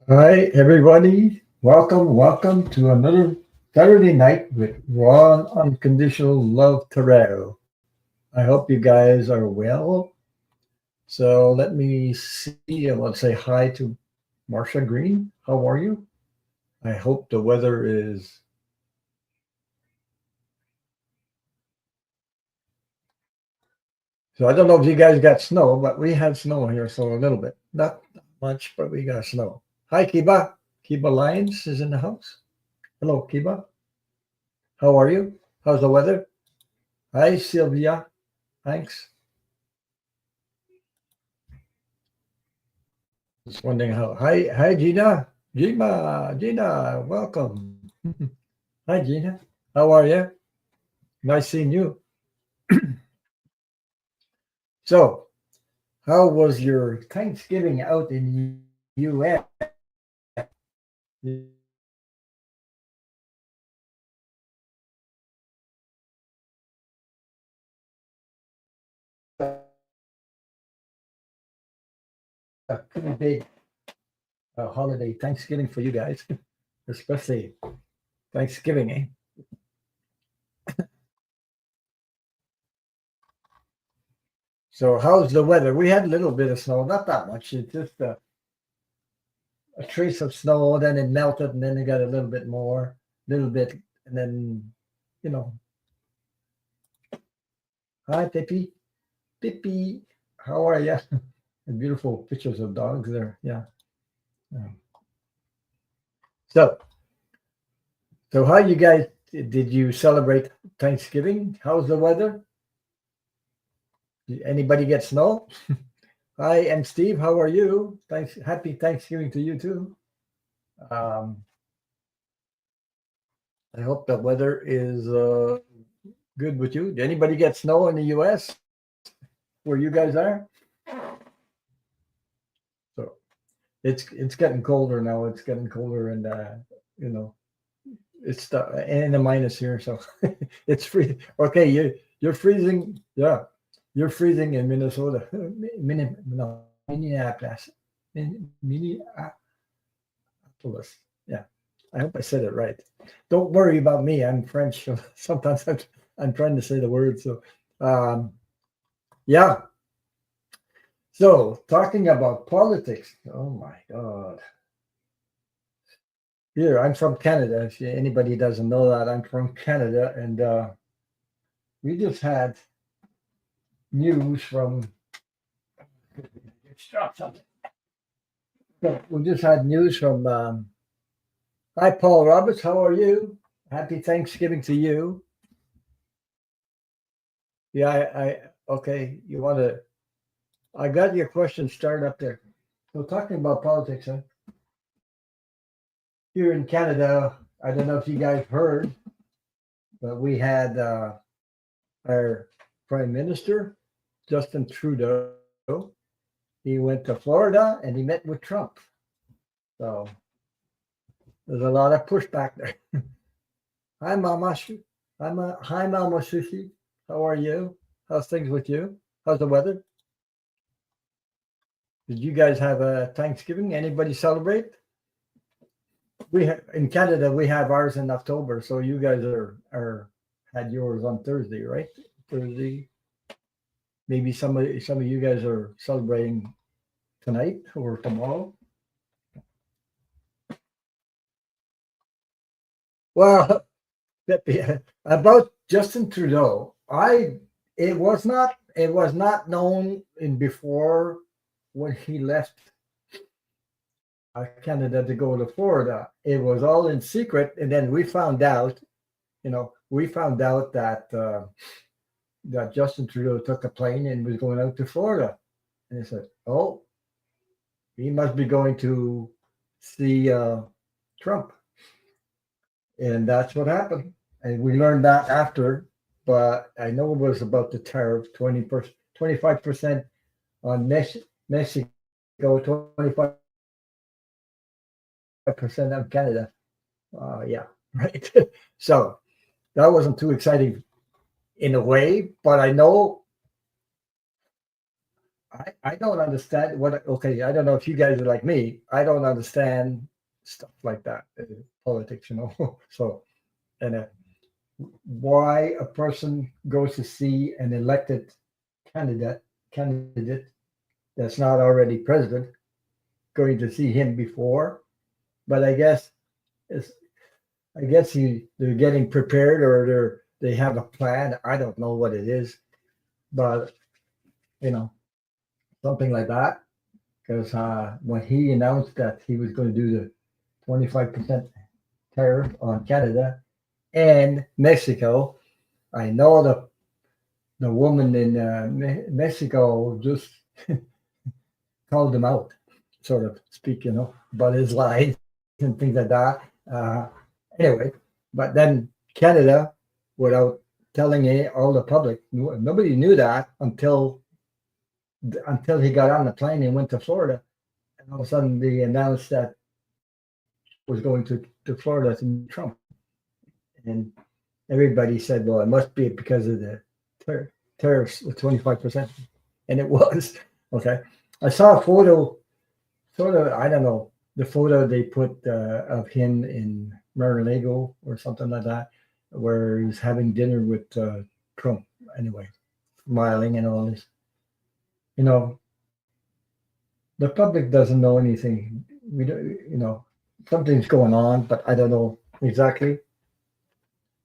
Hi, everybody. Welcome to another Saturday night with Ron Unconditional Love Terrell. I hope you guys are well. So let me see. I want to say hi to Marsha Green. How are you? I hope the weather is. So I don't know if you guys got snow, but we had snow here, so a little bit. Not much, but we got snow. Hi, Kiba. Kiba Lyons is in the house. Hello, Kiba. How are you? How's the weather? Hi, Sylvia. Thanks. Just wondering how. Hi, Gina. Gina, welcome. Hi, Gina. How are you? Nice seeing you. So, how was your Thanksgiving out in U.S.? A pretty big holiday, Thanksgiving for you guys, especially Thanksgiving, eh? So, how's the weather? We had a little bit of snow, not that much. It's just a trace of snow, then it melted, and then it got a little bit more, little bit, and then, you know, hi, Pippi. Pippi, how are you? Beautiful pictures of dogs there. Yeah. Yeah. So, so how you guys did you celebrate Thanksgiving? How's the weather? Did anybody get snow? Hi, I'm Steve. How are you? Thanks. Happy Thanksgiving to you too. Um, I hope the weather is good with you. Did anybody get snow in the U.S. where you guys are? So it's getting colder now. It's getting colder, and you know it's the and the minus here, so it's free. Okay, you're freezing. Yeah, you're freezing in Minnesota, no, Minneapolis, Minneapolis. Yeah, I hope I said it right. Don't worry about me. I'm French. So sometimes I'm trying to say the word. So, um, yeah. So talking about politics. Oh my God. Here, I'm from Canada. If anybody doesn't know that, I'm from Canada, and we just had news from. Stop something. So we just had news from. Hi, Paul Roberts. How are you? Happy Thanksgiving to you. Yeah, I okay. You want to? I got your question started up there. So talking about politics, huh? Here in Canada, I don't know if you guys heard, but we had our Prime Minister Justin Trudeau. He went to Florida and he met with Trump. So there's a lot of pushback there. Hi, Mama. Hi, Mama Sushi. How are you? How's things with you? How's the weather? Did you guys have a Thanksgiving? Anybody celebrate? We in Canada we have ours in October, so you guys are had yours on Thursday, right? Thursday. Maybe some of you guys are celebrating tonight or tomorrow. Well, about Justin Trudeau, I it was not known in before when he left Canada to go to Florida. It was all in secret, and then we found out. We found out that Justin Trudeau took a plane and was going out to Florida, and they said, "Oh, he must be going to see Trump," and that's what happened. And we learned that after, but I know it was about the tariff 20%, 25% on Mexico, 25% on Canada. Yeah, right. So that wasn't too exciting in a way, but I don't understand what. Okay, I don't know if you guys are like me. I don't understand stuff like that, politics, So, and why a person goes to see an elected candidate that's not already president, going to see him before. But I guess it's they're getting prepared, or they have a plan. I don't know what it is, but you know something like that. Because when he announced that he was going to do the 25% tariff on Canada and Mexico, I know the woman in Mexico just called him out, sort of speak, about his lies and things like that. Anyway, but then Canada, without telling all the public, nobody knew that until he got on the plane and went to Florida, and all of a sudden they announced that was going to Florida to meet Trump, and everybody said, "Well, it must be because of the tariffs, the 25%," and it was. Okay, I saw a photo, sort of, I don't know, the photo they put of him in Mar-a-Lago or something like that, where he's having dinner with Trump. Anyway, smiling and all this. You know, the public doesn't know anything. We don't, something's going on, but I don't know exactly.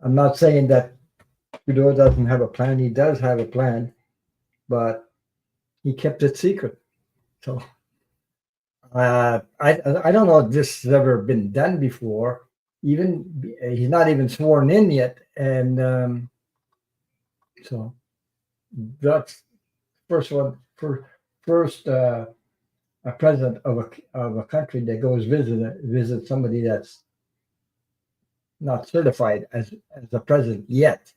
I'm not saying that Trudeau doesn't have a plan. He does have a plan, but he kept it secret. So I don't know if this has ever been done before. Even he's not even sworn in yet, and so that's first one for first a president of a country that goes visit somebody that's not certified as a president yet.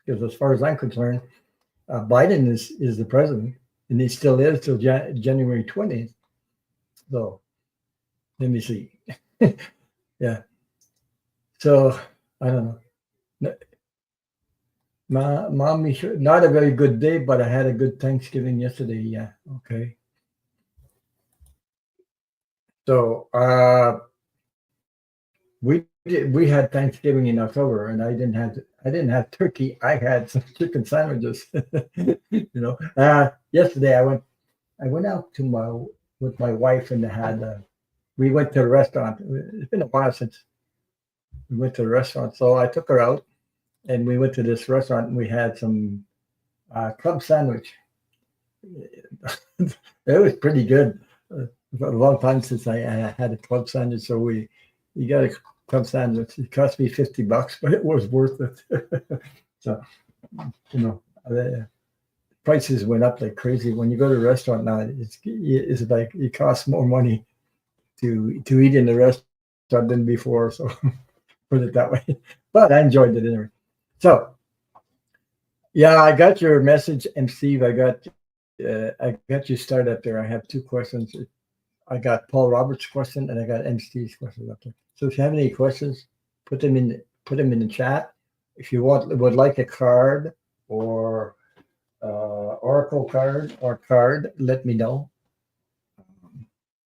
Because as far as I'm concerned, Biden is the president, and he still is till January 20th. So let me see. Yeah. So I don't know. Mommy, not a very good day, but I had a good Thanksgiving yesterday. Yeah. Okay. So we had Thanksgiving in October, and I didn't have turkey. I had some chicken sandwiches. Yesterday I went out to my with my wife and had we went to a restaurant. It's been a while since we went to a restaurant, so I took her out and we went to this restaurant and we had some club sandwich. It was pretty good. A long time since I had a club sandwich, so you got a club sandwich. It cost me $50, but it was worth it. So the prices went up like crazy. When you go to a restaurant now, it's like it costs more money to eat in the restaurant than before. So put it that way. But I enjoyed it anyway. So yeah, I got your message, and Steve, I got you started up there. I have two questions. I got Paul Roberts' question and I got MC's question up there. So if you have any questions, put them in the chat. If you would like a card or Oracle card or card, let me know.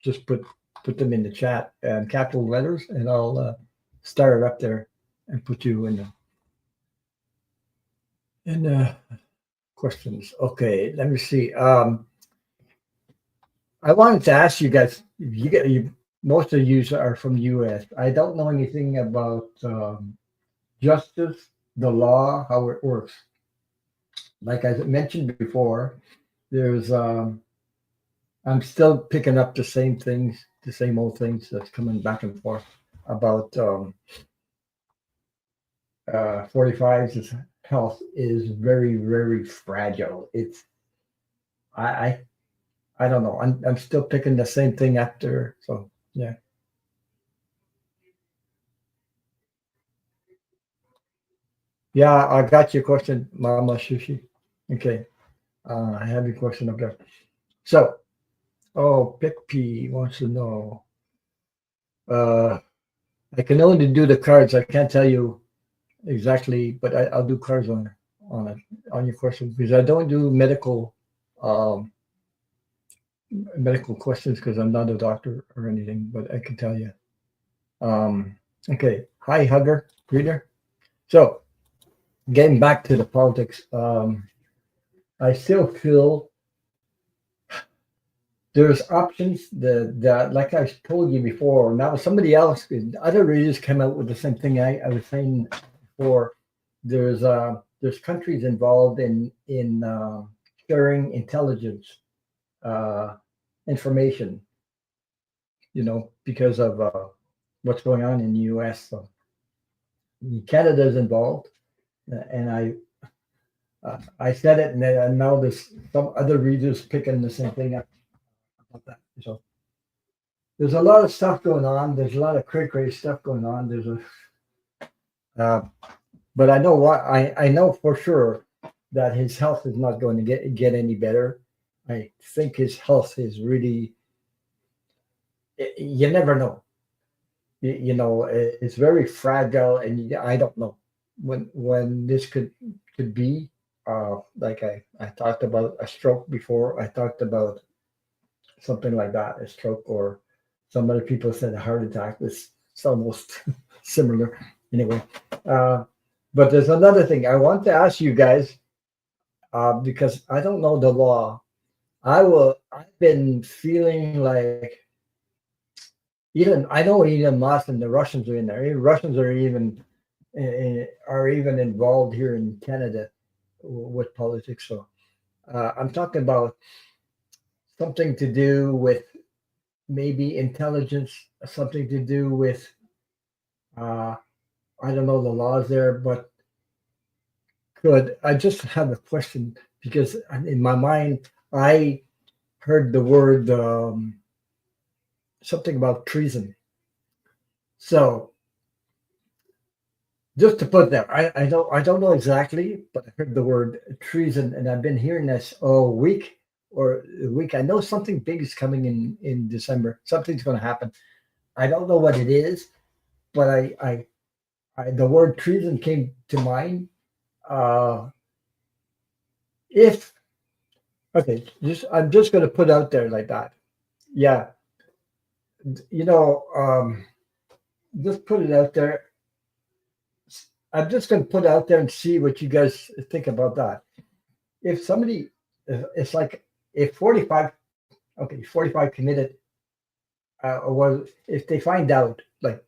Just put them in the chat and capital letters, and I'll start it up there and put you in the questions. Okay, let me see. I wanted to ask you guys, most of you are from the U.S. I don't know anything about justice, the law, how it works. Like I mentioned before, there's I'm still picking up the same things, the same old things that's coming back and forth about 45's health is very, very fragile. It's I don't know. I'm still picking the same thing after. So yeah. Yeah, I got your question, Mama Sushi. Okay. I have your question up there. So, Pick P wants to know. I can only do the cards. I can't tell you exactly, but I'll do cards on your question because I don't do medical medical questions because I'm not a doctor or anything, but I can tell you. Okay. Hi, hugger, reader. So getting back to the politics, I still feel there's options that like I told you before. Now somebody else, other readers came out with the same thing I was saying before. There's countries involved in sharing intelligence information, because of what's going on in the U.S. So Canada's involved, and I said it, and now there's some other readers picking the same thing up about that. So there's a lot of stuff going on. There's a lot of crazy stuff going on. Uh, but I know I know for sure that his health is not going to get any better. I think his health is really. You never know. It's very fragile, and I don't know when this could be. Like I talked about a stroke before. I talked about something like that, a stroke, or some other people said a heart attack. It's almost similar. Anyway, but there's another thing I want to ask you guys, because I don't know the law. I've been feeling like even I know Elon Musk and the Russians are in there. Russians are even involved here in Canada with politics. So I'm talking about something to do with maybe intelligence, something to do with I don't know the laws there, but I just have a question because in my mind I heard the word something about treason. So just to put there, I don't know exactly, but I heard the word treason, and I've been hearing this all week or a week. I know something big is coming in December. Something's going to happen. I don't know what it is, but the word treason came to mind. Uh, if okay, I'm just going to put out there like that. Yeah, you know, just put it out there. I'm just going to put it out there and see what you guys think about that. If somebody, it's like if 45, okay, 45 committed, or if they find out like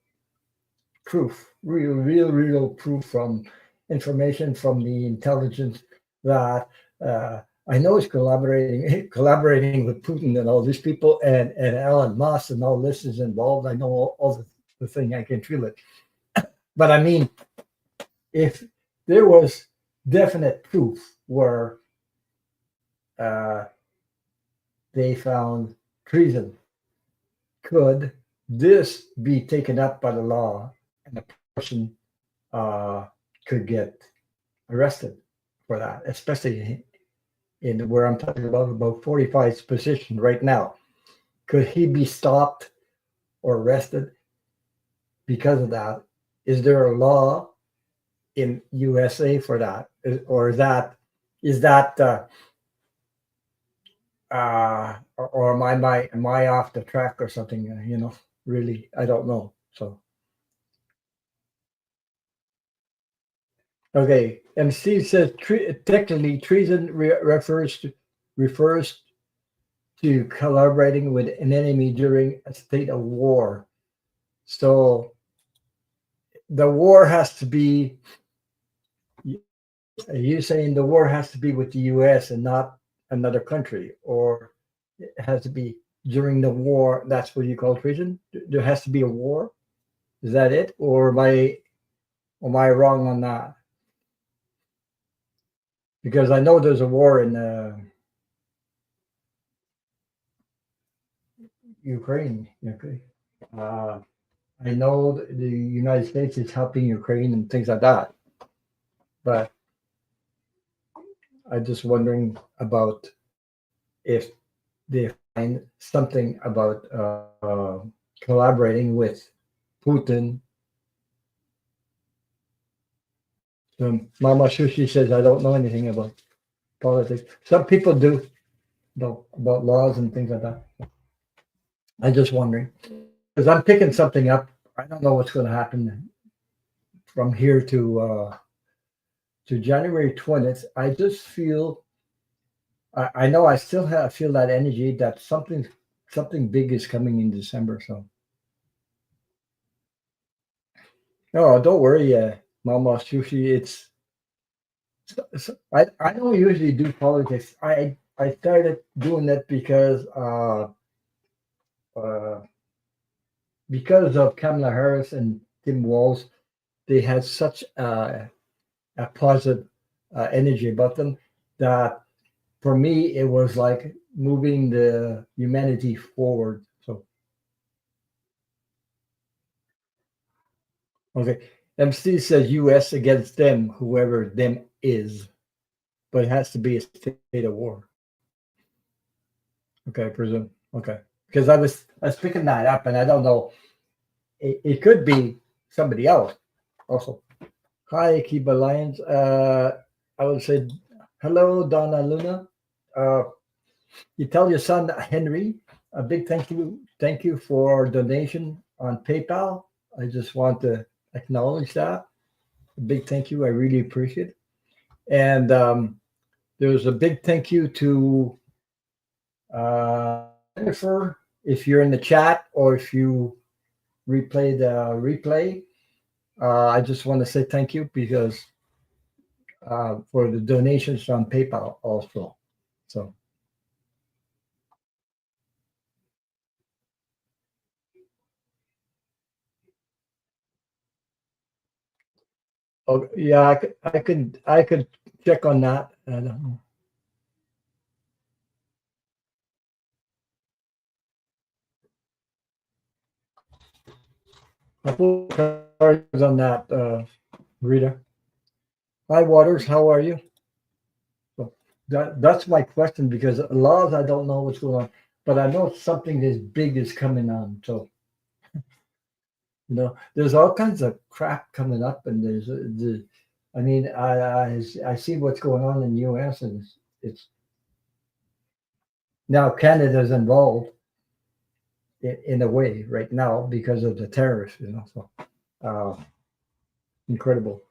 proof, real proof from information from the intelligence that I know is collaborating with Putin and all these people and Elon Musk and all this is involved. I know all the thing. I can feel it. But I mean, if there was definite proof where uh, they found treason, could this be taken up by the law and the person uh, could get arrested for that, especially in where I'm talking about 45's position right now? Could he be stopped or arrested because of that? Is there a law in USA for that, or is that or am I off the track or something? Really, I don't know. So okay, and Steve says technically treason refers to collaborating with an enemy during a state of war. So the war has to be. Are you saying the war has to be with the U.S. and not another country, or it has to be during the war? That's what you call treason. There has to be a war. Is that it, or am I wrong on that? Because I know there's a war in Ukraine. Okay, uh, I know the United States is helping Ukraine and things like that, but I'm just wondering about if they find something about collaborating with Putin. Mama Sushi says, I don't know anything about politics. Some people do, about laws and things like that. I'm just wondering because I'm picking something up. I don't know what's going to happen from here to January 20th. I just feel I know I still feel that energy that something big is coming in December. So no, don't worry, Mama Sushi. I don't usually do politics. I started doing that uh, because of Kamala Harris and Tim Walz. They had such a positive energy about them that for me it was like moving the humanity forward. So okay, MC says U.S. against them, whoever them is, but it has to be a state of war. Okay, I presume. Okay, because I was picking that up, and I don't know. It could be somebody else also. Hi, Kiba Lions. I would say hello, Donna Luna. Uh, you tell your son Henry a big thank you for donation on PayPal. I just want to acknowledge that. A big thank you. I really appreciate it. And there's a big thank you to Jennifer. If you're in the chat or if you replay the replay, I just want to say thank you because for the donations on PayPal also. So, oh yeah, I could check on that. I don't know. I'll put cards on that, Rita. Hi, Waters. How are you? So that's my question because laws I don't know what's going on, but I know something as big is coming on. So there's all kinds of crap coming up, and I mean, I see what's going on in the U.S. and it's now Canada's involved in a way right now because of the tariffs. So uh, incredible,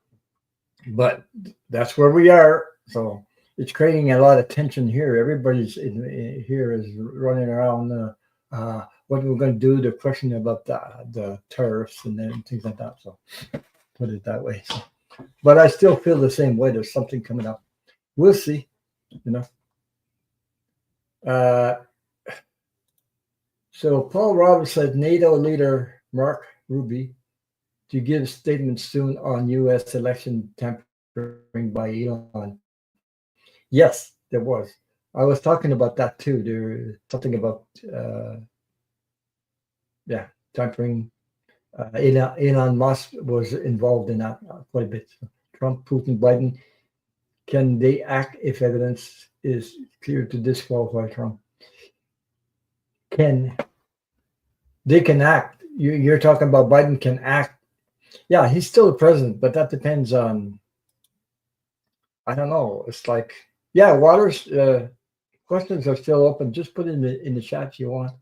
but that's where we are. So it's creating a lot of tension here. Everybody's here is running around. What we're going to do? They're questioning about the tariffs and then things like that. So put it that way. So, but I still feel the same way. There's something coming up. We'll see. You know. Uh, so Paul Roberts said NATO leader Mark Ruby to give statements soon on U.S. election tampering by Elon. Yes, there was. I was talking about that too. There something about yeah tampering. Elon Musk was involved in that quite a bit. Trump, Putin, Biden, can they act if evidence is clear to disqualify Trump? Can they can act? You're talking about Biden can act. Yeah, he's still the president, but that depends on. I don't know. It's like yeah, Waters. Questions are still open. Just put in the chat if you want,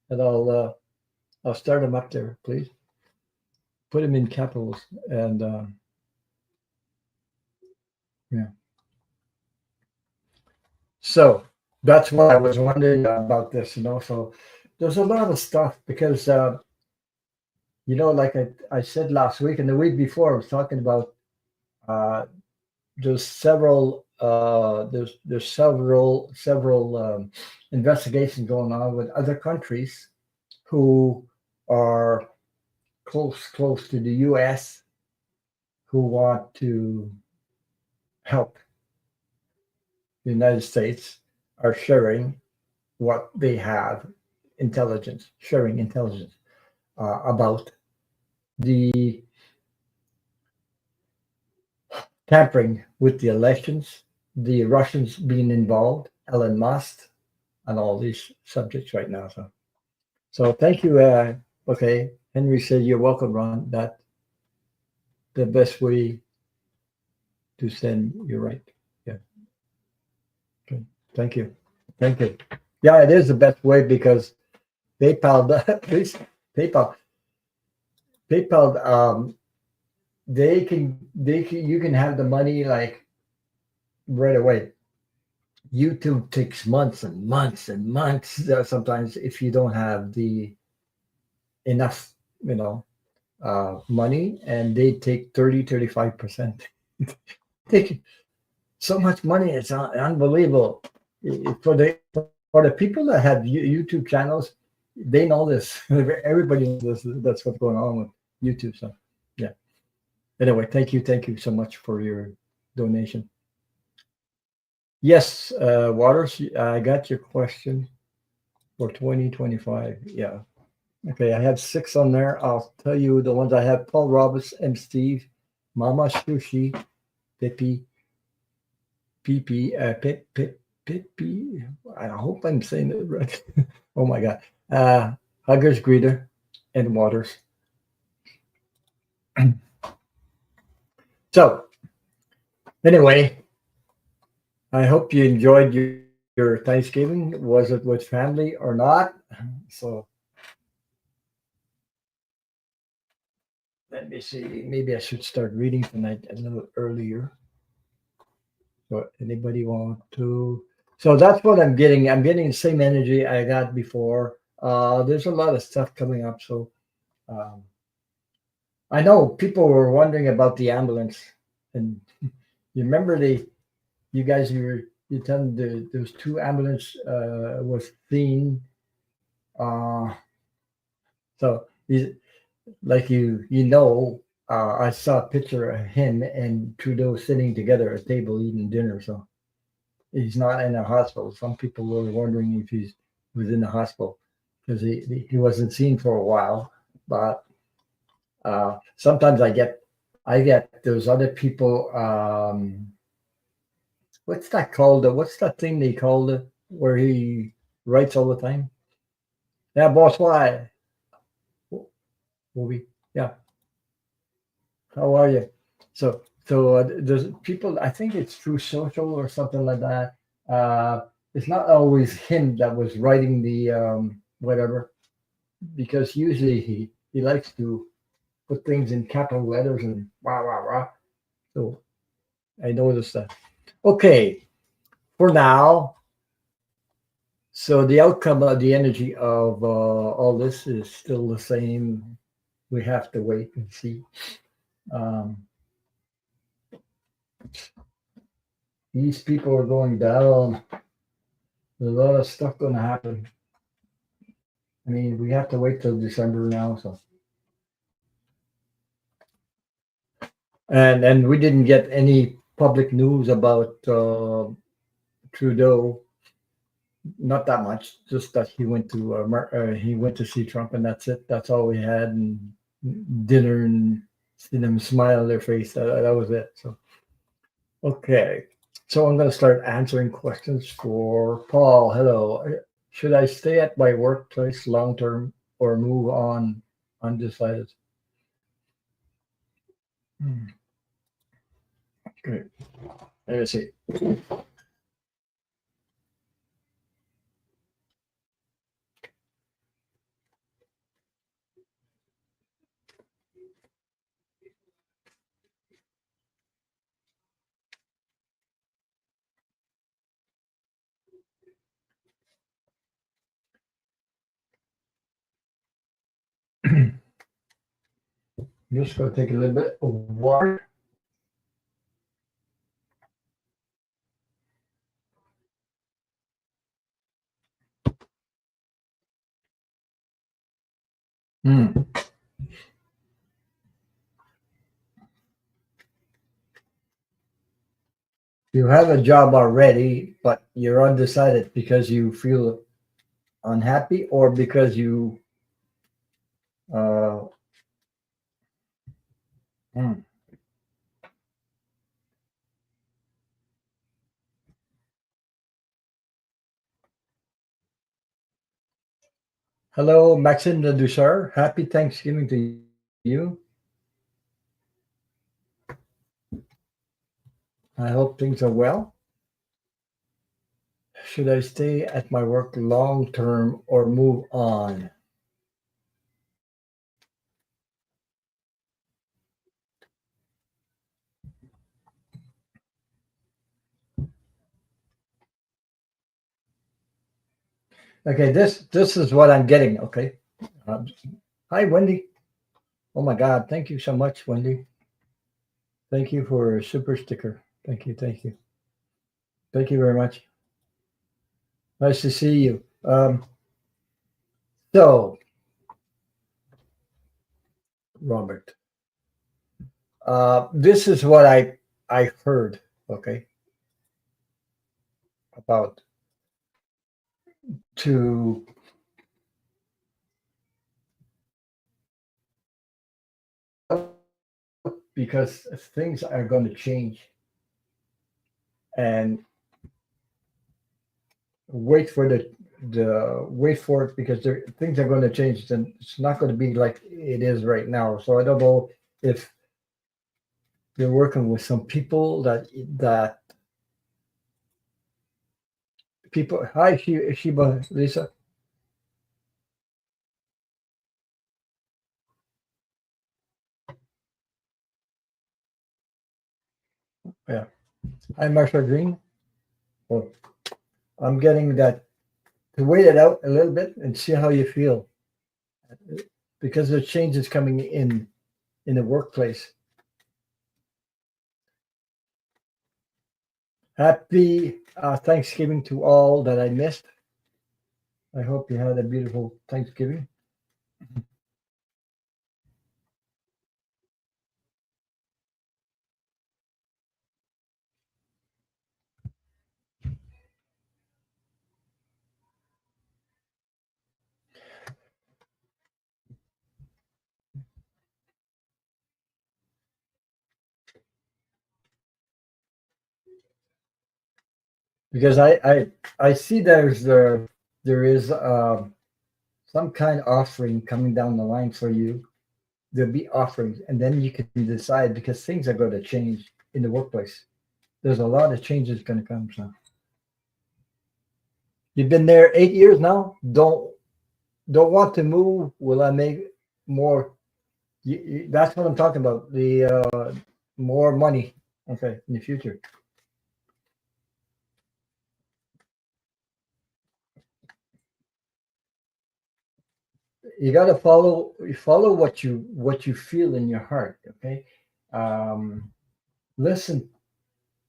and I'll start them up there, please. Put them in capitals, and yeah. So that's why I was wondering about this. So there's a lot of stuff because like I said last week and the week before, I was talking about uh, there's several investigations going on with other countries who are close to the U.S. who want to help the United States are sharing what they have sharing intelligence about the tampering with the elections, the Russians being involved, Elon Musk, and all these subjects right now. So thank you. Okay, Henry said you're welcome, Ron. That the best way to send. You're right. Yeah. Okay. Thank you. Thank you. Yeah, it is the best way because PayPal, PayPal, PayPal, you can have the money like right away. YouTube takes months and months and months sometimes if you don't have the enough, you know, money, and they take 30, 35%. Take so much money. It's unbelievable. For the people that have YouTube channels, they know this. Everybody knows this. That's what's going on with YouTube. So yeah. Anyway, thank you so much for your donation. Yes, Waters, I got your question for 2025. Yeah. Okay, I have six on there. I'll tell you the ones I have: Paul Roberts, M. Steve, Mama Sushi, Pippi, PP, Pippi. I hope I'm saying it right. Oh my God. Uh, Huggers, Greeter, and Waters. So, anyway, I hope you enjoyed your Thanksgiving. Was it with family or not? So, let me see. Maybe I should start reading tonight a little earlier. So, anybody want to? So, that's what I'm getting. I'm getting the same energy I got before. There's a lot of stuff coming up. So, um, I know people were wondering about the ambulance, and you remember you guys you telling those two ambulance was seen. Uh, so he's like I saw a picture of him and Trudeau sitting together at a table eating dinner. So he's not in a hospital. Some people were wondering if he was in the hospital because he wasn't seen for a while. But sometimes I get those other people. What's that called? What's that thing they called it where he writes all the time? Yeah, boss, why? Movie. Yeah. How are you? So there's people. I think it's through social or something like that. It's not always him that was writing the whatever, because usually he likes to put things in capital letters and rah rah rah. So I noticed that. Okay, for now. So the outcome of the energy of all this is still the same. We have to wait and see. Um, these people are going down. There's a lot of stuff going to happen. I mean, we have to wait till December now. So, and we didn't get any public news about Trudeau. Not that much. Just that he went to see Trump, and that's it. That's all we had. And dinner and see them smile on their face. That was it. So okay. So I'm going to start answering questions for Paul. Hello. Should I stay at my workplace long term or move on? Undecided. Hmm. Great. Let me see. I'm just going to take a little bit of water. Hmm. You have a job already, but you're undecided because you feel unhappy or because you. Uh, hmm. Hello, Maxime de Dussart. Happy Thanksgiving to you. I hope things are well. Should I stay at my work long term or move on? Okay, this is what I'm getting. Okay. Um, Hi, Wendy. Oh my God. Thank you so much, Wendy. Thank you for a super sticker. Thank you. Thank you. Thank you very much. Nice to see you. So, Robert, this is what I heard. Okay, about to because things are going to change and wait for the wait for it because things are going to change and it's not going to be like it is right now. So I don't know if you're working with some people that people. Hi, Shiba, Lisa. Yeah. Hi, Marsha Green. Well, I'm getting that to wait it out a little bit and see how you feel because there's changes coming in the workplace. Happy Thanksgiving to all that I missed. I hope you had a beautiful Thanksgiving. Because I see there is some kind of offering coming down the line for you. There'll be offerings, and then you can decide because things are going to change in the workplace. There's a lot of changes going to come. So you've been there 8 years now. Don't want to move. Will I make more? That's what I'm talking about. The more money. Okay, in the future, you got to follow what you feel in your heart. Okay, um, listen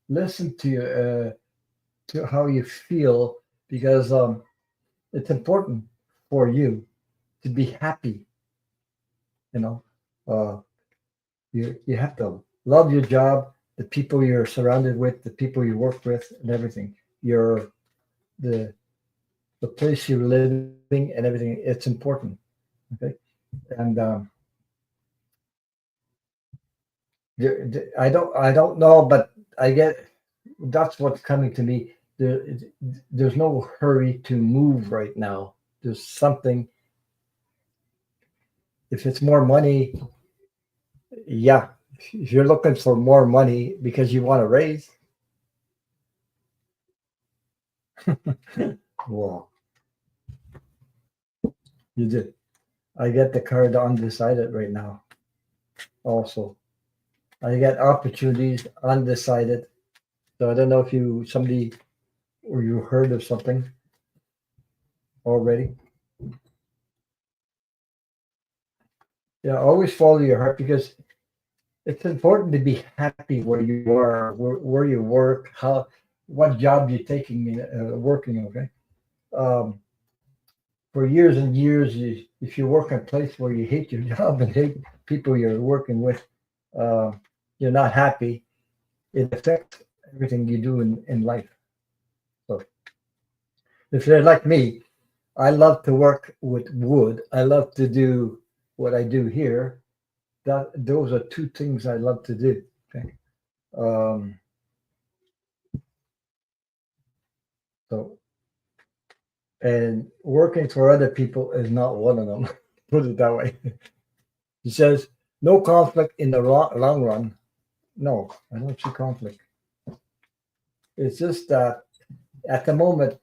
listen to how you feel because it's important for you to be happy. You know, uh, you have to love your job, the people you're surrounded with, the people you work with, and everything. Your the the place you're living and everything. It's important. Okay, and I don't know, but I get that's what's coming to me. There, there's no hurry to move right now. There's something. If it's more money, yeah. If you're looking for more money because you want to raise, well, you did. I get the card undecided right now. Also, I get opportunities undecided. So I don't know if somebody or you heard of something already. Yeah, always follow your heart because it's important to be happy where you are, where you work, what job you're taking, working. Okay, um, for years and years, if you work in a place where you hate your job and hate people you're working with, uh, you're not happy. It affects everything you do in life. So if you're like me, I love to work with wood. I love to do what I do here. That those are two things I love to do. Okay. Um, so and working for other people is not one of them. Put it that way. He says no conflict in the long run. No, I don't see conflict. It's just that at the moment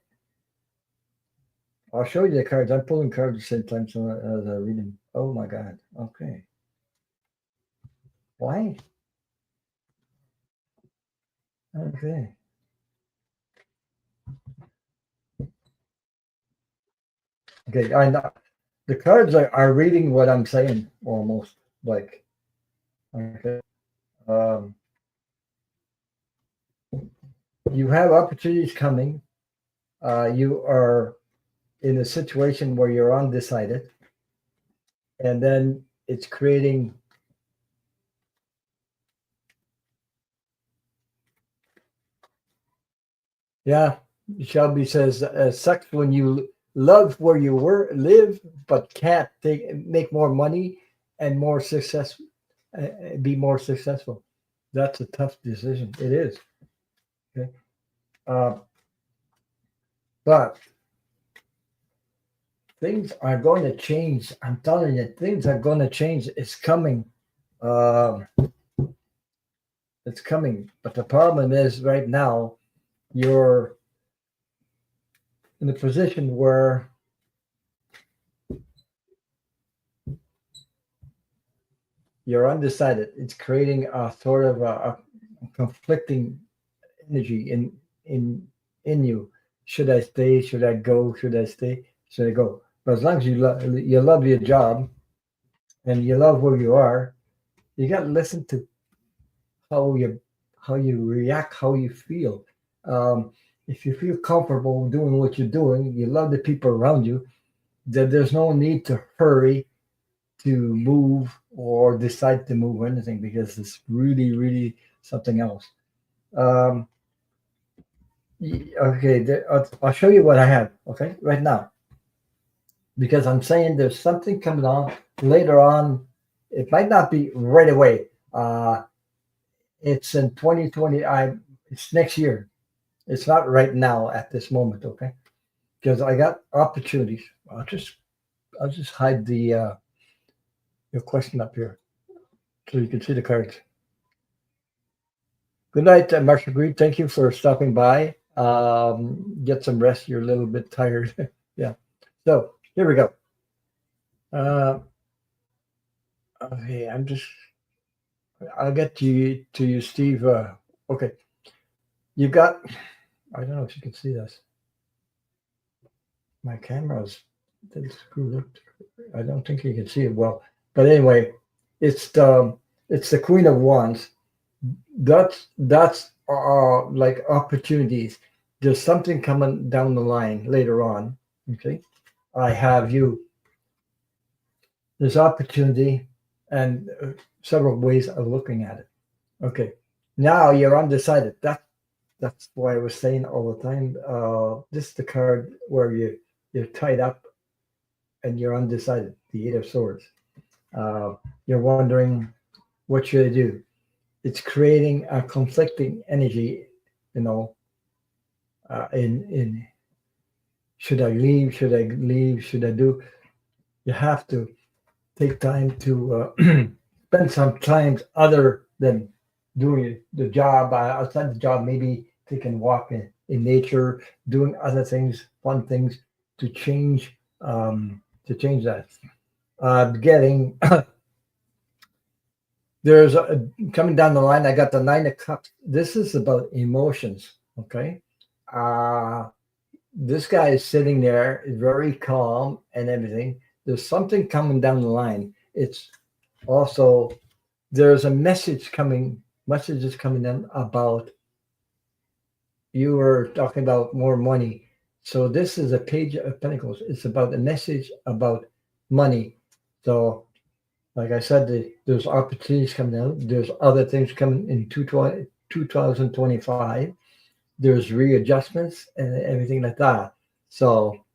I'll show you the cards. I'm pulling cards at the same time so as I read them. Oh my God. Okay. Why? Okay. Okay. I know the cards are reading what I'm saying almost. Like, okay. Um, you have opportunities coming. You are in a situation where you're undecided, and then it's creating. Yeah, Shelby says, sucks when you love where you live, but can't make more money and more success, be more successful. That's a tough decision. It is. Okay. Uh, but things are going to change. I'm telling you, things are going to change. It's coming. Um, it's coming. But the problem is right now, you're in a position where you're undecided. It's creating a sort of a conflicting energy in you. Should I stay? Should I go? Should I stay? Should I go? But as long as you love your job and you love where you are, you got to listen to how you how you react, how you feel. Um, if you feel comfortable doing what you're doing, you love the people around you. That there's no need to hurry to move or decide to move or anything because it's really something else. Um, okay, I'll show you what I have. Okay, right now, because I'm saying there's something coming on later on. It might not be right away. It's in 2020. It's next year. It's not right now at this moment. Okay, because I got opportunities. I'll just hide the your question up here so you can see the cards. Good night, Marshall Green. Thank you for stopping by. Get some rest. You're a little bit tired. Yeah. So here we go. Uh, okay, I'll get to you, Steve. Okay, you got. I don't know if you can see this. My camera's screwed up. I don't think you can see it well. But anyway, it's the Queen of Wands. That's like opportunities. There's something coming down the line later on. Okay, I have you. There's opportunity and several ways of looking at it. Okay, now you're undecided. That's why I was saying all the time. This is the card where you're tied up and you're undecided. The Eight of Swords. You're wondering what should I do. It's creating a conflicting energy. You know, in should I leave? Should I leave? Should I do? You have to take time to spend some time other than doing the job outside the job, maybe taking a walk in nature, doing other things, fun things to change that. Getting there's coming down the line. I got the Nine of Cups. This is about emotions. Okay, uh, this guy is sitting there, very calm and everything. There's something coming down the line. It's also there's a messages coming in about you were talking about more money. So this is a page of pentacles. It's about a message about money. So like I said, there's opportunities coming out. There's other things coming in 2025. There's readjustments and everything like that. So,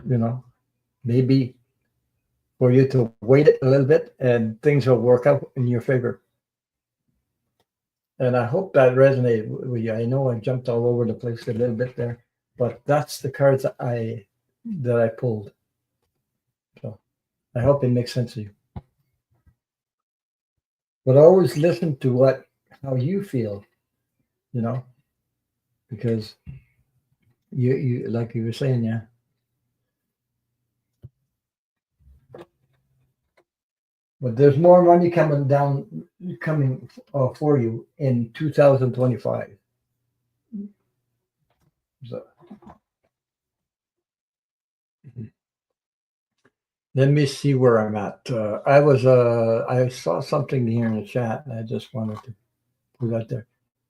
you know, maybe for you to wait a little bit and things will work out in your favor. And I hope that resonated with you. I know I jumped all over the place a little bit there, but that's the cards that I pulled. So I hope it makes sense to you. But always listen to how you feel, you know, because you like you were saying, yeah. But there's more money coming for you in 2025. So let me see where I'm at. I saw something here in the chat, and I just wanted to put that there.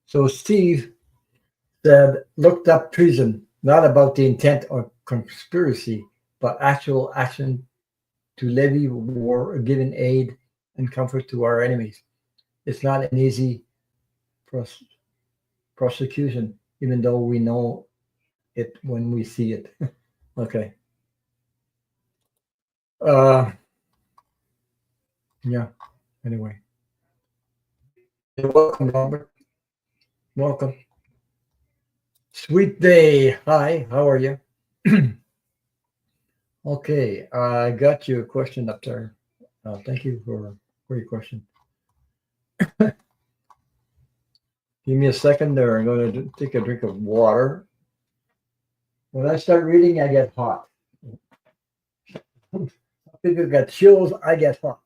So Steve said, looked up treason, not about the intent or conspiracy, but actual action to levy war, giving aid and comfort to our enemies. It's not an easy prosecution, even though we know it when we see it. Okay. Yeah. Anyway, you're welcome, Robert. Welcome. Sweet day. Hi. How are you? Okay. I got you a question up there. Thank you for your question. Give me a second there. I'm going to take a drink of water. When I start reading, I get hot. People got chills. I get hot.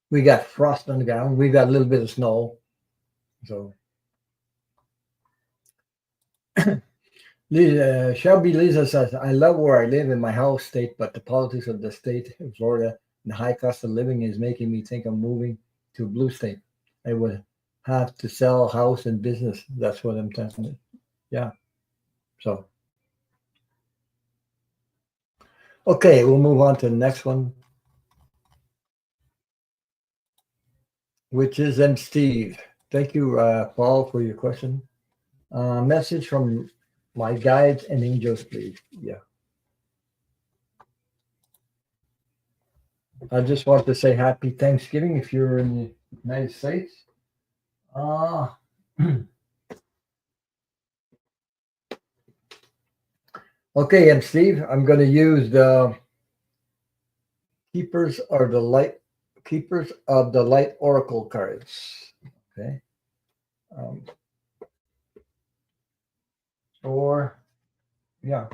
We got frost on the ground. We got a little bit of snow. So, Shelby Lisa says, I love where I live in my house state, but the politics of the state in Florida and the high cost of living is making me think of moving to a blue state. I would have to sell house and business. That's what I'm telling. Yeah. So, okay, we'll move on to the next one, which is Steve. Thank you, Paul, for your question. Message from my guides and angels, please. Yeah. I just want to say happy Thanksgiving if you're in the United States. Okay, and Steve, I'm going to use the Keepers of the Light Oracle cards. Okay. Or yeah.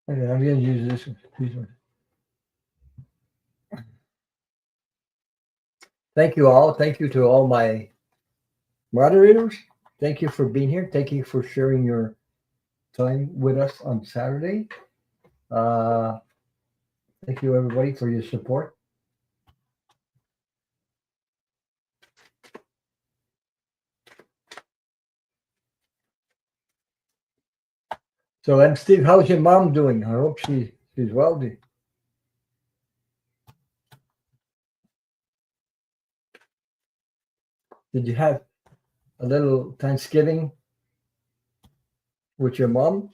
Okay, I'm going to use this one. Thank you all. Thank you to all my moderators. Thank you for being here. Thank you for sharing your time with us on Saturday. Thank you, everybody, for your support. So, and Steve, how's your mom doing? I hope she's well. Did you have a little Thanksgiving with your mom?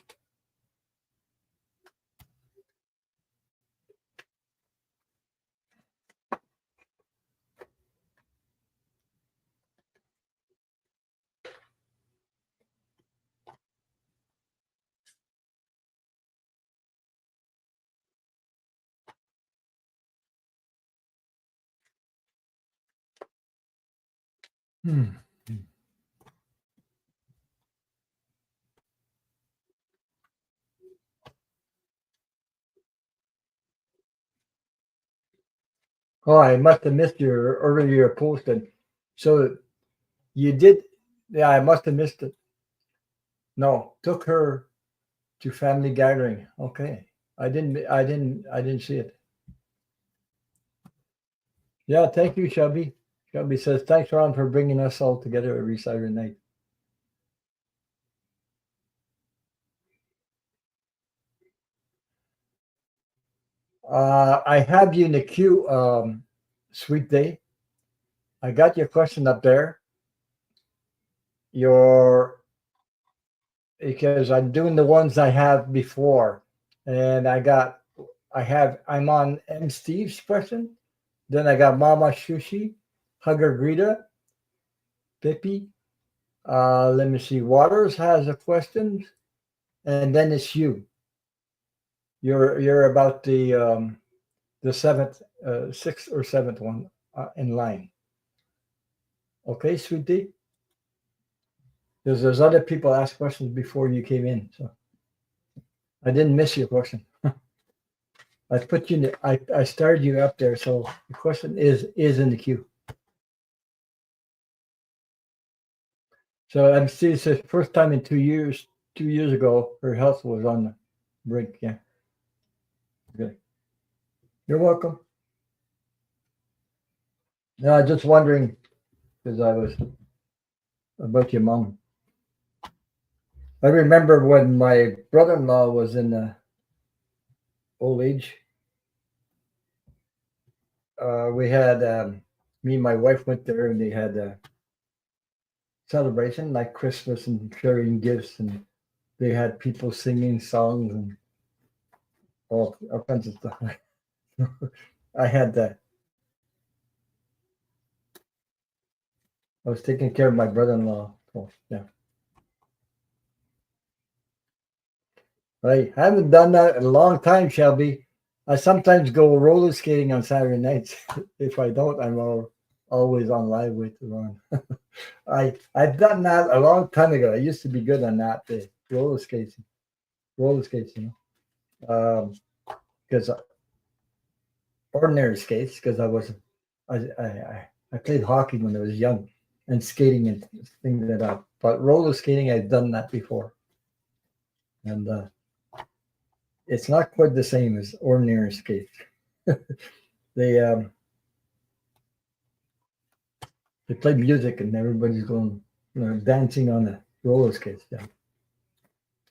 Oh, I must have missed your earlier posted. So you did? Yeah, I must have missed it. No, took her to family gathering. Okay, I didn't see it. Yeah, thank you, Shelby. Shelby says, thanks, Ron, for bringing us all together every Saturday night. I have you in the queue, Sweet Day. I got your question up there. Because I'm doing the ones I have before, and I'm on M. Steve's question. Then I got Mama Shushi, Hugger Greta, Pippi. Let me see. Waters has a question, and then it's you. You're about the seventh, sixth or seventh one in line. Okay, sweetie. There's other people ask questions before you came in, so I didn't miss your question. I put you in I started you up there, so the question is in the queue. So I'm see it's the first time in 2 years. 2 years ago, her health was on the brink. Yeah. Okay. You're welcome. No, just wondering because I was about your mom. I remember when my brother-in-law was in old age. We had me and my wife went there, and they had a celebration like Christmas and sharing gifts, and they had people singing songs and all kinds of stuff. I had that. I was taking care of my brother-in-law. So yeah, I haven't done that in a long time, Shelby. I sometimes go roller skating on Saturday nights. If I don't, I'm always on live with Ron. I've done that a long time ago. I used to be good on that. The roller skates, because ordinary skates. Because I played hockey when I was young, and skating and things like that. But roller skating, I've done that before, and it's not quite the same as ordinary skates. they they play music and everybody's going, dancing on the roller skates. Yeah,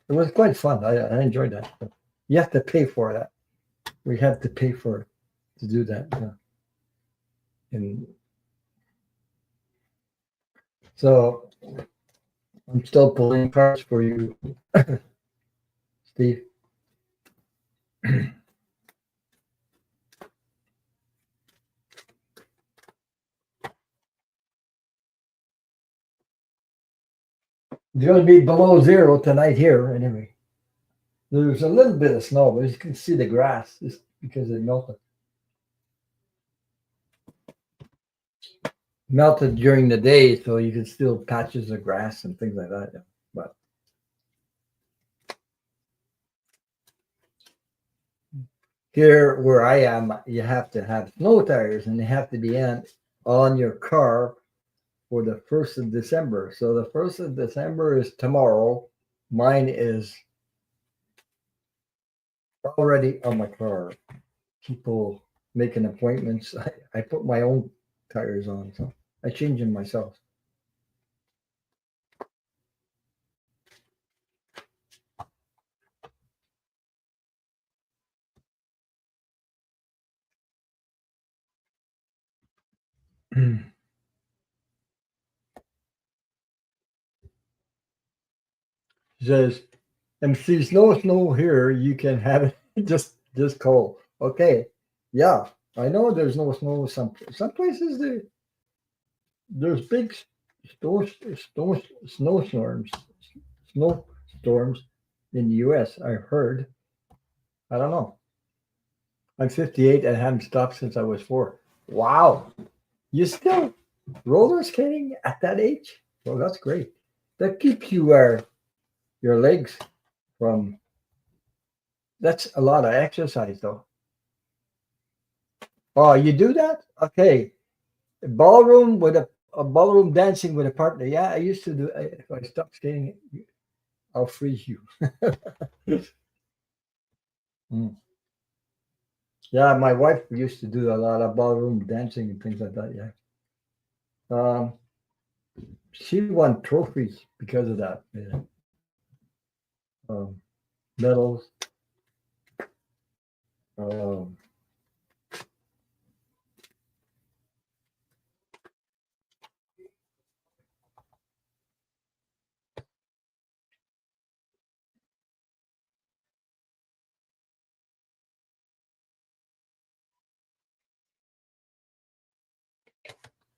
it was quite fun. I enjoyed that. But you have to pay for that. We have to pay for it to do that. Yeah. And so I'm still pulling cards for you, Steve. It's going to be below zero tonight here, anyway. There's a little bit of snow, but you can see the grass just because it melted during the day, so you can still patches of grass and things like that. Yeah. But here where I am, you have to have snow tires, and they have to be on your car for the 1st of December. So the 1st of December is tomorrow. Mine is already on my car. People making appointments. I put my own tires on, so I change them myself. Says, and if there's no snow here, you can have it just cold. Okay, yeah, I know there's no snow. Some places there's big snowstorms, snowstorms in the U.S. I heard. I don't know. I'm 58 and haven't stopped since I was 4. Wow, you still roller skating at that age? Well, that's great. That keeps your legs from. That's a lot of exercise, though. Oh, you do that? Okay. Ballroom with a ballroom dancing with a partner. Yeah, I used to do. If I stop skating, I'll freeze you. Mm. Yeah, my wife used to do a lot of ballroom dancing and things like that. Yeah. Um, she won trophies because of that. Yeah. Um, medals. Um,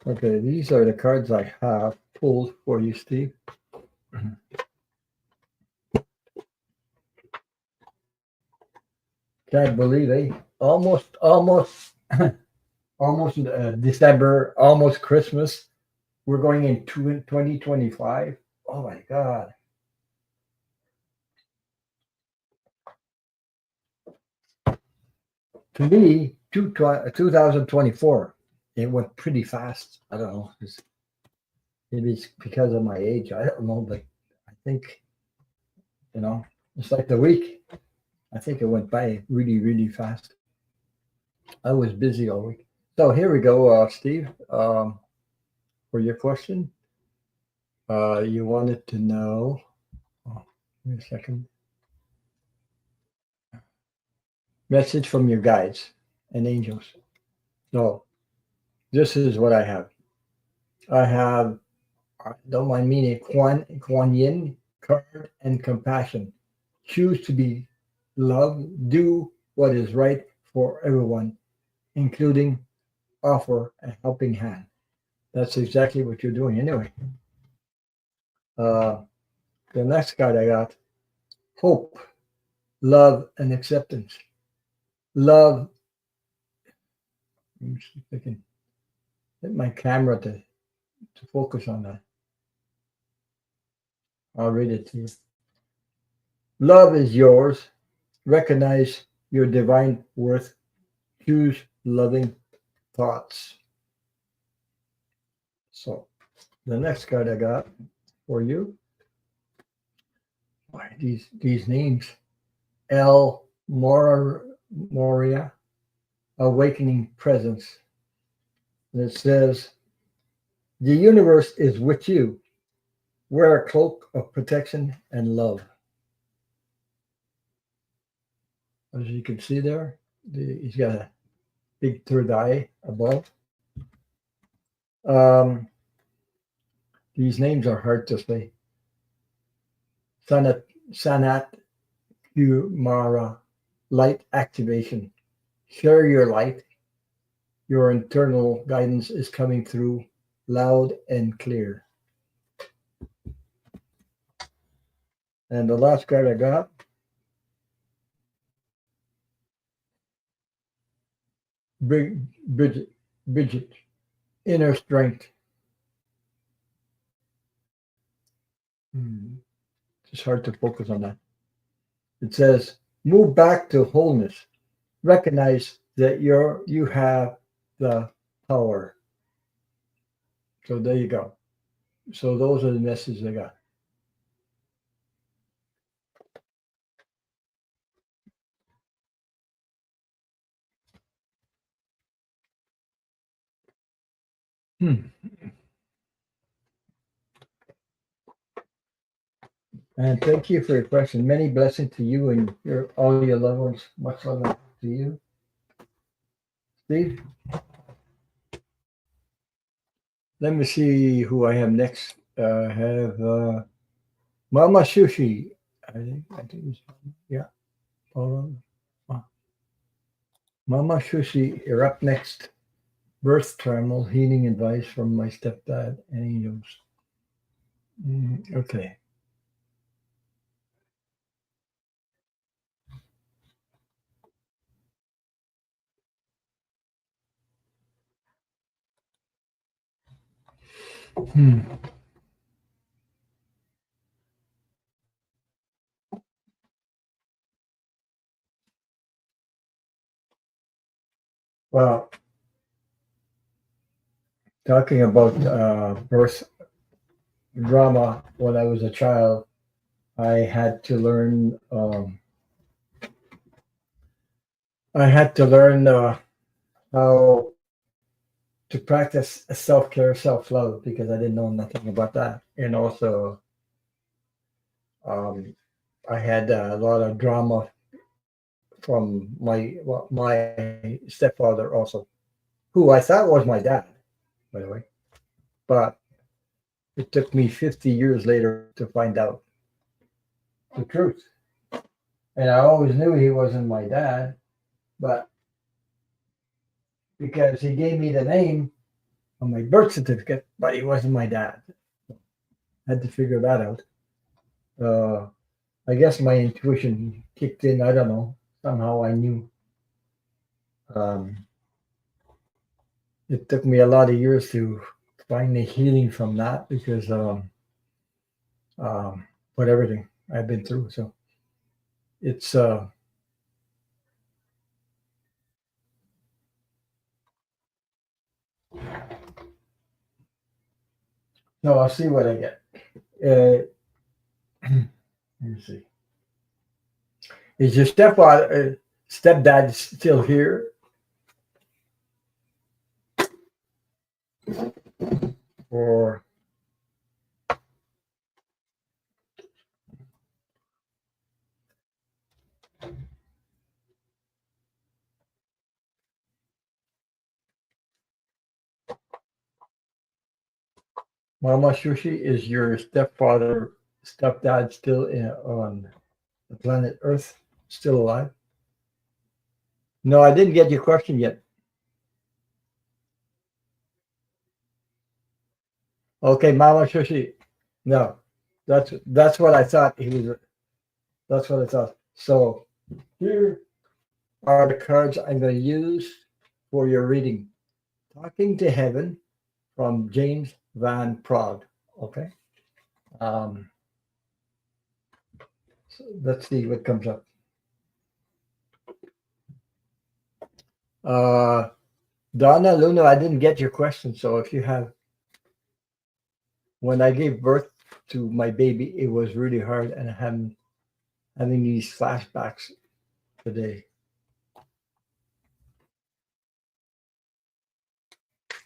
okay, these are the cards I have pulled for you, Steve. Can't believe it. Almost December, almost Christmas. We're going into 2025. Oh my God. To me, 2024, it went pretty fast. I don't know. Maybe it's because of my age. I don't know, but I think, you know, it's like the week. I think it went by really, really fast. I was busy all week. So here we go, Steve. For your question, you wanted to know. Oh, give me a second. Message from your guides and angels. So this is what I have. I have, don't mind me, Kuan Yin, card, and compassion. Choose to be love, do what is right for everyone, including offer a helping hand. That's exactly what you're doing anyway. Uh, the next card I got, hope, love, and acceptance. Love, let me see if I can get my camera to focus on that. I'll read it to you. Love is yours. Recognize your divine worth. Choose loving thoughts. So the next card I got for you. Why these names? El Moria, awakening presence. And it says, the universe is with you. Wear a cloak of protection and love. As you can see there, he's got a big third eye above. Um, these names are hard to say. Sanat Kumara, light activation. Share your light. Your internal guidance is coming through loud and clear. And the last card I got, Bridget, Bridget, inner strength. It's hard to focus on that. It says, move back to wholeness. Recognize that you have the power. So there you go. So those are the messages I got. Hmm. And thank you for your question. Many blessings to you and your all your loved ones. Much love to you, Steve. Let me see who I have next. I have Mama Sushi. I think it's, yeah. Hold on. Mama Sushi, you're up next. Birth terminal healing advice from my stepdad and angels. Okay. Hmm. Well, talking about birth drama when I was a child, I had to learn. I had to learn how to practice self care, self love because I didn't know nothing about that, and also um, I had a lot of drama from my stepfather also, who I thought was my dad, by the way, but it took me 50 years later to find out the truth. And I always knew he wasn't my dad, but because he gave me the name on my birth certificate, but he wasn't my dad. I had to figure that out. I guess my intuition kicked in. I don't know. somehow I knew. Um, it took me a lot of years to find the healing from that because um, with everything I've been through. So it's no. I'll see what I get. Let me see. Is your stepdad still here, or Mama Sushi? Is your stepdad still on the planet Earth, still alive? No, I didn't get your question yet. Okay, Mama Sushi. No, that's what I thought he was. That's what I thought. So here are the cards I'm going to use for your reading. Talking to Heaven from James Van Prague. Okay. Um, so let's see what comes up. Uh, Donna Luna, I didn't get your question. So if you have, when I gave birth to my baby, it was really hard, and I'm having these flashbacks today.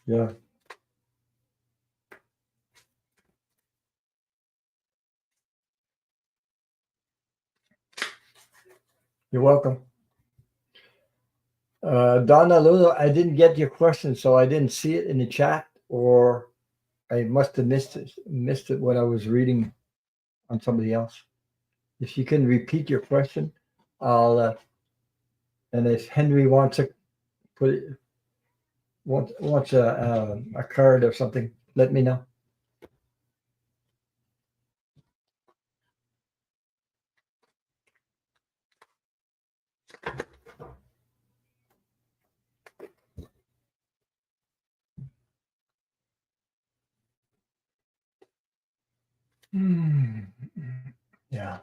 Yeah. You're welcome. Donna Luna, I didn't get your question, so I didn't see it in the chat, or I must have missed it when I was reading on somebody else. If you can repeat your question, I'll. And if Henry wants to put it, wants a card or something, let me know. Yeah.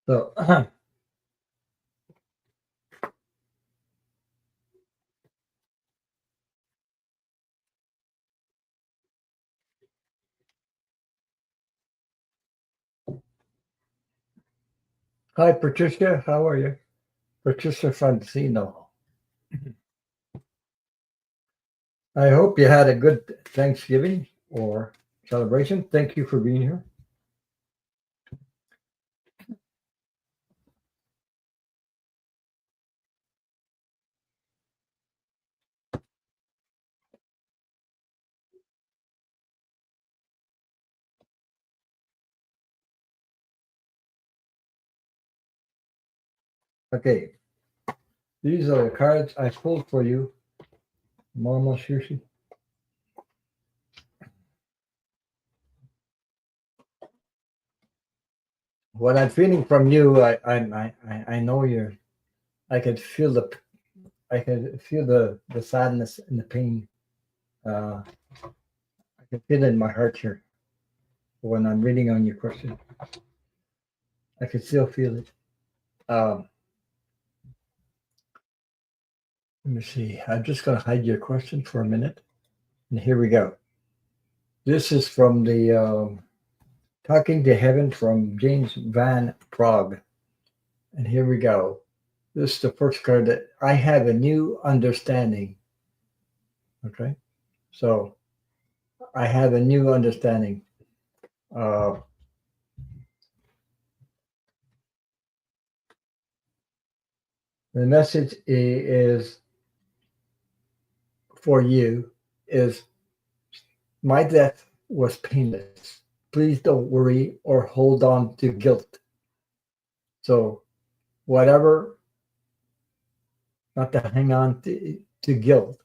So, hi, Patricia. How are you? Patricia Francino. I hope you had a good Thanksgiving or celebration. Thank you for being here. Okay, these are the cards I pulled for you, Mama Sushi. What I'm feeling from you, I know you're. I could feel the sadness and the pain. Uh, I can feel it in my heart here when I'm reading on your question. I can still feel it. Um, Let me see. I'm just going to hide your question for a minute. And here we go. This is from the Talking to Heaven from James Van Prague. And here we go. This is the first card that I have a new understanding Okay. So I have a new understanding. Uh, the message is for you is my death was painless. Please don't worry or hold on to guilt. So whatever, not to hang on to guilt,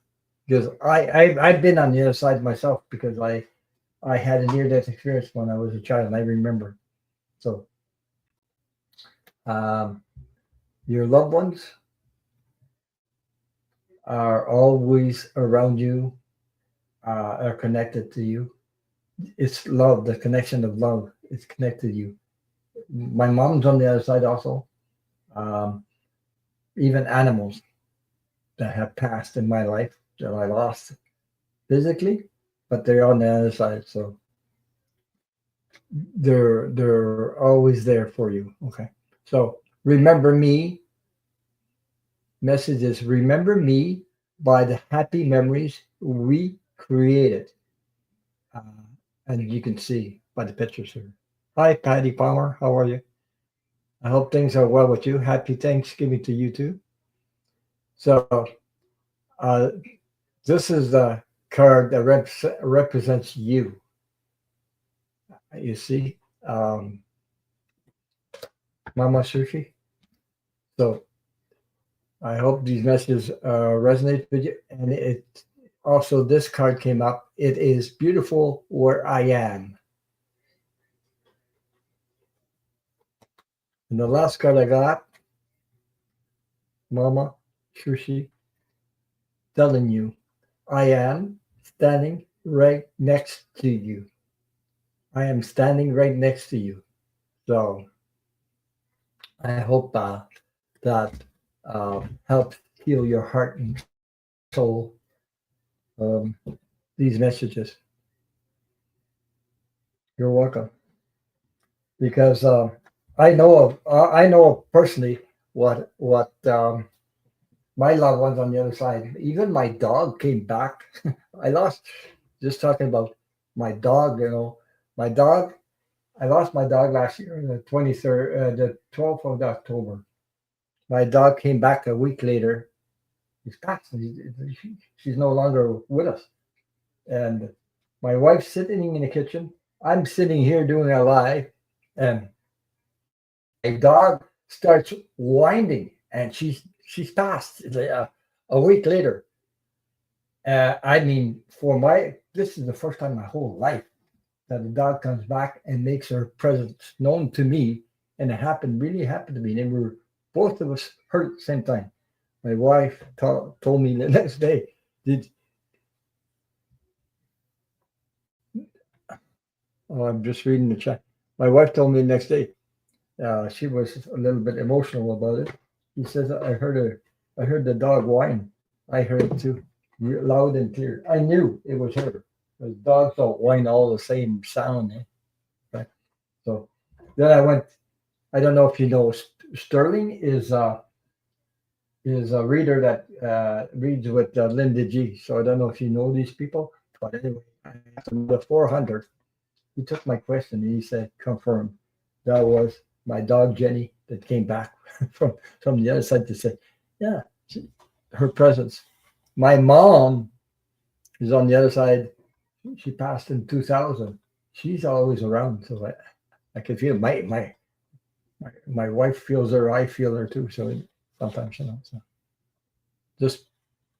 because I've been on the other side myself because I had a near death experience when I was a child and I remember. So um, your loved ones are always around you, are connected to you. It's love, the connection of love is connected to you. My mom's on the other side also. Um, even animals that have passed in my life that I lost physically, but they're on the other side, so they're always there for you. Okay, so remember me. Messages. Remember me by the happy memories we created, uh, and you can see by the pictures here. Hi, Patty Palmer. How are you? I hope things are well with you. Happy Thanksgiving to you too. So, uh, this is the card that represents you. You see, Mama Sushi. So I hope these messages resonate with you. And it also, this card came up. It is beautiful where I am. And the last card I got, Mama Sushi, telling you, I am standing right next to you. I am standing right next to you. So I hope that helps heal your heart and soul. These messages. You're welcome. Because I know personally what my loved ones on the other side. Even my dog came back. I lost. Just talking about my dog. My dog. I lost my dog last year, the 23rd, the 12th of October. My dog came back a week later. He's passed. She's no longer with us. And my wife's sitting in the kitchen. I'm sitting here doing a live, and my dog starts whining, and she's passed. It's like, a week later. I mean, for my this is the first time in my whole life that the dog comes back and makes her presence known to me, and it really happened to me. And we were both of us hurt at the same time. My wife told me the next day, "Did oh, I'm just reading the chat." My wife told me the next day. She was a little bit emotional about it. He says, I heard the dog whine. I heard it too, loud and clear. I knew it was her. Because dogs don't whine all the same sound. Right? So then I went. I don't know if you know, Sterling is a reader that reads with Linda G. So I don't know if you know these people, but anyway, I asked him the 400. He took my question and he said, confirmed. That was my dog Jenny that came back from the other side to say, yeah, her presence. My mom is on the other side. She passed in 2000. She's always around, so I can feel my wife feels her. I feel her too. So sometimes, so just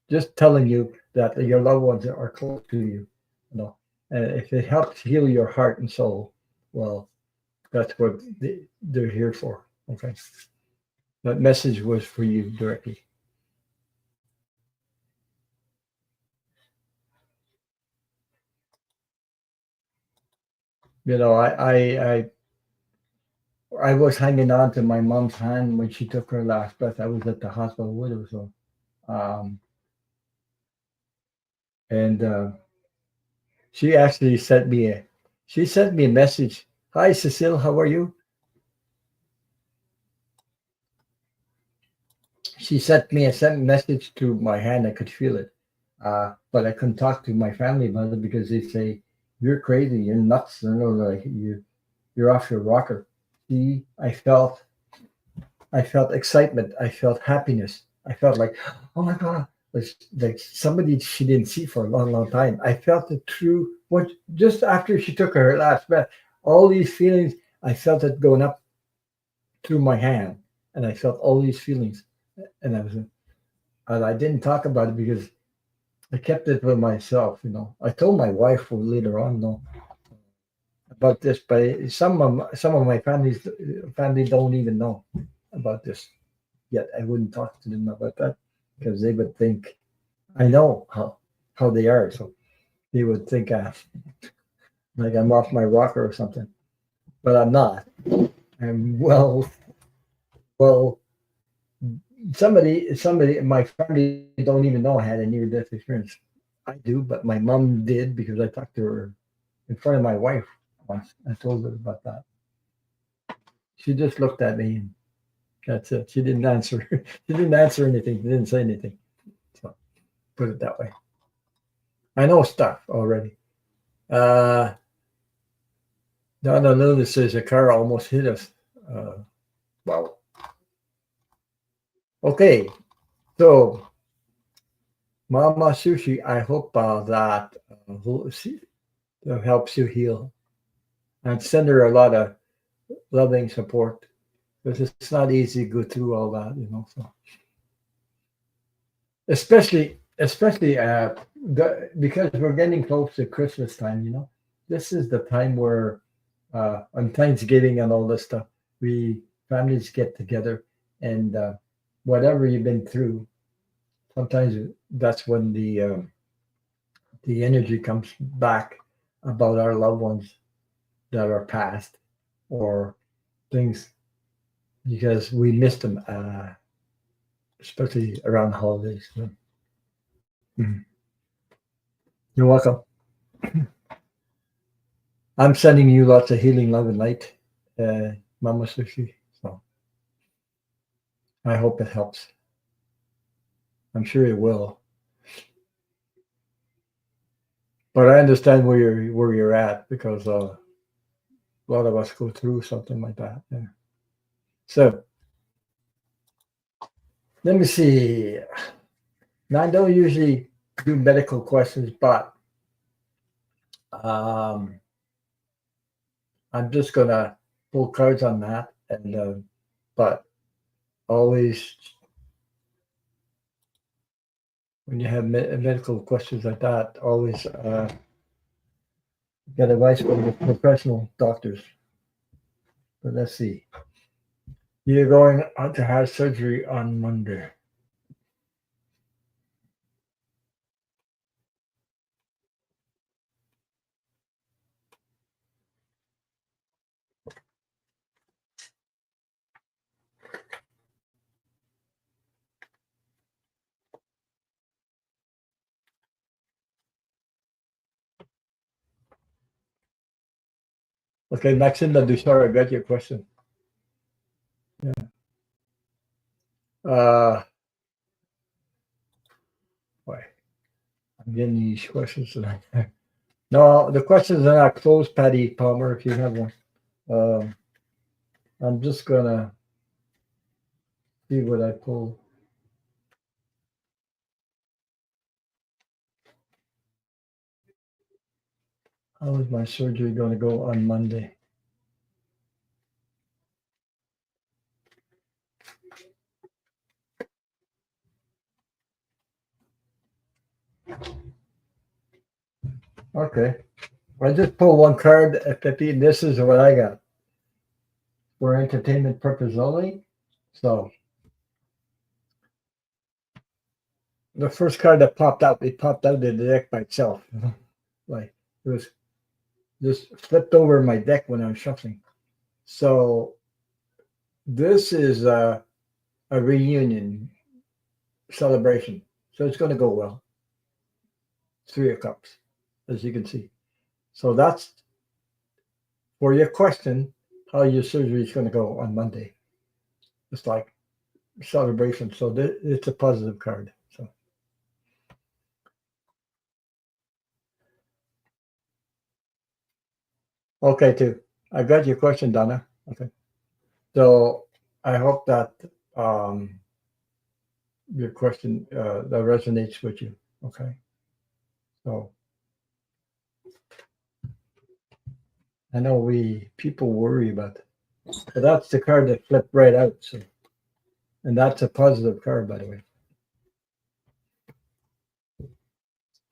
just telling you that your loved ones are close to you, and if it helps heal your heart and soul, well, that's what they're here for. Okay. That message was for you directly. I was hanging on to my mom's hand when she took her last breath. I was at the hospital with her, so um, and she actually sent me a message. Hi, Cecile, how are you? She sent me a sent message to my hand. I could feel it. But I couldn't talk to my family about it because they say you're crazy, you're nuts, like you're off your rocker. See, I felt excitement, I felt happiness, I felt like, oh my god, like somebody she didn't see for a long, long time. I felt it through what just after she took her last breath. All these feelings, I felt it going up through my hand, and I felt all these feelings, and I didn't talk about it because I kept it with myself. I told my wife later on, about this, but some of my family don't even know about this yet. I wouldn't talk to them about that because they would think I know how they are, so they would think like I'm off my rocker or something. But I'm not. I'm well. Somebody in my family don't even know I had a near death experience. I do, but my mom did because I talked to her in front of my wife once. I told her about that. She just looked at me and that's it. She didn't answer. She didn't answer anything. She didn't say anything. So put it that way. I know stuff already. Uh, Donna Luna says a car almost hit us. Wow. Okay. So, Mama Sushi, I hope that helps you heal and send her a lot of loving support because it's not easy to go through all that. So especially because we're getting close to Christmas time. This is the time where on Thanksgiving and all this stuff, we families get together and whatever you've been through, sometimes that's when the energy comes back about our loved ones that are passed or things because we missed them, especially around the holidays. So, mhm. You're welcome. I'm sending you lots of healing love and light, Mama Sushi. So I hope it helps. I'm sure it will. But I understand where you're at because a lot of us go through something like that. Yeah. So let me see. Now I don't usually do medical questions, but um, I'm just gonna pull cards on that. And but always when you have medical questions like that, always get advice from the professional doctors. But let's see. You're going on to have surgery on Monday. Okay, Maxima Dushar, I got your question. Yeah. Boy, I'm getting these questions tonight. No, the questions are not closed, Patty Palmer, if you have one. Um, I'm just gonna see what I pull. How is my surgery going to go on Monday? Okay. I just pulled one card, Pepe. This is what I got for entertainment purpose only. So the first card that popped out, it popped out of the deck by itself. Like it was just flipped over my deck when I was shuffling. So this is a reunion celebration. So it's going to go well. 3 of Cups, as you can see. So that's for your question, how your surgery is going to go on Monday. It's like celebration. So it's a positive card. So Okay, too. I got your question, Donna. Okay. So I hope that um, your question that resonates with you. Okay. So I know we people worry about, but that's the card that flipped right out. So, and that's a positive card, by the way.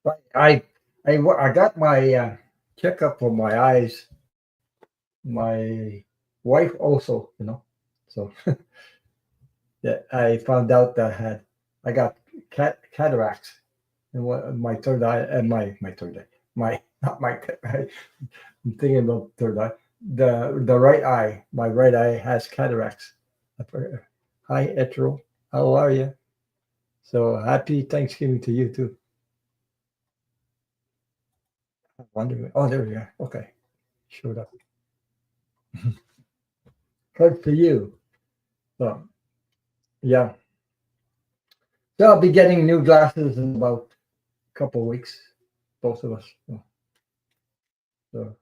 But I got my checkup for my eyes. My wife also, so that I found out that I got cataracts and what my third eye and my third eye, my not my I'm thinking about third eye. The right eye, my right eye has cataracts. Hi, Etro. How are you? So happy Thanksgiving to you too. Wonder. Oh, there we are. Okay, showed up. Good for you. So yeah. So I'll be getting new glasses in about a couple of weeks, both of us. So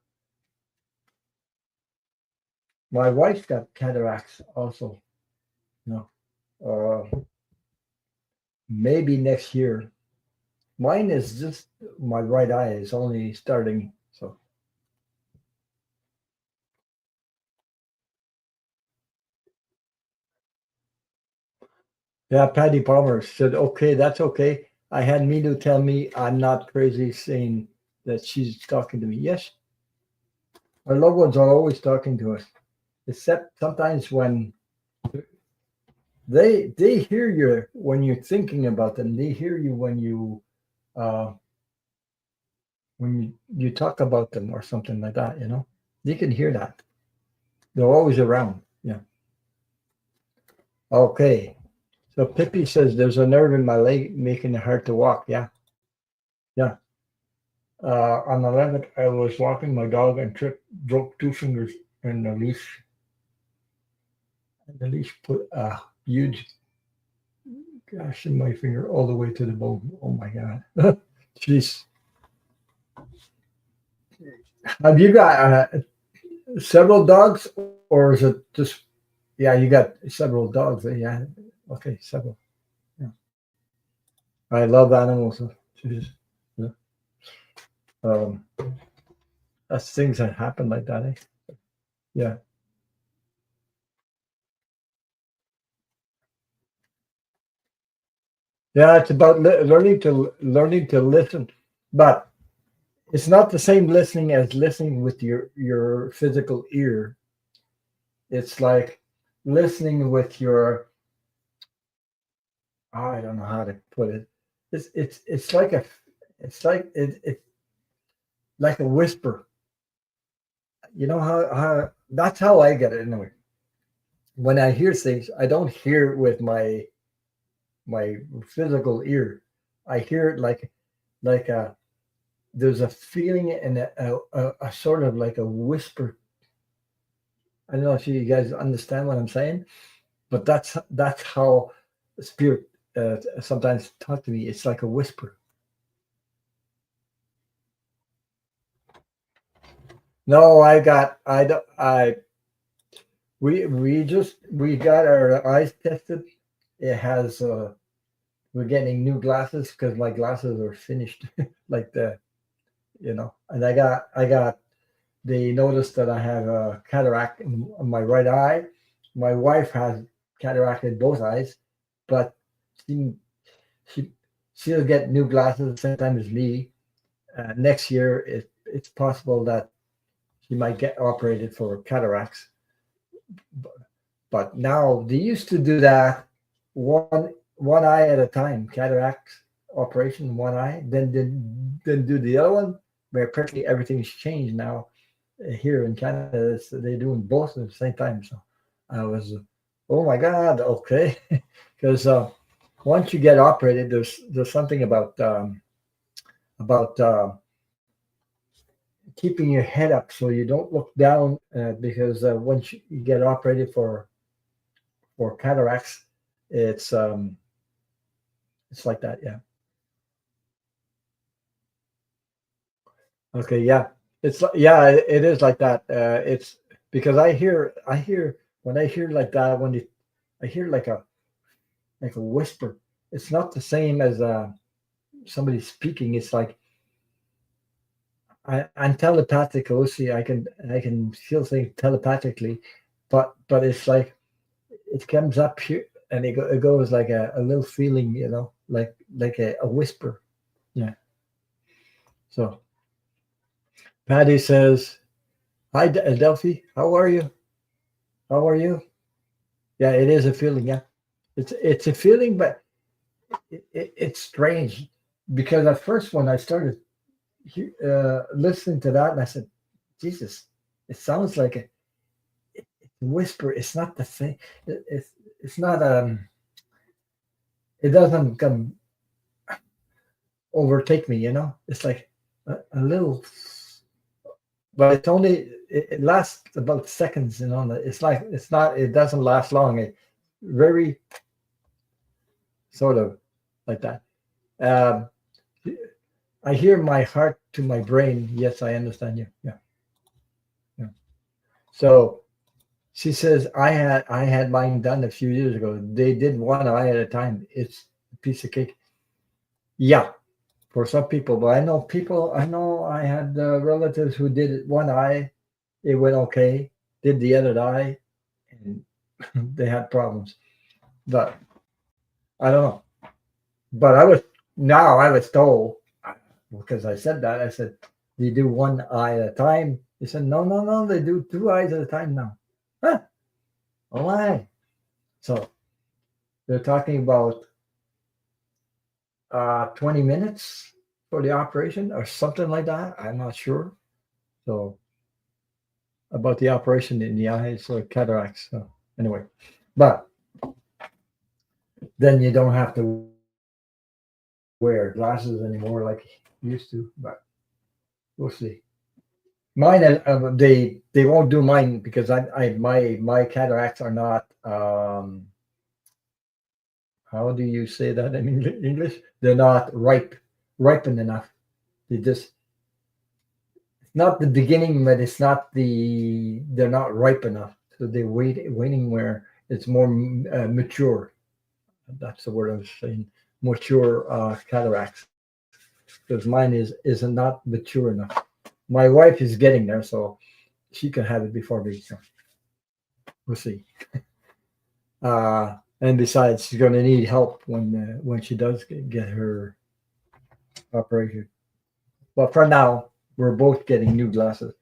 my wife's got cataracts also. You maybe next year. Mine is just my right eye is only starting. So yeah, Patty Palmer said, "Okay, that's okay." I had Minu tell me I'm not crazy, saying that she's talking to me. Yes, our loved ones are always talking to us, except sometimes when they hear you when you're thinking about them. They hear you uh, when you talk about them or something like that. They can hear that. They're always around. Yeah. Okay. So Pippi says there's a nerve in my leg making it hard to walk. Yeah. Yeah. On the 11th, I was walking my dog and tripped, broke two fingers in the leash. And the leash put a huge gash in my finger all the way to the bone. Oh my God. Jeez. Have you got several dogs or is it just, yeah, you got several dogs. Yeah. Okay. Several. Yeah. I love animals. Jeez. Yeah. Um, that's things that happen like that. Eh? Yeah. Yeah. It's about learning to listen, but it's not the same listening as listening with your physical ear. It's like listening with your, I don't know how to put it. It's like it's like a whisper. You know how that's how I get it anyway. When I hear things, I don't hear it with my physical ear. I hear it like a there's a feeling and a sort of like a whisper. I don't know if you guys understand what I'm saying, but that's how the spirit sometimes talk to me. It's like a whisper. No, I don't I we got our eyes tested. It has we're getting new glasses because my glasses are finished, like and I got they noticed that I have a cataract in my right eye. My wife has cataract in both eyes, but she she she'll get new glasses at the same time as me. Next year, it's possible that she might get operated for cataracts. But now they used to do that one eye at a time, cataracts operation, one eye, then do the other one. But apparently everything's changed now here in Canada. They're doing both at the same time. So I was, oh my God, okay, because once you get operated, there's something about keeping your head up so you don't look down because once you get operated for cataracts, it's um it's like that. Yeah. Okay. Yeah. It's yeah, it is like that. It's because I hear when I hear like that when I hear like a whisper. It's not the same as somebody speaking. It's like I'm telepathic. Also, I can feel things telepathically, but it's like it comes up here and it goes like a little feeling, like a whisper. Yeah. So Patty says, "Hi, Delphi. How are you? How are you?" Yeah, it is a feeling. Yeah, it's a feeling, but it's strange because at first when I started listening to that, and I said, "Jesus, it sounds like a whisper. It's not the thing. It's not It doesn't come overtake me. It's like a little, but it's only it lasts about seconds. It's like it's not. It doesn't last long. It very sort of like that. Um, I hear my heart to my brain. Yes, I understand you. Yeah, yeah. So she says I had mine done a few years ago. They did one eye at a time. It's a piece of cake. Yeah, for some people, but I know people. I know I had relatives who did it one eye. It went okay. Did the other eye, and they had problems. But I don't know. But I was told because I said that I said, "Do you do one eye at a time?" He said, "No, no, no. They do two eyes at a time now." Huh? Oh my! So they're talking about 20 minutes for the operation or something like that. I'm not sure. So about the operation in the eyes or cataracts. So anyway, but then you don't have to wear glasses anymore like you used to. But we'll see. Mine, they won't do mine because my cataracts are not. How do you say that in English? They're not ripened enough. They just not the beginning, but it's not they're not ripe enough. So they waiting where it's more mature. That's the word I was saying. Mature cataracts, because mine is not mature enough. My wife is getting there, so she can have it before me. So we'll see. And besides, she's going to need help when she does get her operation. But for now, we're both getting new glasses.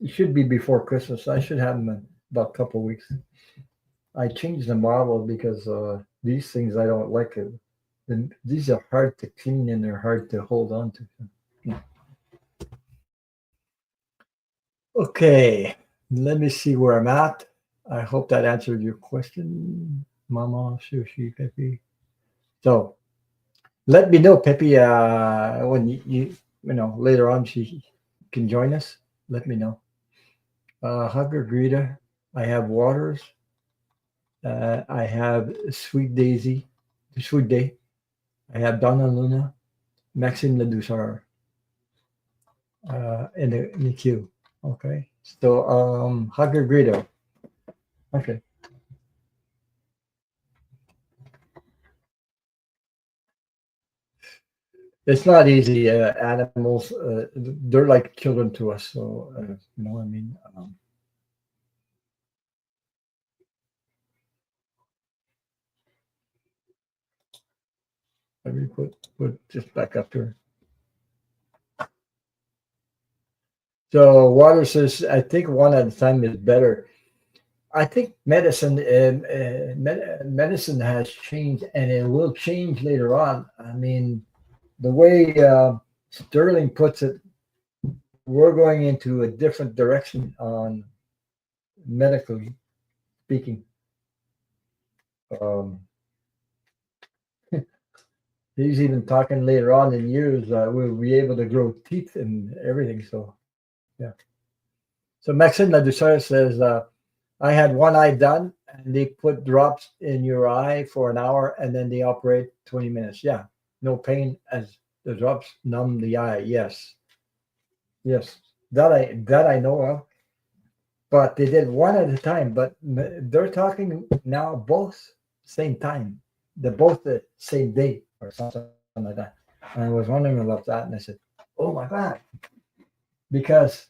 It should be before Christmas. I should have them in about a couple of weeks. I changed the model because these things I don't like it. And these are hard to clean and they're hard to hold on to. Yeah. Okay, let me see where I'm at. I hope that answered your question, Mama Sushi Pepe. So let me know, Pepe, when later on she can join us. Let me know. Hugger Greta, I have Waters. I have Sweet Daisy, Sweet Day. I have Donna Luna, Maxime Ledouceur in the queue. Okay. So Hugger Greta. Okay. It's not easy. Animals, they're like children to us. So I mean, let me put just back up here. So Water says, I think one at a time is better. I think medicine has changed, and it will change later on. I mean, the way Sterling puts it, we're going into a different direction on medically speaking. Um, he's even talking later on in years we'll be able to grow teeth and everything. So yeah. So Maxime Ladouceur says, I had one eye done and they put drops in your eye for an hour and then they operate 20 minutes. Yeah. No pain as the drops numb the eye. Yes. Yes. that I know of. But they did one at a time. But they're talking now both same time. They're both the same day or something like that. And I was wondering about that, and I said, "Oh my God!" Because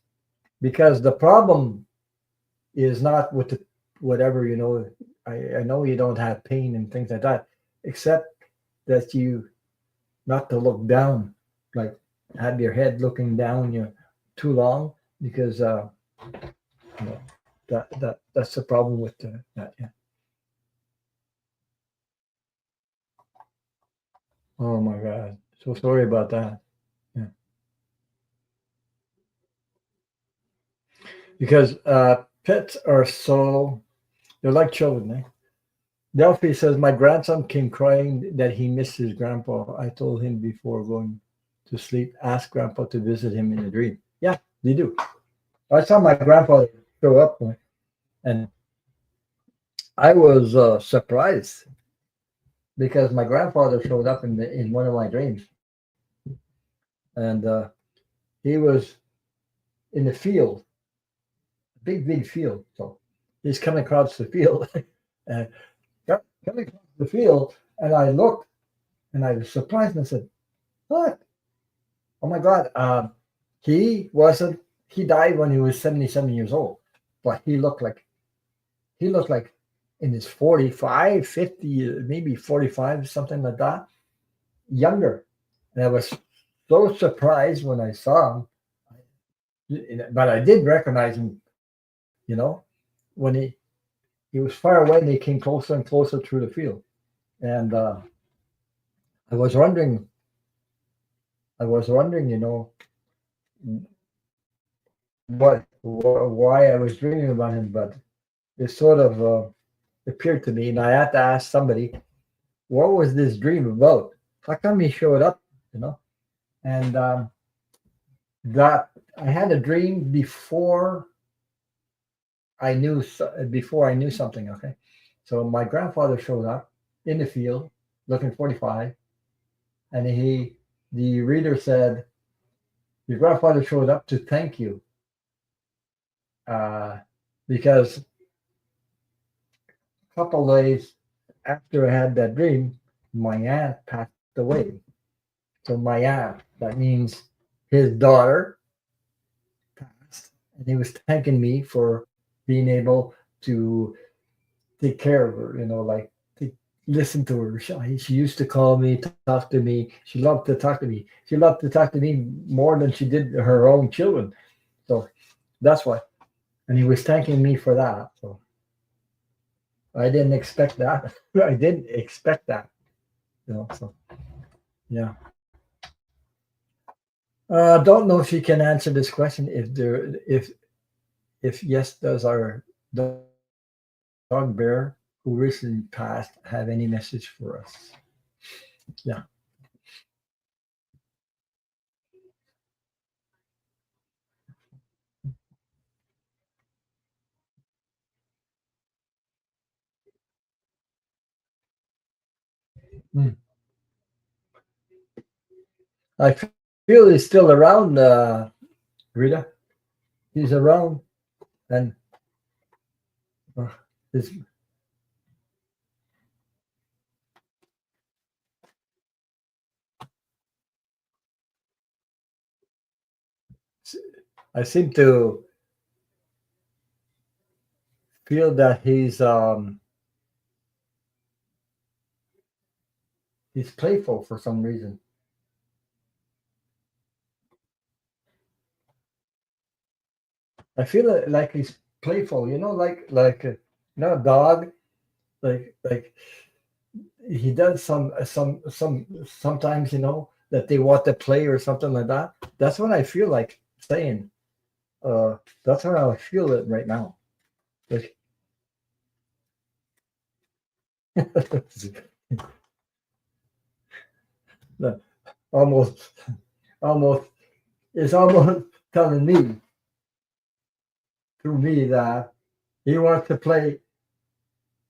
the problem is not with the whatever I know you don't have pain and things like that, except that you not to look down, like have your head looking down you too long because you know, that's the problem with that. Yeah. Oh my God. So sorry about that. Yeah. Because pets are so they're like children. Eh? Delphi says my grandson came crying that he missed his grandpa. I told him before going to sleep, ask grandpa to visit him in a dream. Yeah, they do. I saw my grandfather show up, and I was surprised because my grandfather showed up in one of my dreams, and he was in the field, big field. So he's coming across the field, and coming across the field, and I looked, and I was surprised, and I said, "What? Oh my God!" He wasn't. He died when he was 77 years old, but he looked like in his 45, 50, maybe 45, something like that, younger. And I was so surprised when I saw him, but I did recognize him, you know, when he was far away and he came closer and closer through the field. And I was wondering, why I was dreaming about him, but it sort of appeared to me, and I had to ask somebody, what was this dream about? How come he showed up? You know, and that I had a dream before I knew something. Okay, so my grandfather showed up in the field, looking 45, and the reader said, "Your grandfather showed up to thank you uh, because a couple days after I had that dream, my aunt passed away. So my aunt, that means his daughter passed, and he was thanking me for being able to take care of her, like to listen to her. She used to call me, talk to me. She loved to talk to me. She loved to talk to me more than she did her own children. So that's why. And he was thanking me for that. So I didn't expect that. I didn't expect that. So yeah. Don't know if you can answer this question. If yes, does our dog bear who recently passed have any message for us? Yeah. Mm. I feel he's still around, Rita. He's around, and uh, his, I seem to feel that he's playful for some reason. I feel like he's playful. A dog. Like he does sometimes that they want to play or something like that. That's what I feel like saying. That's how I feel it right now. Like, almost, almost, it's almost telling me through me that he wants to play,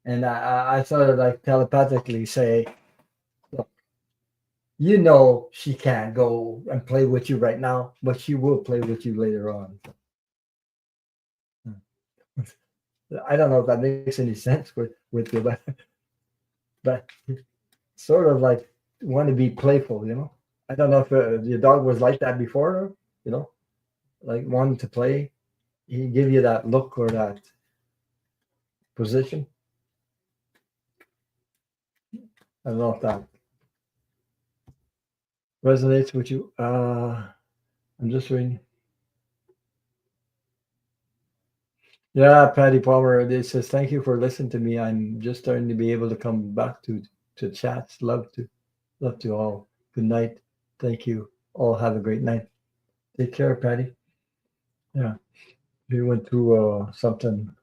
and I sort of like telepathically say, look, you know she can't go and play with you right now, but she will play with you later on. I don't know if that makes any sense with you, but sort of like want to be playful, you know. I don't know if your dog was like that before, you know, like wanting to play. He give you that look or that position. I don't know if that resonates with you. I'm just reading. Yeah, Patty Palmer. It says, "Thank you for listening to me. I'm just starting to be able to come back to chats. Love to all. Good night. Thank you. All have a great night. Take care, Patty. Yeah, we went through something.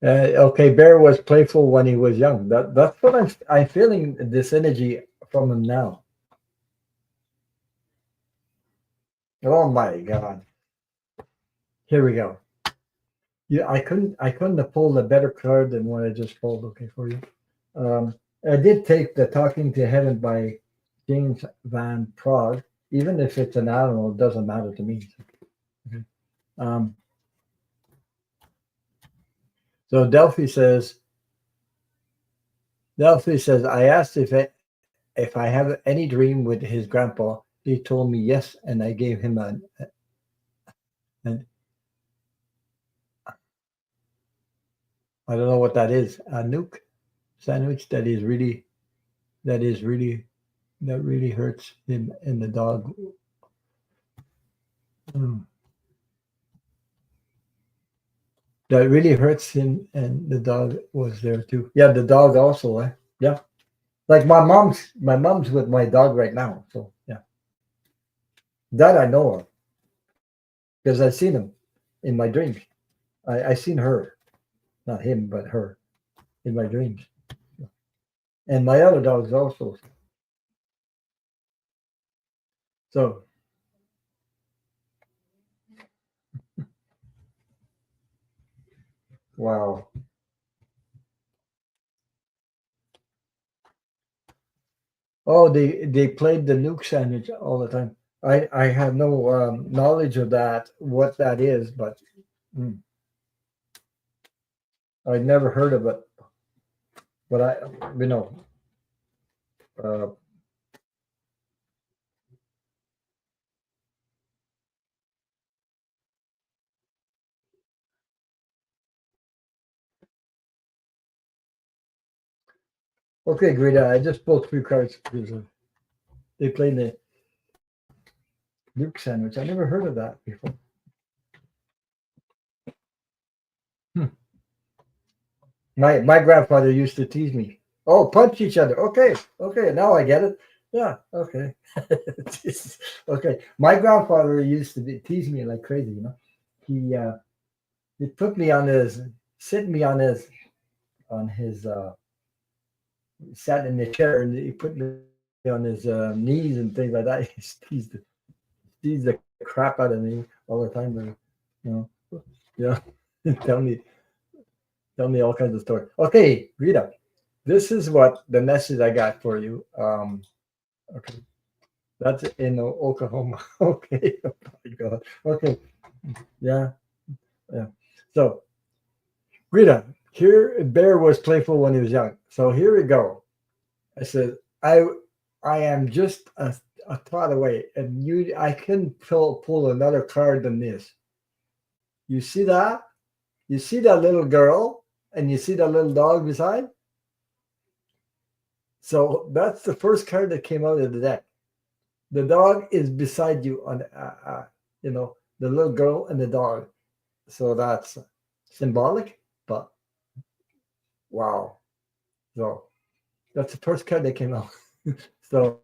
Okay, Bear was playful when he was young. That's what I'm feeling this energy from him now. Oh my God! Here we go. Yeah, I couldn't have pulled a better card than what I just pulled. Okay, for you. Um, I did take the Talking to Heaven by James Van Prague. Even if it's an animal, it doesn't matter to me. Okay. Um, so Delphi says, I asked if I have any dream with his grandpa. He told me yes, and I gave him an I don't know what that is, a nuke sandwich that is really that really hurts him and the dog. Mm. That really hurts him, and the dog was there too. Yeah, the dog also. Yeah, like my mom's with my dog right now. So yeah, that I know of because I've seen him in my dreams. I seen her, not him, but her in my dreams. And my other dogs also. So wow. Oh, they played the nuke sandwich all the time. I have no knowledge of that, what that is, but mm, I never heard of it. But you know, uh, okay, Greta, I just pulled three cards because they played the nuke sandwich. I never heard of that before. Hmm. My grandfather used to tease me. Oh, punch each other. Okay, okay, now I get it. Yeah, okay. Jesus. Okay. My grandfather used to tease me like crazy, you know. He put me on his sit me on his sat in the chair and he put me on his knees and things like that. He teased the crap out of me all the time. You know, yeah. Tell me all kinds of stories. Okay, Rita, this is what the message I got for you. Okay, that's in Oklahoma. Okay, oh my God. Okay, yeah, yeah. So, Rita, here Bear was playful when he was young. So here we go. I said, I I am just a thought away, and I couldn't pull another card than this. You see that? You see that little girl, and you see that little dog beside. So that's the first card that came out of the deck. The dog is beside you on, the little girl and the dog. So that's symbolic, but wow. So that's the first card that came out. So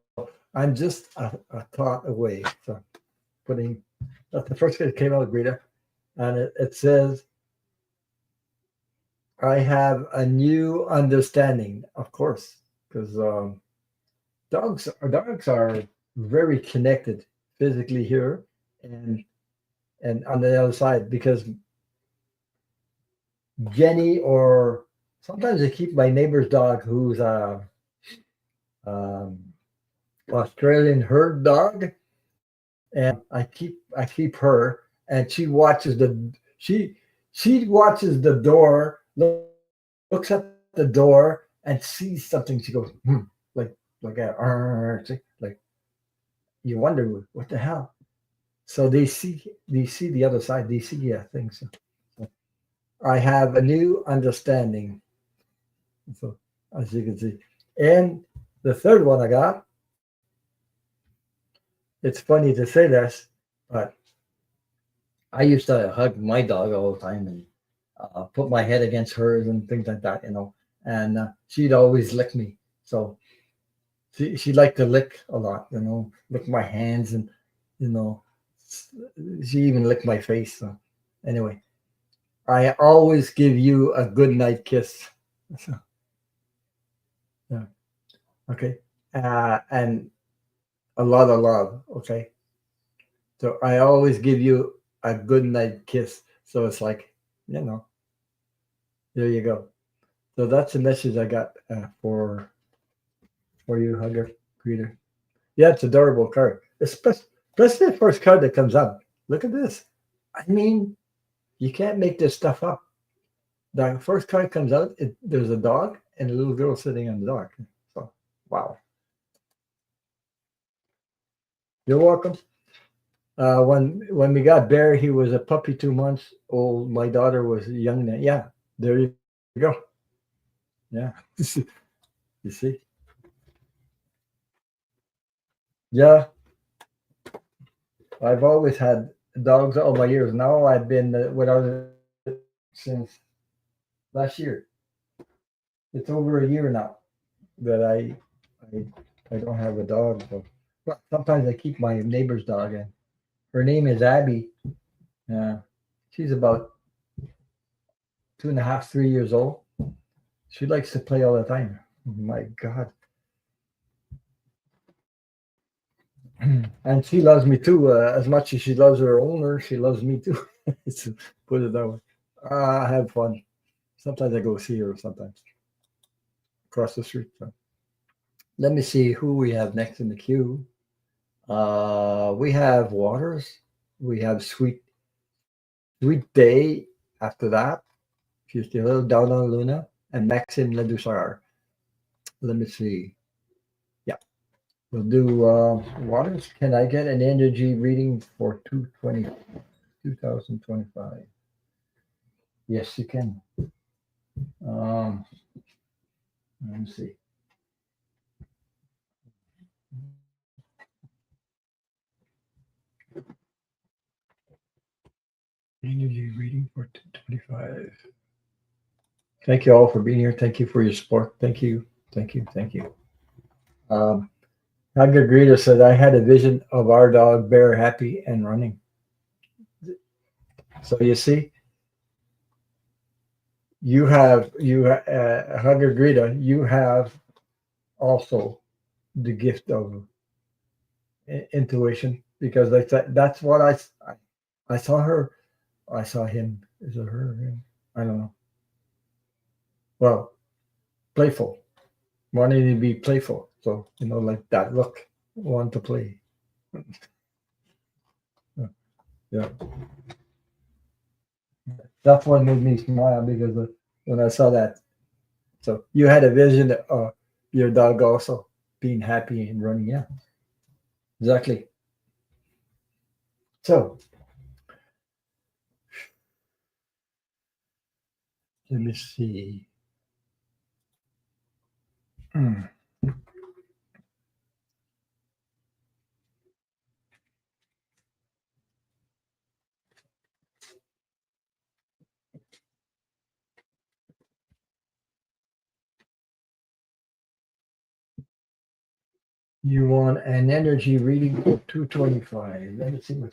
I'm just a thought away. So putting that's the first card that came out, Greta, and it says, "I have a new understanding." Of course, because dogs are very connected physically here, and on the other side because Jenny or sometimes I keep my neighbor's dog, who's a um, Australian herd dog, and I keep her, and she watches the door, looks at the door, and sees something. She goes, like like you wonder what the hell. So they see the other side. They see things. So I have a new understanding. So as you can see, and the third one I got. It's funny to say this, but I used to hug my dog all the time and put my head against hers and things like that, And she'd always lick me. So she liked to lick a lot, lick my hands and, you know, she even licked my face. So anyway, I always give you a good night kiss. So, yeah. Okay. And a lot of love. Okay. So I always give you a good night kiss. So it's like, you know, there you go. So that's the message I got for you, hugger, greeter. Yeah, it's adorable card. Especially the first card that comes up. Look at this. I mean, you can't make this stuff up. The first card comes out, there's a dog and a little girl sitting on the dog. So, wow. You're welcome. When we got Bear, he was a puppy 2 months old. My daughter was young then. Yeah, there you go. Yeah, you see. Yeah, I've always had dogs all my years. Now I've been without it since last year. It's over a year now that I don't have a dog. So, well, sometimes I keep my neighbor's dog, and her name is Abby. Yeah, she's about 2.5, 3 years old. She likes to play all the time. My God. And she loves me too. As much as she loves her owner, she loves me too. Put it that way. I have fun. Sometimes I go see her. Sometimes across the street. So let me see who we have next in the queue. We have Waters. We have Sweet Day. After that, she's still down on Luna and Maxim Ledusar. Let me see. Yeah, we'll do Waters. Can I get an energy reading for 2025? Yes, you can. Um, let me see. Energy reading for 2025. Thank you all for being here. Thank you for your support. Thank you. Thank you. Thank you. Um, Naga said, I had a vision of our dog Bear happy and running. So you see, Hugger Greta, you have also the gift of intuition because that's what I saw her. I saw him. Is it her? Yeah. I don't know. Well, playful, wanting to be playful. So, like that look, want to play. Yeah. That's what made me smile because when I saw that. So you had a vision of your dog also being happy and running. Yeah, exactly. So let me see. Hmm. You want an energy reading for 225. Let me see what.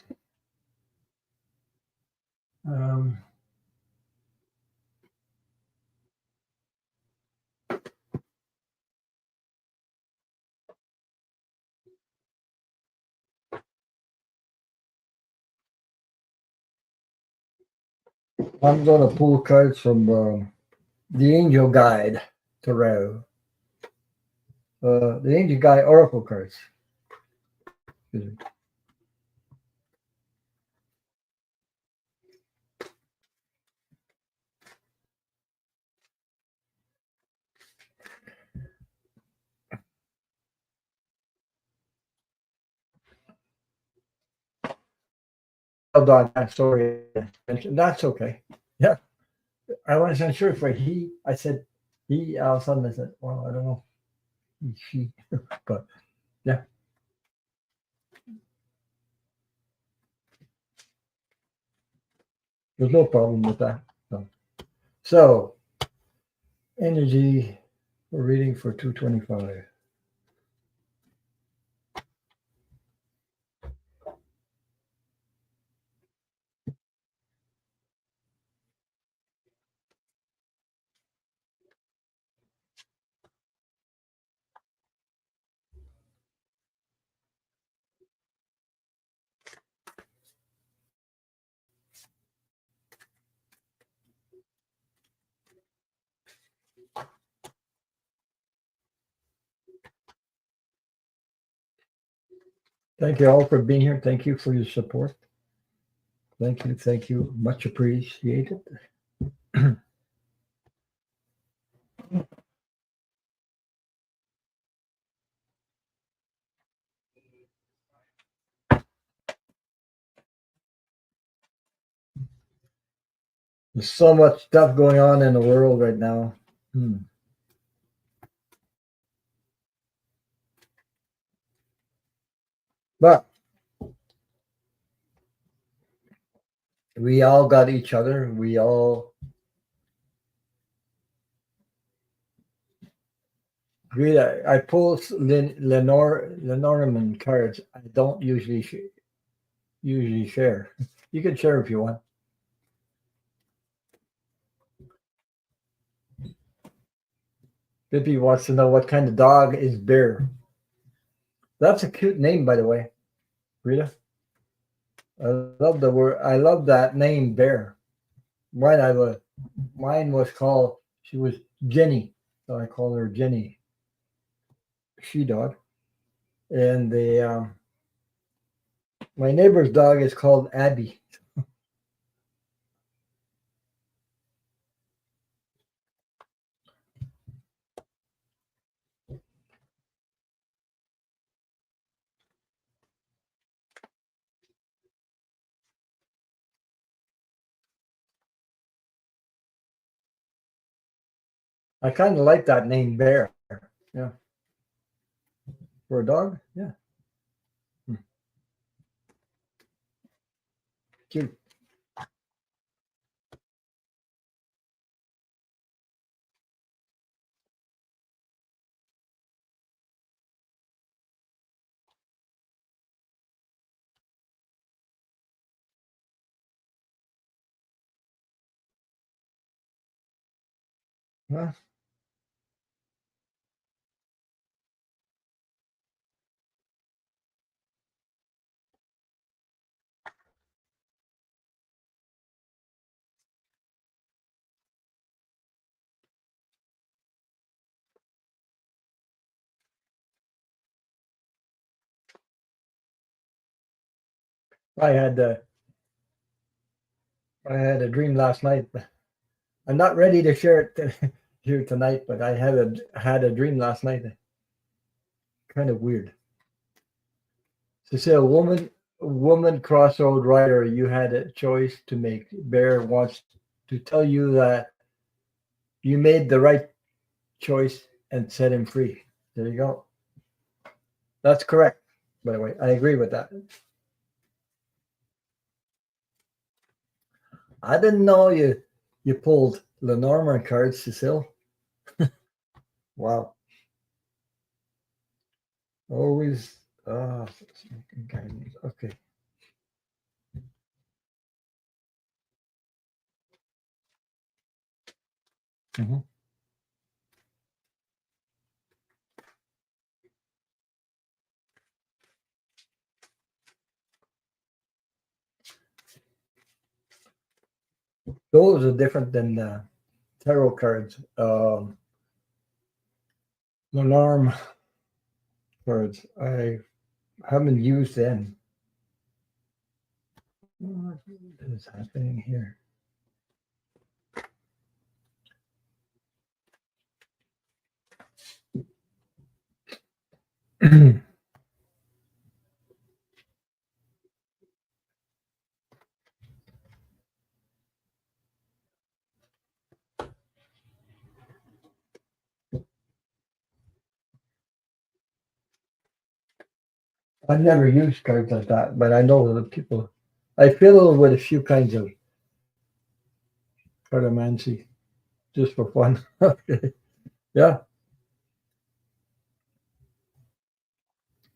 Um, I'm going to pull cards from the Angel Guide Tarot. The Angel Guide Oracle cards. Excuse me. Hold on, I'm sorry. That's okay. Yeah, I wasn't sure if he. I said he. All of a sudden, I said, "Well, I don't know." He, she, but yeah, there's no problem with that. So energy. We're reading for 225. Thank you all for being here. Thank you for your support. Thank you. Thank you. Much appreciated. There's so much stuff going on in the world right now. Hmm. But we all got each other. We all agree. I pull Lenormand cards. I don't usually share. You can share if you want. Bippy wants to know what kind of dog is Bear. That's a cute name, by the way, Rita. I love the word. I love that name, Bear. Mine was called. She was Jenny, so I call her Jenny. She dog, and the my neighbor's dog is called Abby. I kind of like that name, Bear. Yeah, for a dog. Yeah, hmm. Cute. Well, I had uh, I had a dream last night. I'm not ready to share it here tonight, but I had a dream last night. Kind of weird. To say a woman crossroad rider, you had a choice to make. Bear wants to tell you that you made the right choice and set him free. There you go. That's correct. By the way, I agree with that. I didn't know you pulled Lenormand cards, Cecile. Wow. Always okay. Mhm. Those are different than tarot cards, alarm cards. I haven't used them. What is happening here? I've never used cards like that, but I know the people. I fiddle with a few kinds of cartomancy just for fun. Okay. Yeah,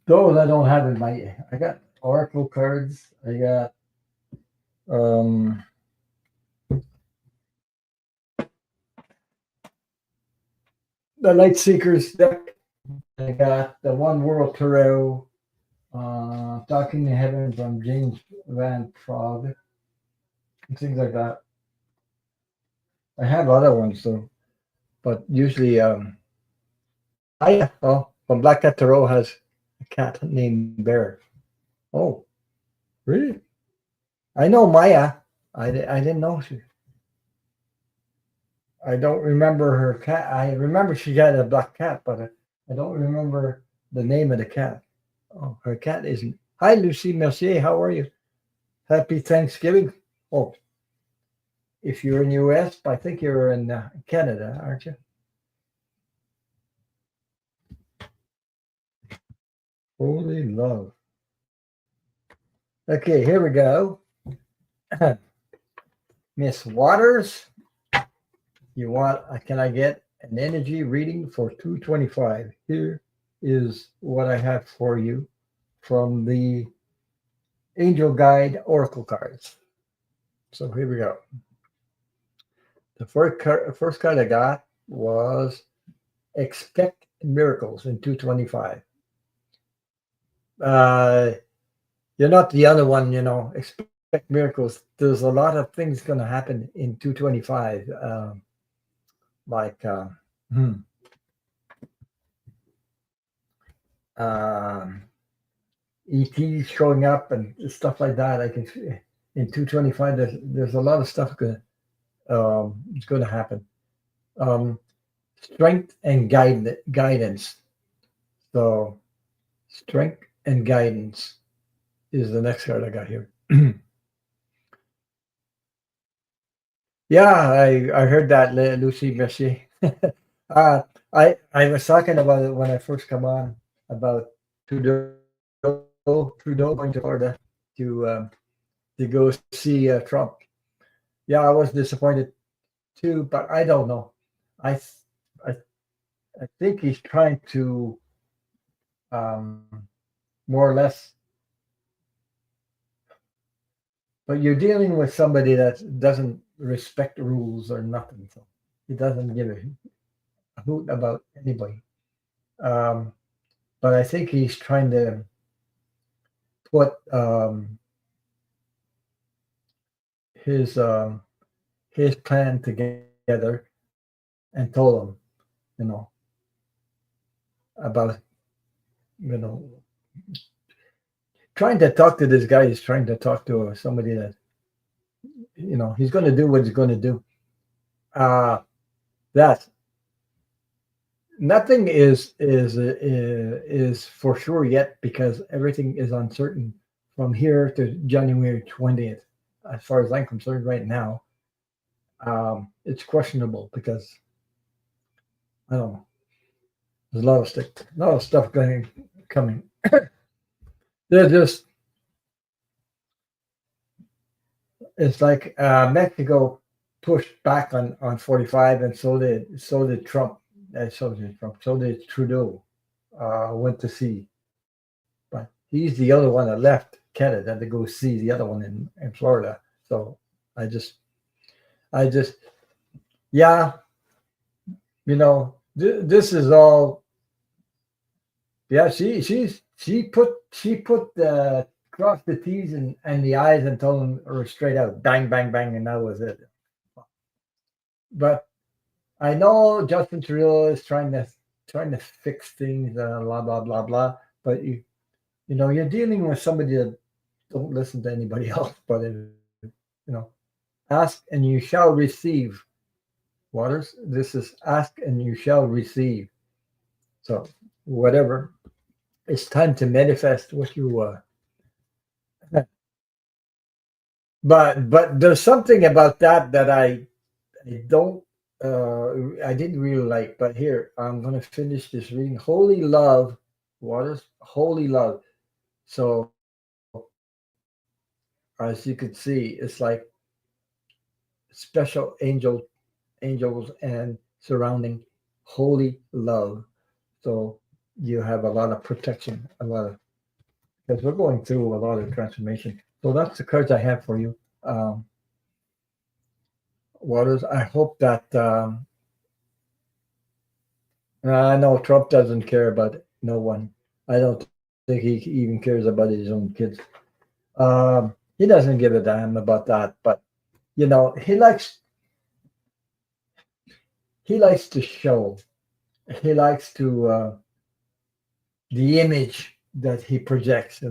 those I don't have in my. I got oracle cards. I got um the Light Seekers deck. I got the One World Tarot. Talking to Heaven from James Van Prague. And things like that. I have other ones though, but usually I from Black Cat Tarot has a cat named Bear. Oh, really? I know Maya. I didn't know she. I don't remember her cat. I remember she got a black cat, but I don't remember the name of the cat. Oh, her cat isn't. Hi, Lucie Mercier. How are you? Happy Thanksgiving. Oh, if you're in the US, I think you're in Canada, aren't you? Holy love. Okay, here we go. Miss Waters, you want, can I get an energy reading for 225? Here is what I have for you from the Angel Guide Oracle cards. So here we go. The first card I got was Expect Miracles in 225. You're not the other one, expect miracles. There's a lot of things going to happen in 225. Like ETs showing up and stuff like that. I can in 225. There's a lot of stuff it's going to happen. Strength and guidance. So strength and guidance is the next card I got here. Yeah, I heard that, Lucy Mercier. I was talking about it when I first come on about Trudeau going to Florida to go see Trump. Yeah, I was disappointed too, but I don't know. I I, I think he's trying to more or less. But you're dealing with somebody that doesn't respect rules or nothing, so he doesn't give a hoot about anybody. But I think he's trying to put his plan together and told him, about trying to talk to this guy is trying to talk to somebody that he's going to do what he's going to do. That nothing is for sure yet because everything is uncertain from here to January 20th. As far as I'm concerned, right now, it's questionable because I don't know. There's a lot of stuff coming. They're just. It's like Mexico pushed back on 45, and so did Trump. So did Trudeau. Went to see, but he's the other one that left Canada to go see the other one in Florida. So I just, yeah, this is all. Yeah, she put the crossed the T's and the I's and told them or straight out bang bang bang, and that was it. But I know Justin Trudeau is trying to fix things, blah blah blah blah. But you know you're dealing with somebody that don't listen to anybody else. But ask and you shall receive. Waters. This is ask and you shall receive. So whatever, it's time to manifest what you. But there's something about that that I don't I didn't really like. But here I'm gonna finish this reading. Holy love, Waters. Holy love. So as you could see, it's like special angels and surrounding holy love. So you have a lot of protection, a lot of because we're going through a lot of transformation. So that's the cards I have for you, um, Waters. I hope that I know Trump doesn't care about no one. I don't think he even cares about his own kids. He doesn't give a damn about that. But he likes to show. He likes to the image that he projects.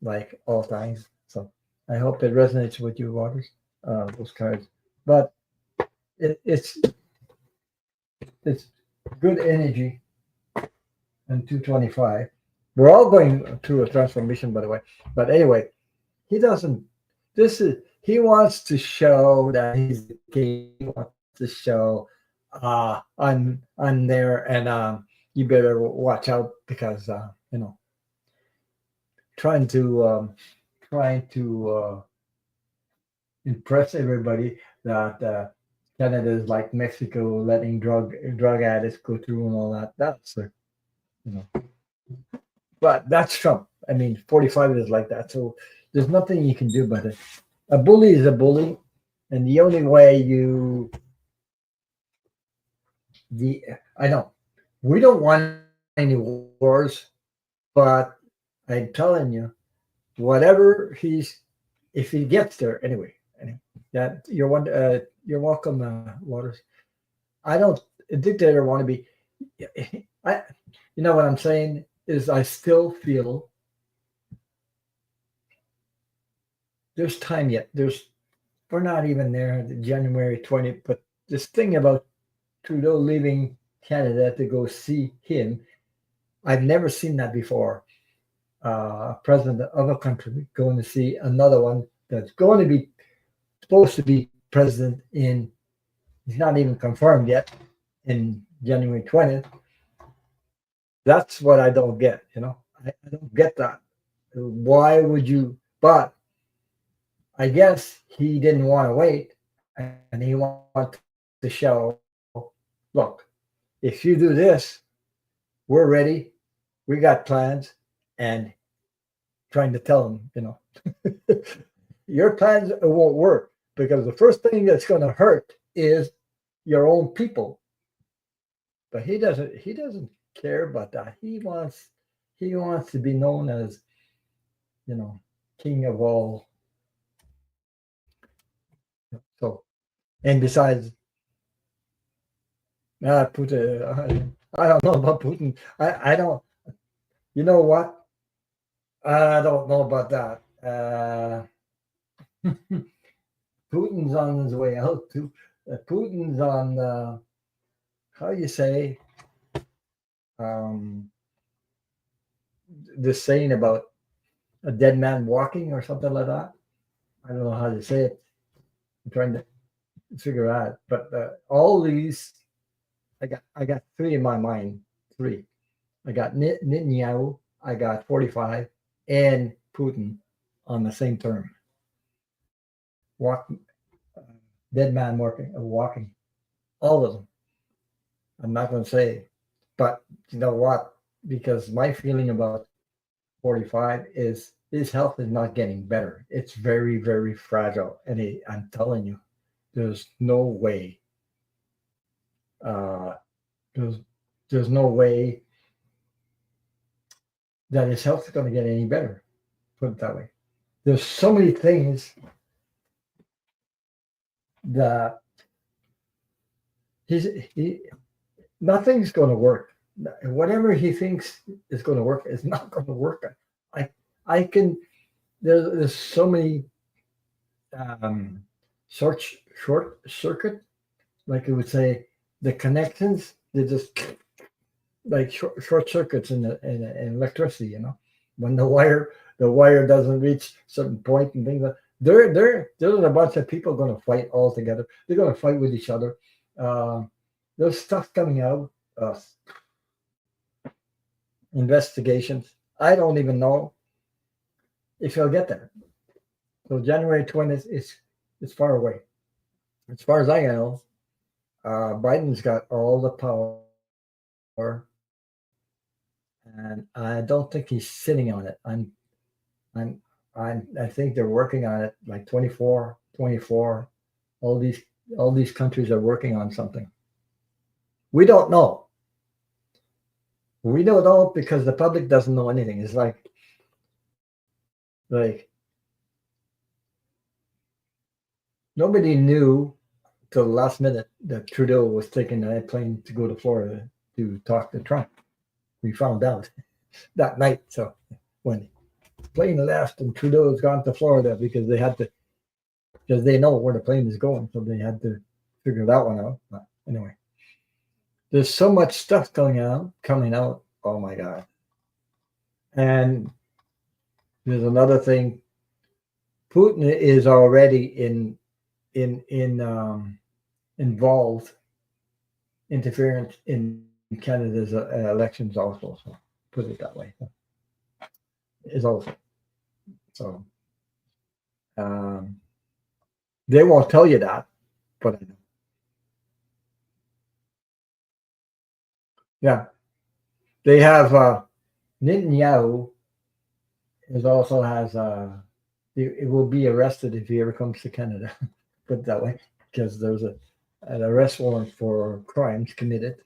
Like all times. So I hope it resonates with you, Waters. Those cards, but it's good energy and 225. We're all going through a transformation, by the way. But anyway, he doesn't. He wants to show that he's the king. He wants to show, I'm there, and you better watch out because trying to um, trying to impress everybody that Canada is like Mexico, letting drug addicts go through and all that. You know, but that's Trump. I mean, 45 is like that. So there's nothing you can do about it. A bully is a bully, and the only way the I know we don't want any wars, but I'm telling you, whatever if he gets there anyway, that you're welcome, Waters. I don't a dictator want to be. I, what I'm saying is I still feel there's time yet. We're not even there, January 20th, but this thing about Trudeau leaving Canada to go see him, I've never seen that before. A president of a country going to see another one that's going to be supposed to be president he's not even confirmed yet, in January 20th. That's what I don't get, I don't get that. Why would you? But I guess he didn't want to wait, and he wanted to show, look, if you do this, we're ready, we got plans, and trying to tell him, your plans won't work because the first thing that's going to hurt is your own people. But he doesn't care about that. He wants to be known as, king of all. So, and besides, Putin, I don't know about Putin. I don't. You know what? I don't know about that. Putin's on his way out too. Putin's on how you say um, this saying about a dead man walking or something like that. I don't know how to say it. I'm trying to figure out. But all these, I got three in my mind. Three. I got Netanyahu. I got 45 and Putin on the same term. Walk, uh, dead man walking. All of them. I'm not going to say, but you know what? Because my feeling about 45 is his health is not getting better. It's very, very fragile. And I'm telling you, there's no way, uh, there's, there's no way that his health is going to get any better. Put it that way. There's so many things that he nothing's going to work. Whatever he thinks is going to work is not going to work. I I can there's so many um, short short circuit, like it would say, the connections they just like short circuits in electricity. When the wire doesn't reach certain point and things like there's a bunch of people going to fight all together. They're going to fight with each other. Uh, there's stuff coming out. Uh, Investigations. I don't even know if you'll get there. So January 20th is far away. As far as I know, Biden's got all the power, and I don't think he's sitting on it. I'm, I think they're working on it like 24, 24. All these countries are working on something. We don't know. We don't know because the public doesn't know anything. It's like nobody knew till the last minute that Trudeau was taking an airplane to go to Florida to talk to Trump. We found out that night. So when the plane left and Trudeau's gone to Florida because they know where the plane is going, so they had to figure that one out. But anyway, there's so much stuff coming out. Oh my God! And there's another thing. Putin is already involved interference in Canada's elections also. So put it that way. Is also so. Um, they won't tell you that, but yeah, they have Netanyahu is also has it will be arrested if he ever comes to Canada. Put it that way, because there's an arrest warrant for crimes committed.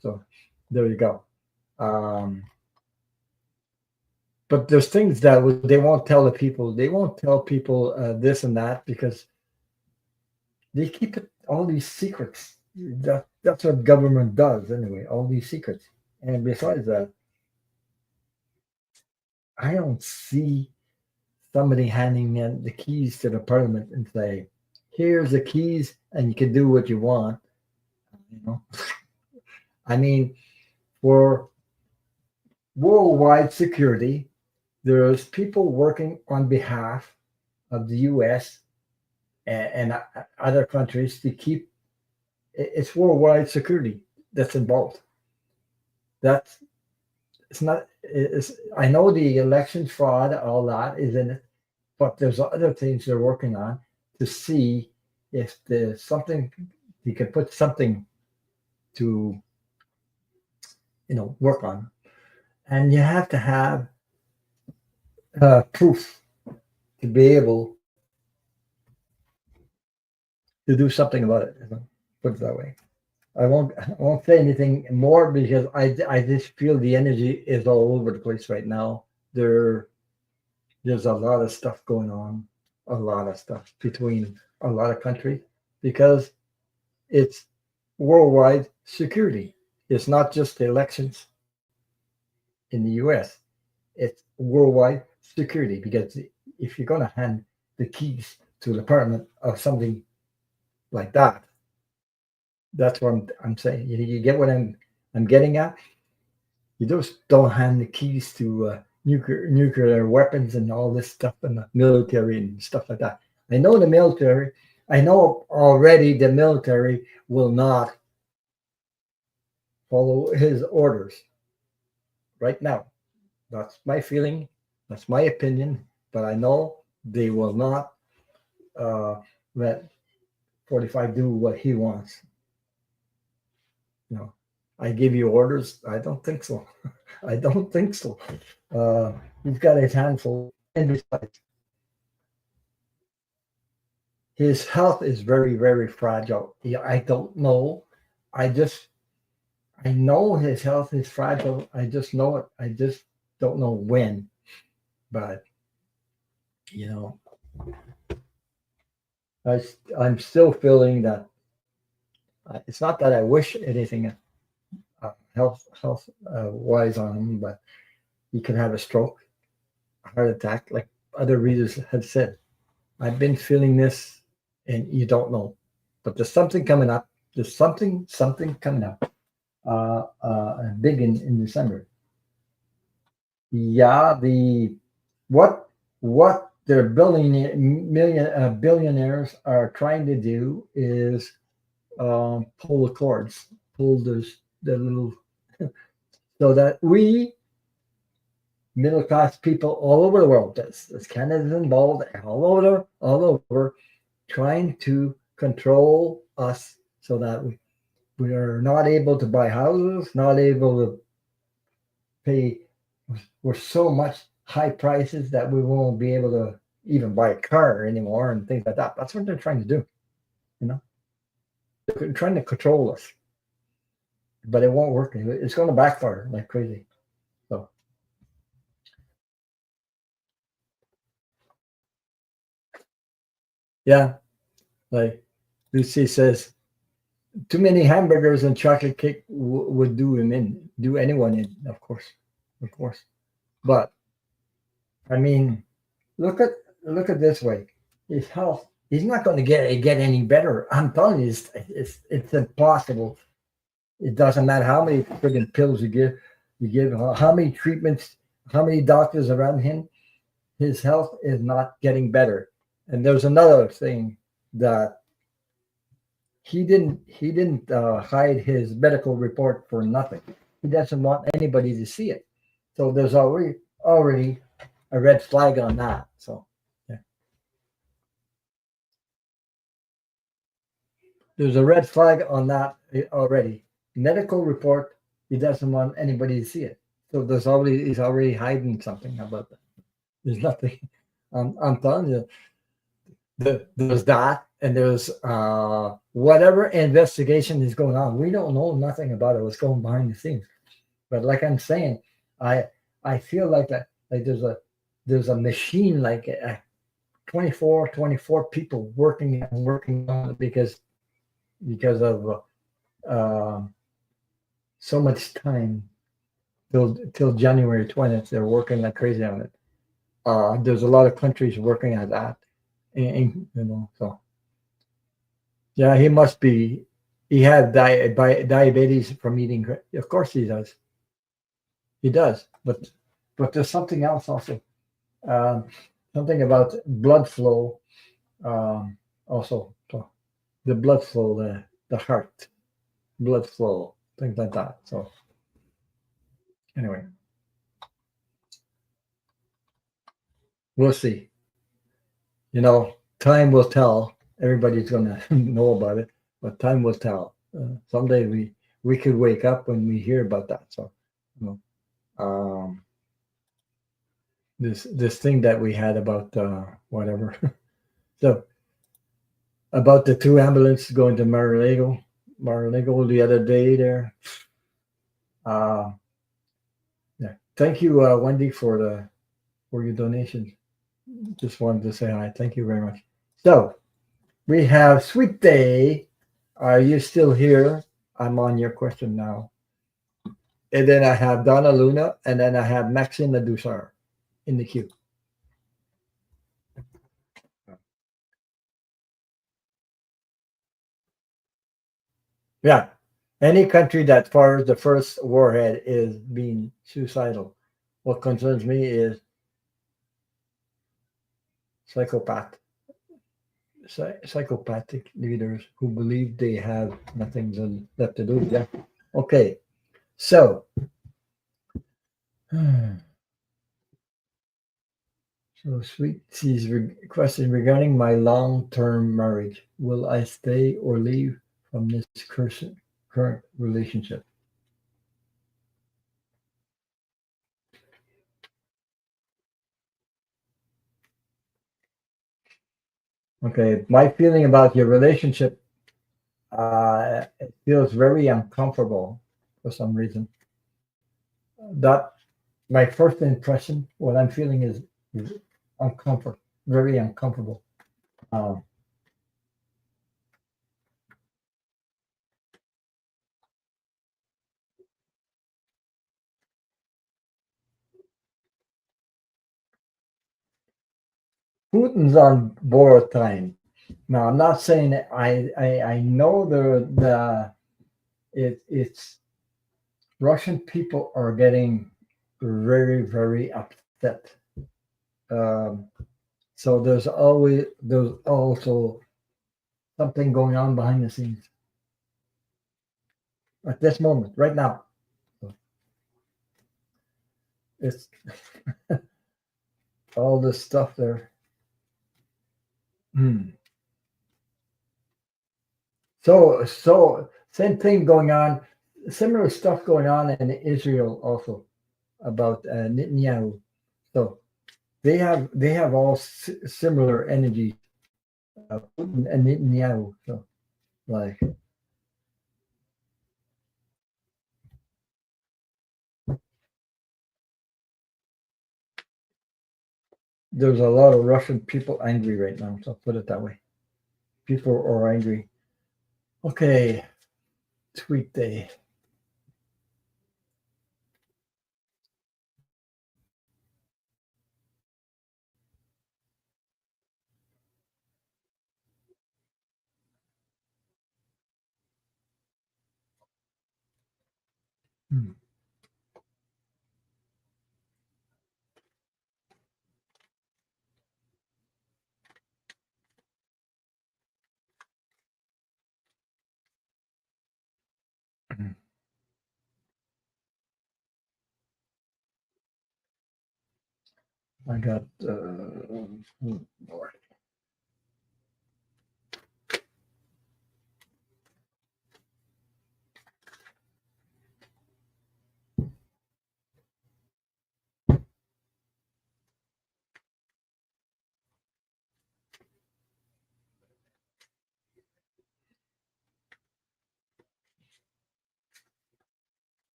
So there you go. But there's things that they won't tell the people. They won't tell people this and that because they keep all these secrets. That's what government does anyway. All these secrets. And besides that, I don't see somebody handing in the keys to the parliament and say, "Here's the keys, and you can do what you want." You know, I mean, for worldwide security, there's people working on behalf of the U.S. and other countries to keep it's worldwide security that's involved. That's it's not. It's I know the election fraud, all that is in it, but there's other things they're working on to see if there's something you can put something to work on, and you have to have proof to be able to do something about it. Put it that way. I won't say anything more because I just feel the energy is all over the place right now. There's a lot of stuff going on, a lot of stuff between a lot of countries because it's worldwide security. It's not just the elections in the US. It's worldwide security because if you're going to hand the keys to the parliament of something like that, that's what I'm saying. You get what I'm getting at. You just don't hand the keys to nuclear weapons and all this stuff and the military and stuff like that. I know the military. I know already the military will not follow his orders right now. That's my feeling. That's my opinion. But I know they will not let 45 do what he wants. I give you orders. I don't think so. I don't think so. He's got his handful. And besides, his health is very, very fragile. Yeah, I don't know. I know his health is fragile. I just know it. I just don't know when. But you know, I'm still feeling that It's not that I wish anything health wise on him, but he could have a stroke, a heart attack, like other readers have said. I've been feeling this, and you don't know, but there's something coming up. There's something coming up. Big in December. Yeah, the what their billionaires are trying to do is pull the cords, pull the little, so that we middle class people all over the world, that's Canada's involved, all over, trying to control us so that we are not able to buy houses, not able to pay. We're so much high prices that we won't be able to even buy a car anymore and things like that. That's what they're trying to do. You know, they're trying to control us, but it won't work. It's going to backfire like crazy. So yeah, like Lucy says, too many hamburgers and chocolate cake would do anyone in, of course. But I mean, look at look at this way. His health, he's not going to get any better. I'm telling you, it's impossible. It doesn't matter how many friggin' pills you give how many treatments, how many doctors around him. His health is not getting better. And there's another thing that he didn't hide his medical report for nothing. He doesn't want anybody to see it. So there's already a red flag on that. So yeah, there's a red flag on that already. Medical report. He doesn't want anybody to see it. So he's already hiding something about that. There's nothing. I'm telling you, there's that, and there's whatever investigation is going on. We don't know nothing about it. What's going behind the scenes? But like I'm saying, I I feel like that, like there's a machine, like 24 people working on it because of uh, so much time till January 20th. They're working like crazy on it. There's a lot of countries working at that, and so yeah, he must be. He had diabetes from eating. Of course, he does. He does, but there's something else also. Um, Something about blood flow. Also, so the blood flow, the heart, blood flow, things like that. So anyway, we'll see. Time will tell. Everybody's gonna know about it, but time will tell. Someday we could wake up when we hear about that. So, you know, um, this thing that we had about whatever. So about the two ambulances going to Mar-a-Lago the other day there. Uh, yeah. Thank you, Wendy, for your donation. Just wanted to say hi. Thank you very much. So we have Sweet Day. Are you still here? I'm on your question now. And then I have Donna Luna, and then I have Maxine Ladusar in the queue. Yeah. Any country that fires the first warhead is being suicidal. What concerns me is psychopath, psychopathic leaders who believe they have nothing left to do. Yeah. Okay. So, Sweet Tea's question regarding my long-term marriage: will I stay or leave from this current relationship? Okay, my feeling about your relationship, it feels very uncomfortable for some reason. That my first impression, what I'm feeling is uncomfort, very uncomfortable. Um, Putin's on borrowed time. Now, I'm not saying that I know it's Russian people are getting very, very upset. Um, so there's also something going on behind the scenes at this moment, right now. It's all this stuff there. Hmm. So same thing going on, similar stuff going on in Israel also about Netanyahu. So they have all similar energy, Putin and Netanyahu. So like there's a lot of Russian people angry right now. So put it that way. People are angry. Okay, tweet day. Hmm. I got Lord.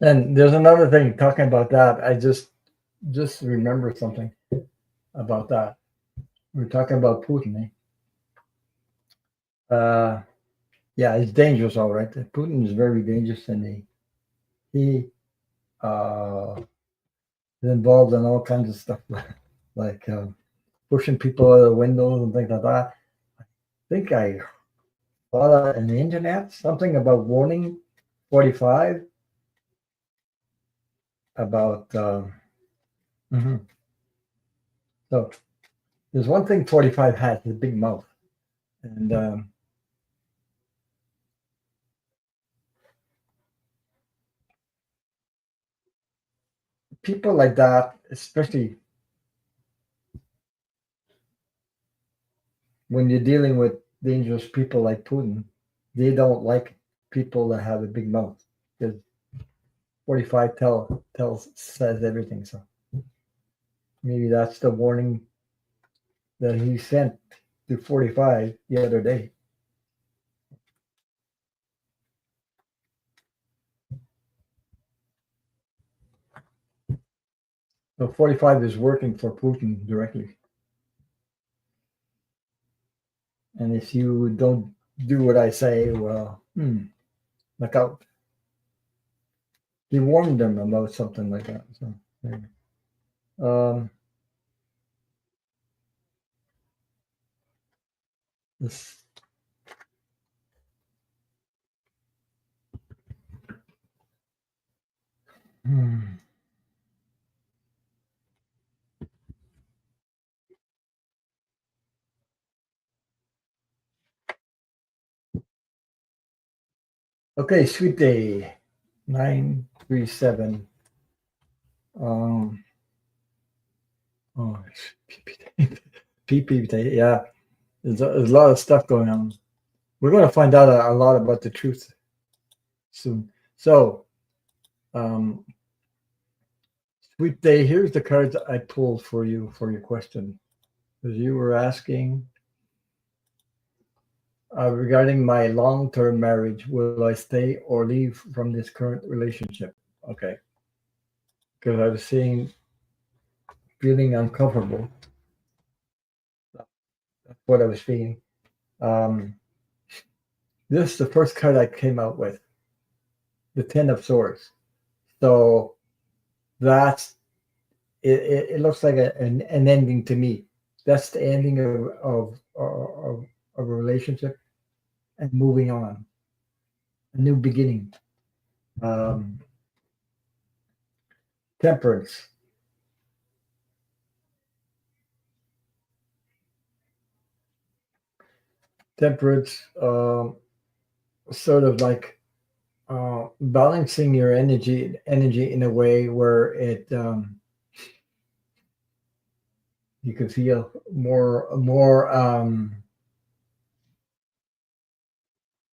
And there's another thing talking about that. I just remember something about that. We're talking about Putin. Yeah, it's dangerous, all right. Putin is very dangerous, and he is involved in all kinds of stuff, like pushing people out of windows and things like that. I think I saw on the internet something about warning 45 about. Mhm. So there's one thing 45 has: a big mouth, and people like that, especially when you're dealing with dangerous people like Putin, they don't like people that have a big mouth because 45 tells says everything. So maybe that's the warning that he sent to 45 the other day. So 45 is working for Putin directly. And if you don't do what I say, well, look out. He warned them about something like that. So, um, this, hmm. Okay, sweet day 937. Um, oh, it's PP day. Yeah, there's a lot of stuff going on. We're going to find out a lot about the truth soon. So, um, sweet day. Here's the cards I pulled for you for your question, because you were asking regarding my long-term marriage. Will I stay or leave from this current relationship? Okay, because I was seeing feeling uncomfortable. That's what I was feeling. Um, this is the first card I came out with, the Ten of Swords. So that's it looks like an ending to me. That's the ending of a relationship and moving on, a new beginning. Um, temperance, temperance, sort of like balancing your energy in a way where it you can feel more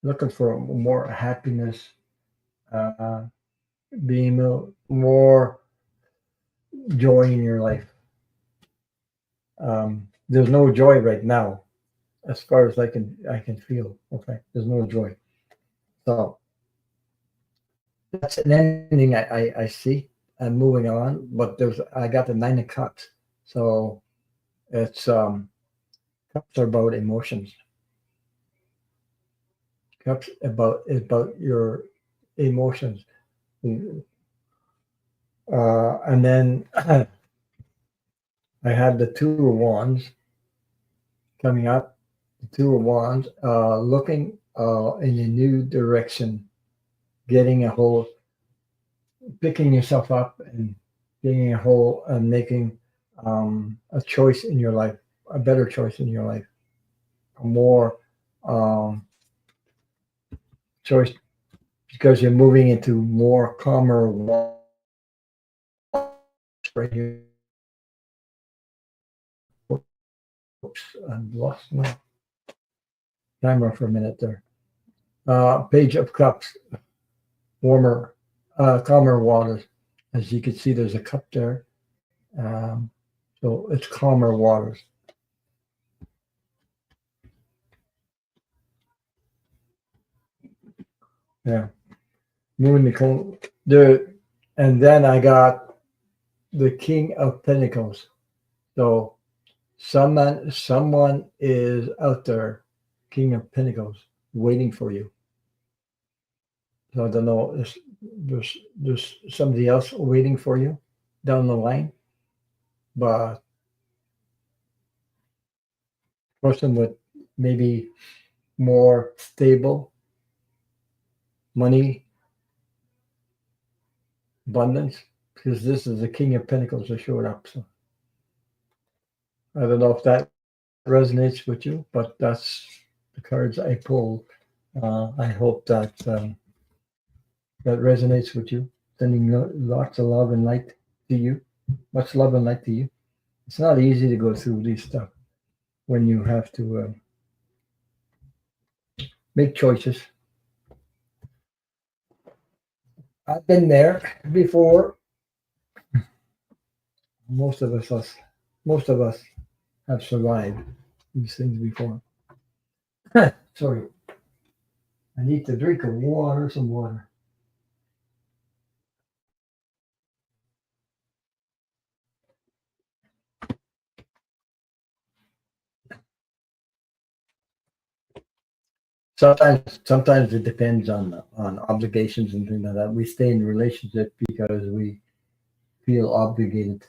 looking for more happiness, uh, being more joy in your life. There's no joy right now, as far as I can feel. Okay, there's no joy. So that's an ending I see. I'm moving on, but I got the nine of cups. So it's cups are about emotions. Cups about your emotions. And then I had the two of wands coming up. The two of wands, looking in a new direction, getting a whole, picking yourself up and getting a whole, and making a choice in your life, a better choice in your life, a more um, choice because you're moving into more calmer waters right here. Oops, I lost my timer for a minute there. Page of Cups, warmer, calmer waters. As you can see, there's a cup there. Um, so it's calmer waters. Yeah, moving the and then I got the King of Pentacles. So someone is out there, King of Pentacles, waiting for you. So I don't know. There's somebody else waiting for you down the line, but person with maybe more stable money abundance, because this is the King of Pentacles that showed up. So I don't know if that resonates with you, but that's the cards I pulled. I hope that that resonates with you. Sending lots of love and light to you. Much love and light to you. It's not easy to go through these stuff when you have to make choices. I've been there before. Most of most of us have survived these things before. Sorry, I need to drink of water, some water. Sometimes it depends on obligations and things like that. We stay in relationship because we feel obligated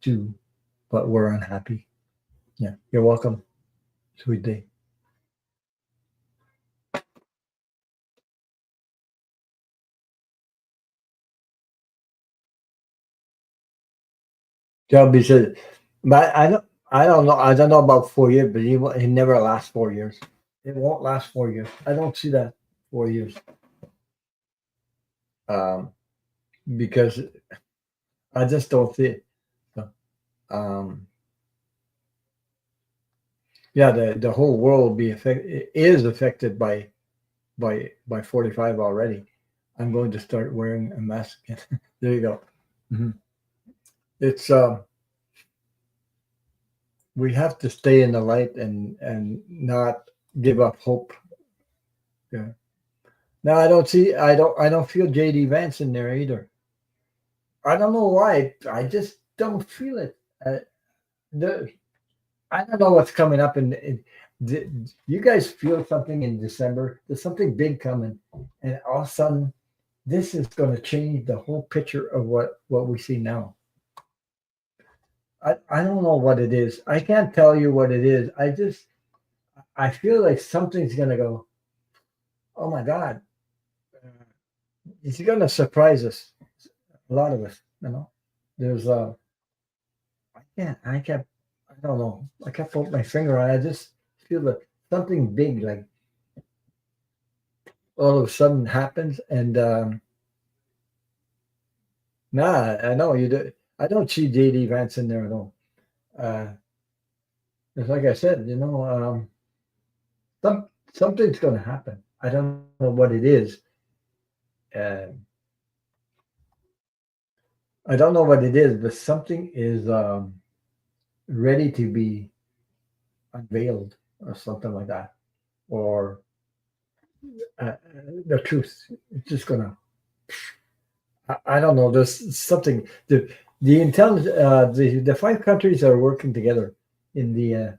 to, but we're unhappy. Yeah, you're welcome. Sweet day. Shelby said, but I don't know. I don't know about 4 years, but he never lasts 4 years. It won't last 4 years. I don't see that 4 years. Um, because I just don't see it. So, um, yeah, the whole world will be is affected by 45 already. I'm going to start wearing a mask again. There you go. Mhm. It's we have to stay in the light and not give up hope. Yeah. Now I don't feel JD Vance in there either. I don't know why. I just don't feel it. The I don't know what's coming up you guys feel something in December? There's something big coming, and all of a sudden, this is going to change the whole picture of what we see now. I don't know what it is. I can't tell you what it is. I feel like something's gonna go. Oh my God, he's gonna surprise us. A lot of us, you know. There's I can't I don't know. I can't put my finger on it. I just feel that something big like all of a sudden happens and nah, I know you do. I don't see JD Vance in there at all. Uh it's like I said, something's gonna happen. I don't know what it is. Uh, I don't know what it is, but something is ready to be unveiled or something like that. Or the truth. It's just gonna. I don't know. There's something. The intelligence. The five countries are working together in the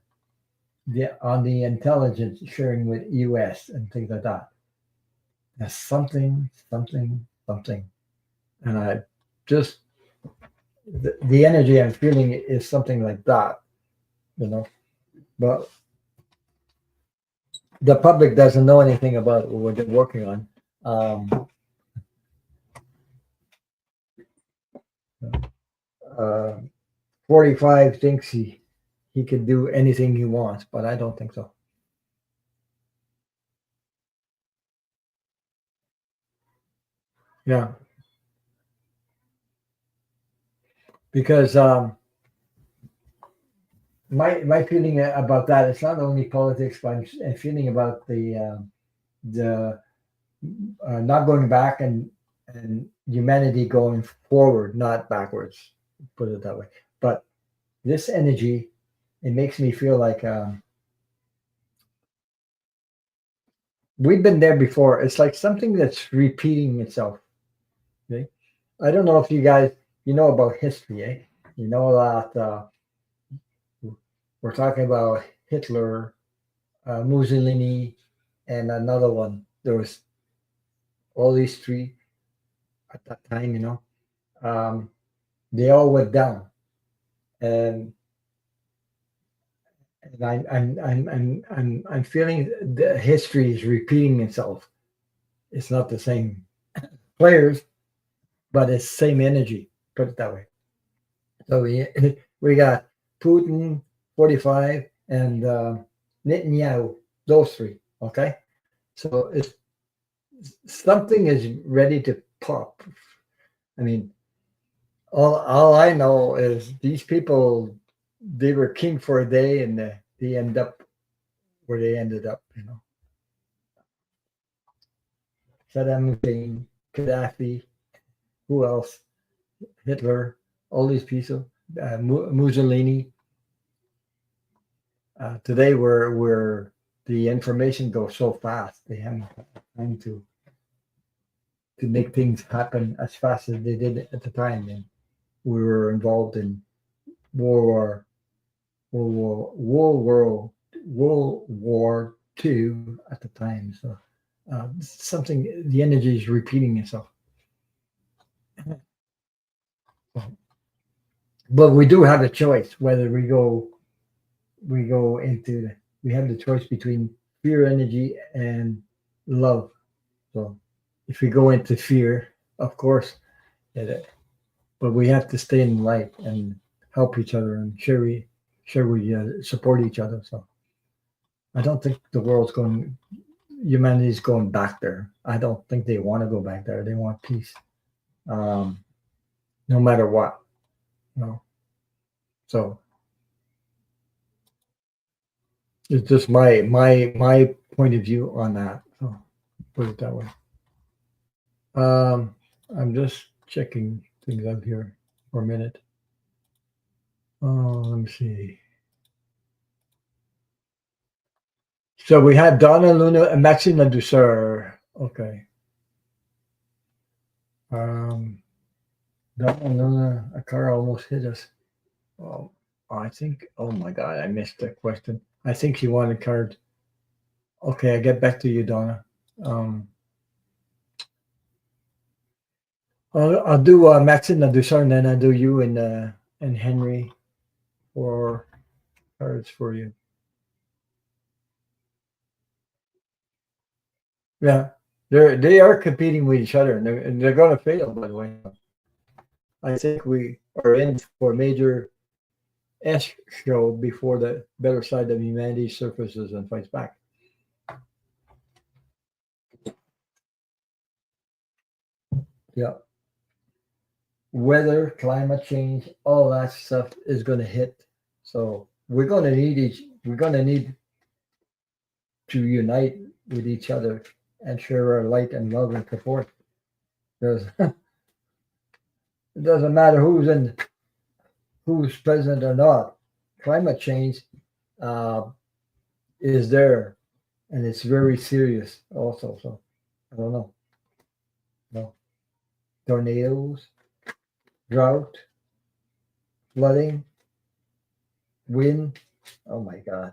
on the intelligence sharing with U.S. and things like that. There's something, and I just the energy I'm feeling is something like that. You know, but the public doesn't know anything about what they're working on. Um, 45 thinks he could do anything he wants, but I don't think so. Yeah, because my feeling about that is not only politics, but I'm feeling about the not going back and humanity going forward, not backwards. Put it that way. But this energy, it makes me feel like we've been there before. It's like something that's repeating itself. Okay? I don't know if you guys you know about history, eh? You know that we're talking about Hitler, Mussolini, and another one. There was all these three at that time. Um, they all went down, and I'm feeling the history is repeating itself. It's not the same players, but it's same energy. Put it that way. So we got Putin, 45, and Netanyahu. Those three. Okay, so it's something is ready to pop. I mean, all I know is these people they were king for a day and they end up where they ended up. Saddam Hussein, Gaddafi, who else? Hitler, all these people, Mussolini. Today, where the information goes so fast, they haven't time to make things happen as fast as they did at the time. And we were involved in World War World War World War World War Two at the time. So something the energy is repeating itself. But we do have a choice whether we go into we have the choice between fear energy and love. So if we go into fear, of course, it, but we have to stay in light and help each other and share we support each other. So I don't think the world's going humanity's going back there. I don't think they want to go back there. They want peace, um, no matter what. You know, so it's just my point of view on that. So put it that way. Um, I'm just checking things out here for a minute. Oh, let me see. So we have Donna Luna and Maxima Dussert. Okay. Um, Donna Luna, a car almost hit us. Oh, I think. Oh my God, I missed that question. I think she wanted card. Okay, I get back to you, Donna. Um, I'll do Maxine Dussard, and then I do you and Henry. 4 cards for you. Yeah, they are competing with each other, and they're going to fail. By the way, I think we are in for a major S show before the better side of humanity surfaces and fights back. Yeah, weather, climate change, all that stuff is going to hit. So we're going to need each. We're going to need to unite with each other and share our light and love and support. Because it doesn't matter who's president or not. Climate change uh, is there, and it's very serious. Also, so I don't know. No tornadoes, drought, flooding, wind. Oh my God!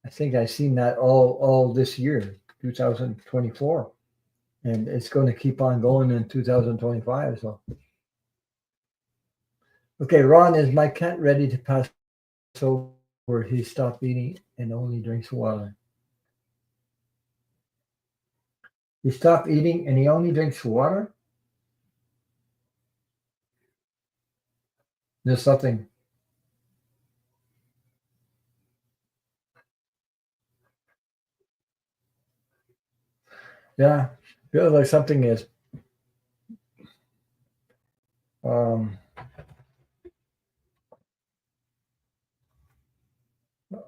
I think I've seen that all this year, 2024, and it's going to keep on going in 2025. So, okay, Ron, is my cat ready to pass over? He stopped eating and only drinks water. He stopped eating and he only drinks water. There's something. Yeah, feels like something is. Um,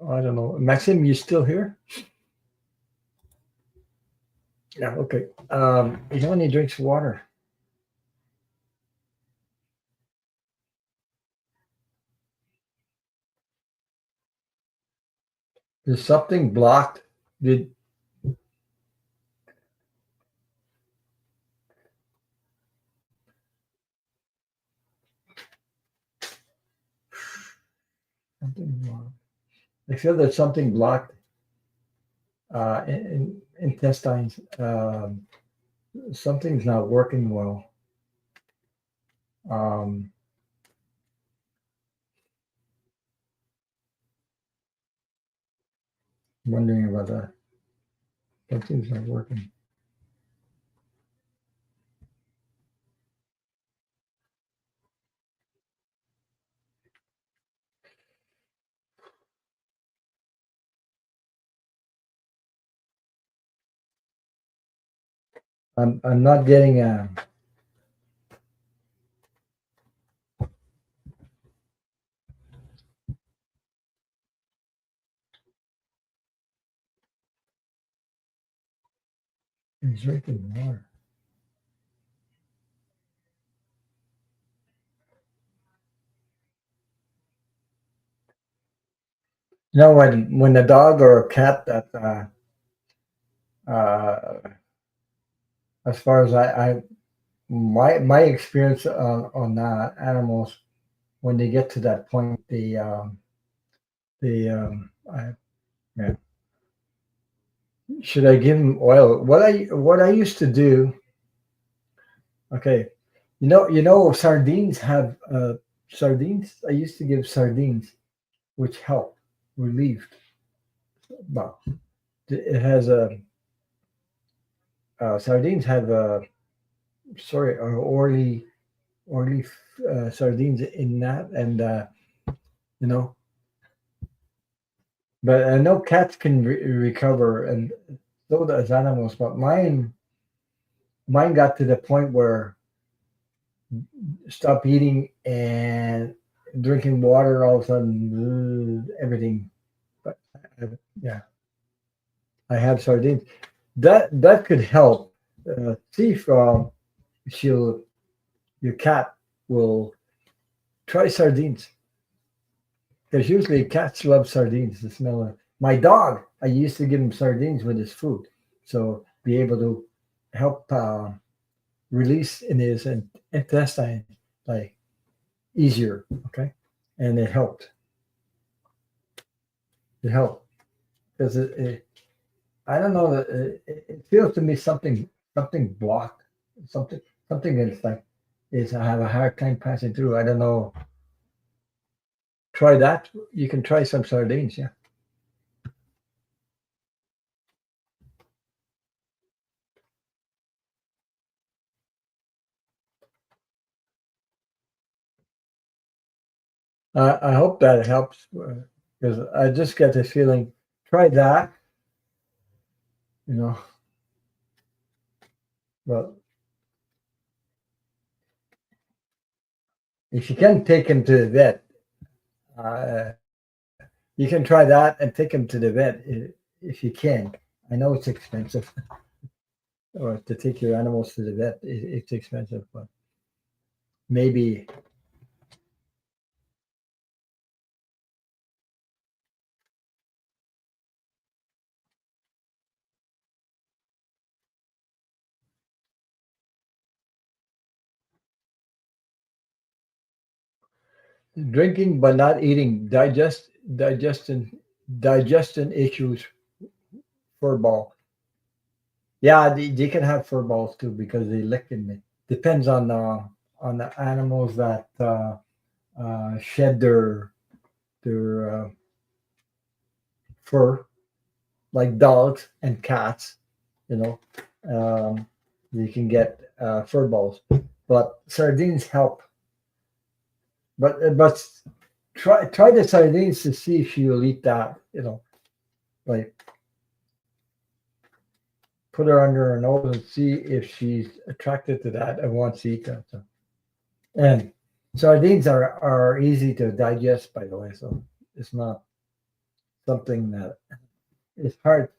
I don't know. Maxim, you still here? Yeah. Okay. He only drinks water. There's something blocked. Did something blocked? I feel there's something blocked in intestines. Something's not working well. Um, Wondering about that. Something's not working. I'm not getting. He's drinking water. You know when a dog or a cat that uh, as far as I my experience on animals when they get to that point the yeah. Should I give them oil? What I used to do, okay, you know sardines have sardines. I used to give sardines, which help relieved. Well, it has a sardines have a sorry oily sardines in that, and you know, but I know cats can recover, and so does animals. But mine got to the point where stop eating and drinking water all of a sudden everything. But yeah, I have sardines. That could help. See if she'll your cat will try sardines because usually cats love sardines. The smell of my dog. I used to give him sardines with his food, so be able to help release in his intestine like easier. Okay, and it helped. It helped because I don't know. It feels to me something blocked. Something something that's like is I have a hard time passing through. I don't know. try that. You can try some sardines. Yeah. I hope that helps because I just get the feeling. Try that. You know, but if you can take him to the vet, uh, you can try that and take him to the vet if you can. I know it's expensive, or to take your animals to the vet, it's expensive, but maybe drinking but not eating, digestion issues, fur ball. Yeah, they can have fur balls too because they lick in it. Depends on the animals that shed their fur, like dogs and cats. You know, um, you can get fur balls, but sardines help. But try the sardines to see if you'll eat that. You know, like put her under her nose and see if she's attracted to that and wants to eat that. So. And sardines are easy to digest, by the way. So it's not something that it's hard.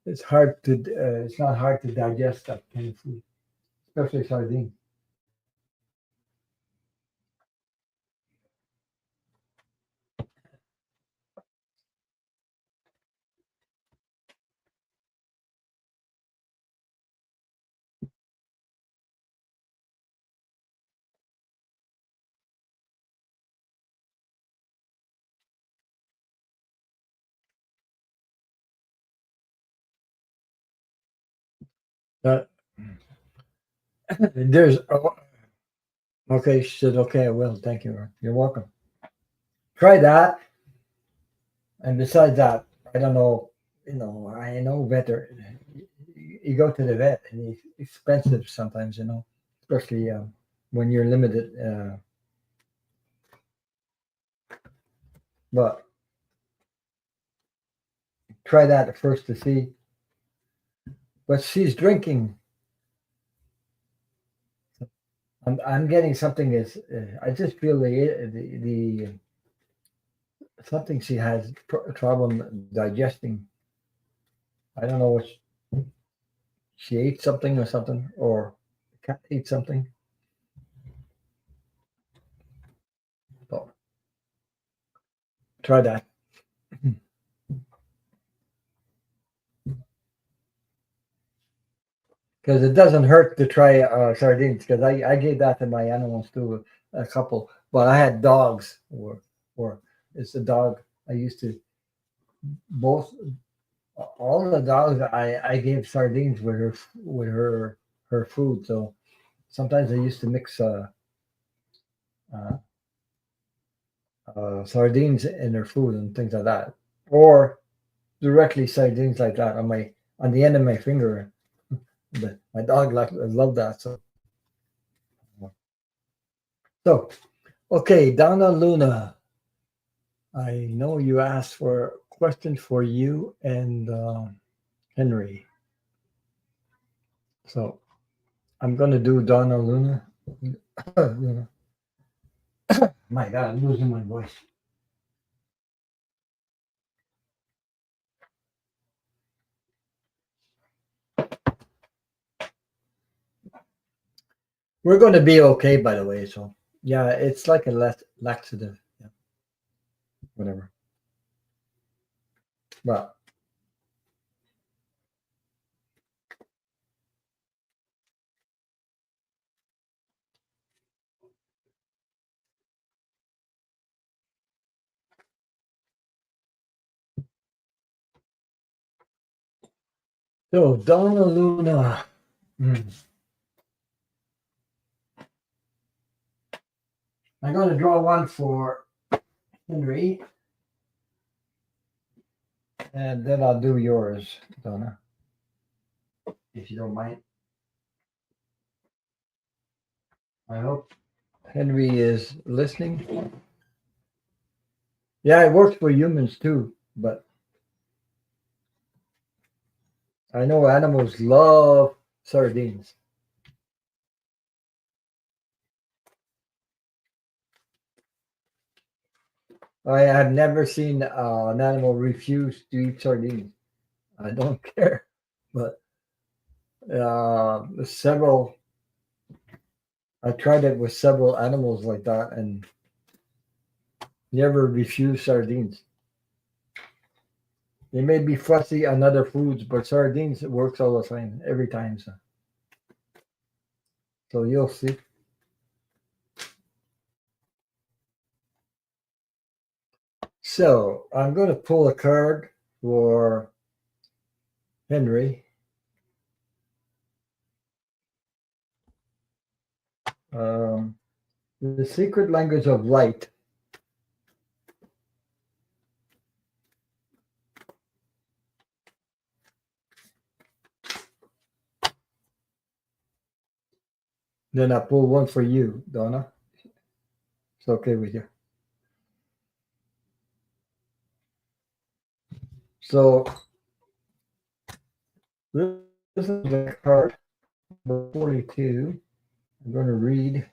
It's hard to. It's not hard to digest that kind of food, especially sardines. Uh, there's okay. She said, "Okay, I will. Thank you. You're welcome. Try that." And besides that, I don't know. You know, I know better. You go to the vet, and it's expensive sometimes. You know, especially when you're limited. But try that at first to see. But she's drinking. I'm getting something is. I just feel the something she has problem digesting. I don't know what she ate something or something, or the cat ate something. So try that because it doesn't hurt to try sardines. Because I gave that to my animals too, a couple. But I had dogs, or it's a dog. I used to both all the dogs. I gave sardines with her food. So sometimes I used to mix uh, sardines in their food and things like that, or directly sardines like that on the end of my finger. But my dog loved that. So okay, Donna Luna. I know you asked for a question for you and Henry. So I'm gonna do Donna Luna. Luna. My God, I'm losing my voice. We're going to be okay, by the way. So yeah, it's like a laxative, yeah, whatever. But so Donna Luna. Hmm. I'm going to draw one for Henry, and then I'll do yours, Donna, if you don't mind. I hope Henry is listening. Yeah, it works for humans too, but I know animals love sardines. I have never seen an animal refuse to eat sardines. I don't care, but several. I tried it with several animals like that, and never refuse sardines. They may be fussy on other foods, but sardines it works all the time, every time. So you'll see. So I'm going to pull a card for Henry. Um, the secret language of light. Then I pull one for you, Donna. It's okay with you. So this is the card 42. I'm going to read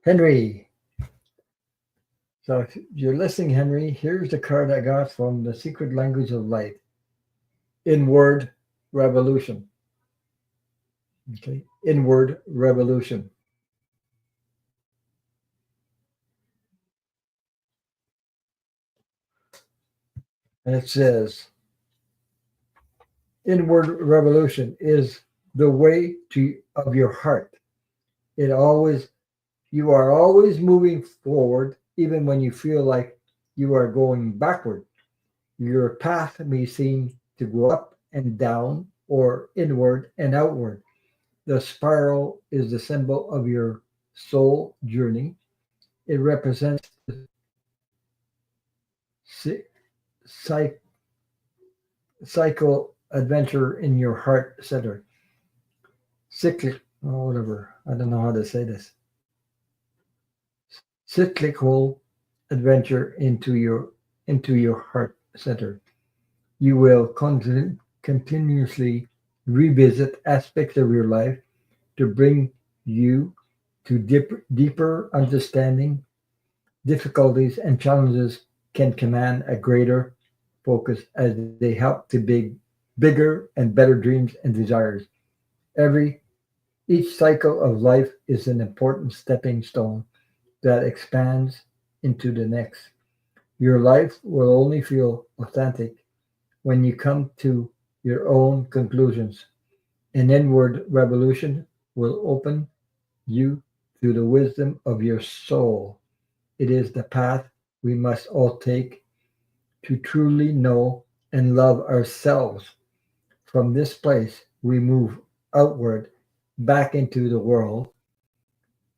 Henry. So if you're listening, Henry, here's the card I got from the secret language of light. Inward revolution. Okay. Inward revolution. And it says, inward revolution is the way to of your heart. It always You are always moving forward, even when you feel like you are going backward. Your path may seem to go up and down or inward and outward. The spiral is the symbol of your soul journey. It represents the cy- cycle adventure in your heart center. Cyclic, oh, whatever. I don't know how to say this. Cyclical adventure into your heart center. You will continuously revisit aspects of your life to bring you to deeper understanding. Difficulties and challenges can command a greater focus as they help to bigger and better dreams and desires. Every Each cycle of life is an important stepping stone that expands into the next. Your life will only feel authentic when you come to your own conclusions. An inward revolution will open you to the wisdom of your soul. It is the path we must all take to truly know and love ourselves. From this place, we move outward back into the world,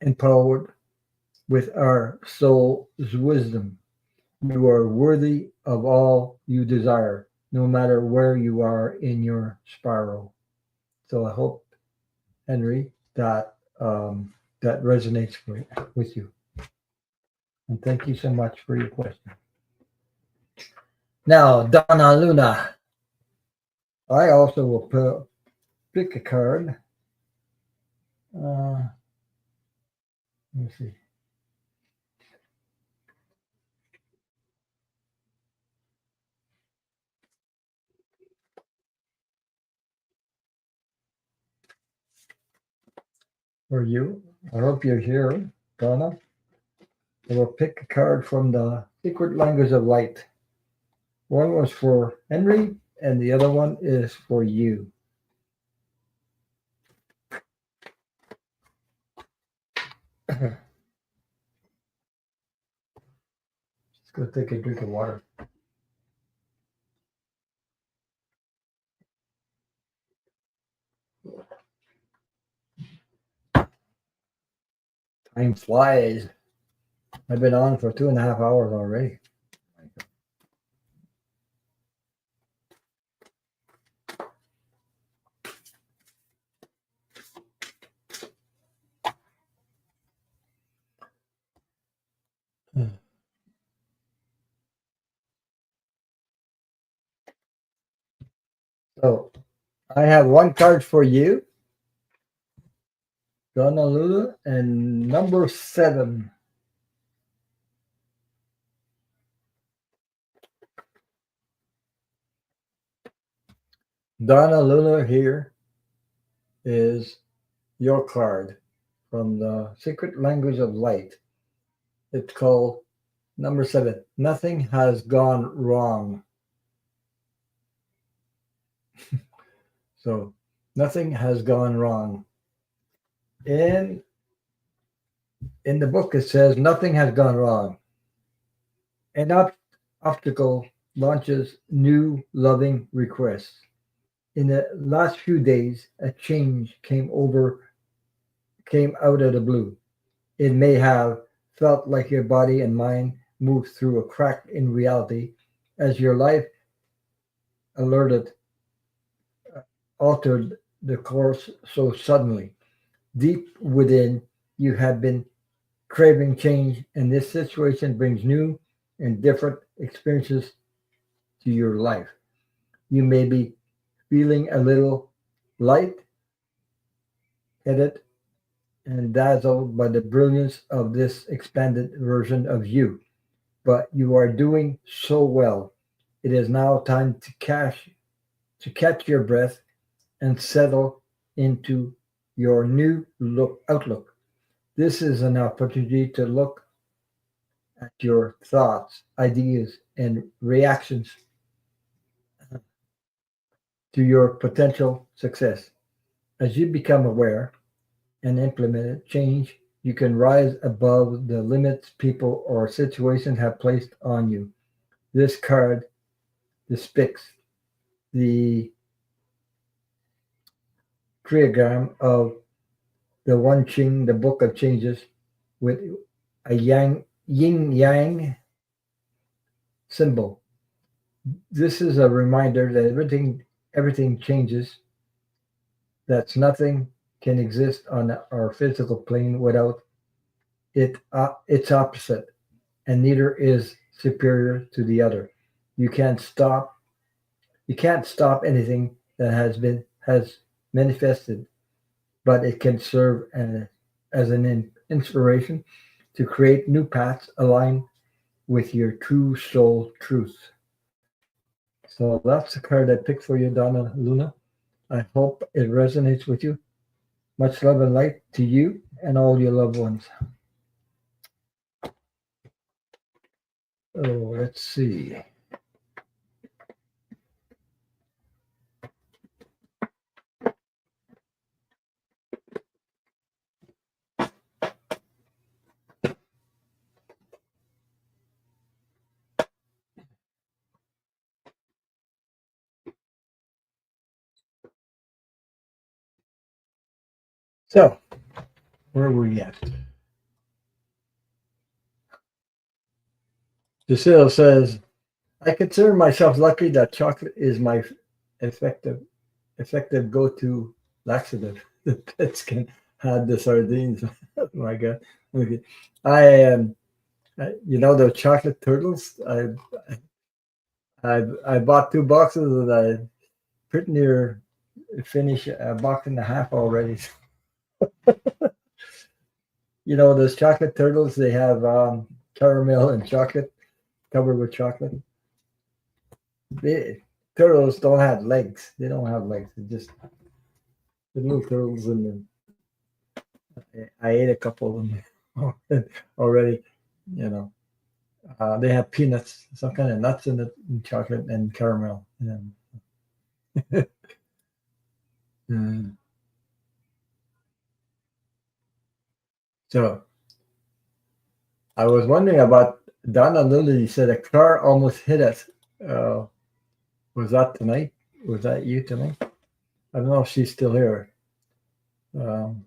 empowered with our soul's wisdom. You are worthy of all you desire, no matter where you are in your spiral. So I hope, Henry, that resonates with you. And thank you so much for your question. Now, Donna Luna, I also will pick a card. Let me see. For you, I hope you're here, Donna. I will pick a card from the Secret Language of Light. One was for Henry, and the other one is for you. Just go take a drink of water. Time flies. I've been on for 2.5 hours already. So I have one card for you, Honolulu, and number 7. Honolulu here is your card from the Secret Language of Light. It's called number 7. Nothing has gone wrong. So nothing has gone wrong. In the book it says nothing has gone wrong. An obstacle launches new loving requests. In the last few days, a change came out of the blue. It may have felt like your body and mind moved through a crack in reality as your life alerted altered the course so suddenly. Deep within, you have been craving change, and this situation brings new and different experiences to your life. You may be feeling a little light headed and dazzled by the brilliance of this expanded version of you, but you are doing so well. It is now time to catch your breath and settle into your new outlook. This is an opportunity to look at your thoughts, ideas, and reactions to your potential success. As you become aware and implement change, you can rise above the limits people or situations have placed on you. This card depicts the triagram of the One Ching, the Book of Changes, with a yin yang symbol. This is a reminder that everything changes, that nothing can exist on our physical plane without its opposite, and neither is superior to the other. You can't stop anything that has manifested, but it can serve as an inspiration to create new paths aligned with your true soul truth. So that's the card I picked for you, Donna Luna. I hope it resonates with you. Much love and light to you and all your loved ones. Oh, let's see. So, where are we at? Lucille says, I consider myself lucky that chocolate is my effective go-to laxative. The pets can have the sardines. Oh my God. Okay. You know those chocolate turtles? I bought 2 boxes and I pretty near finish a box and a half already. You know those chocolate turtles? They have caramel and chocolate covered with chocolate. The turtles don't have legs. They don't have legs. They're just the little turtles in them. I ate a couple of them already. You know, they have peanuts, some kind of nuts in it, and chocolate and caramel. Yeah. Mm. So I was wondering about Donna Lily. Said a car almost hit us. Uh, was that tonight? Was that you tonight? I don't know if she's still here. Um,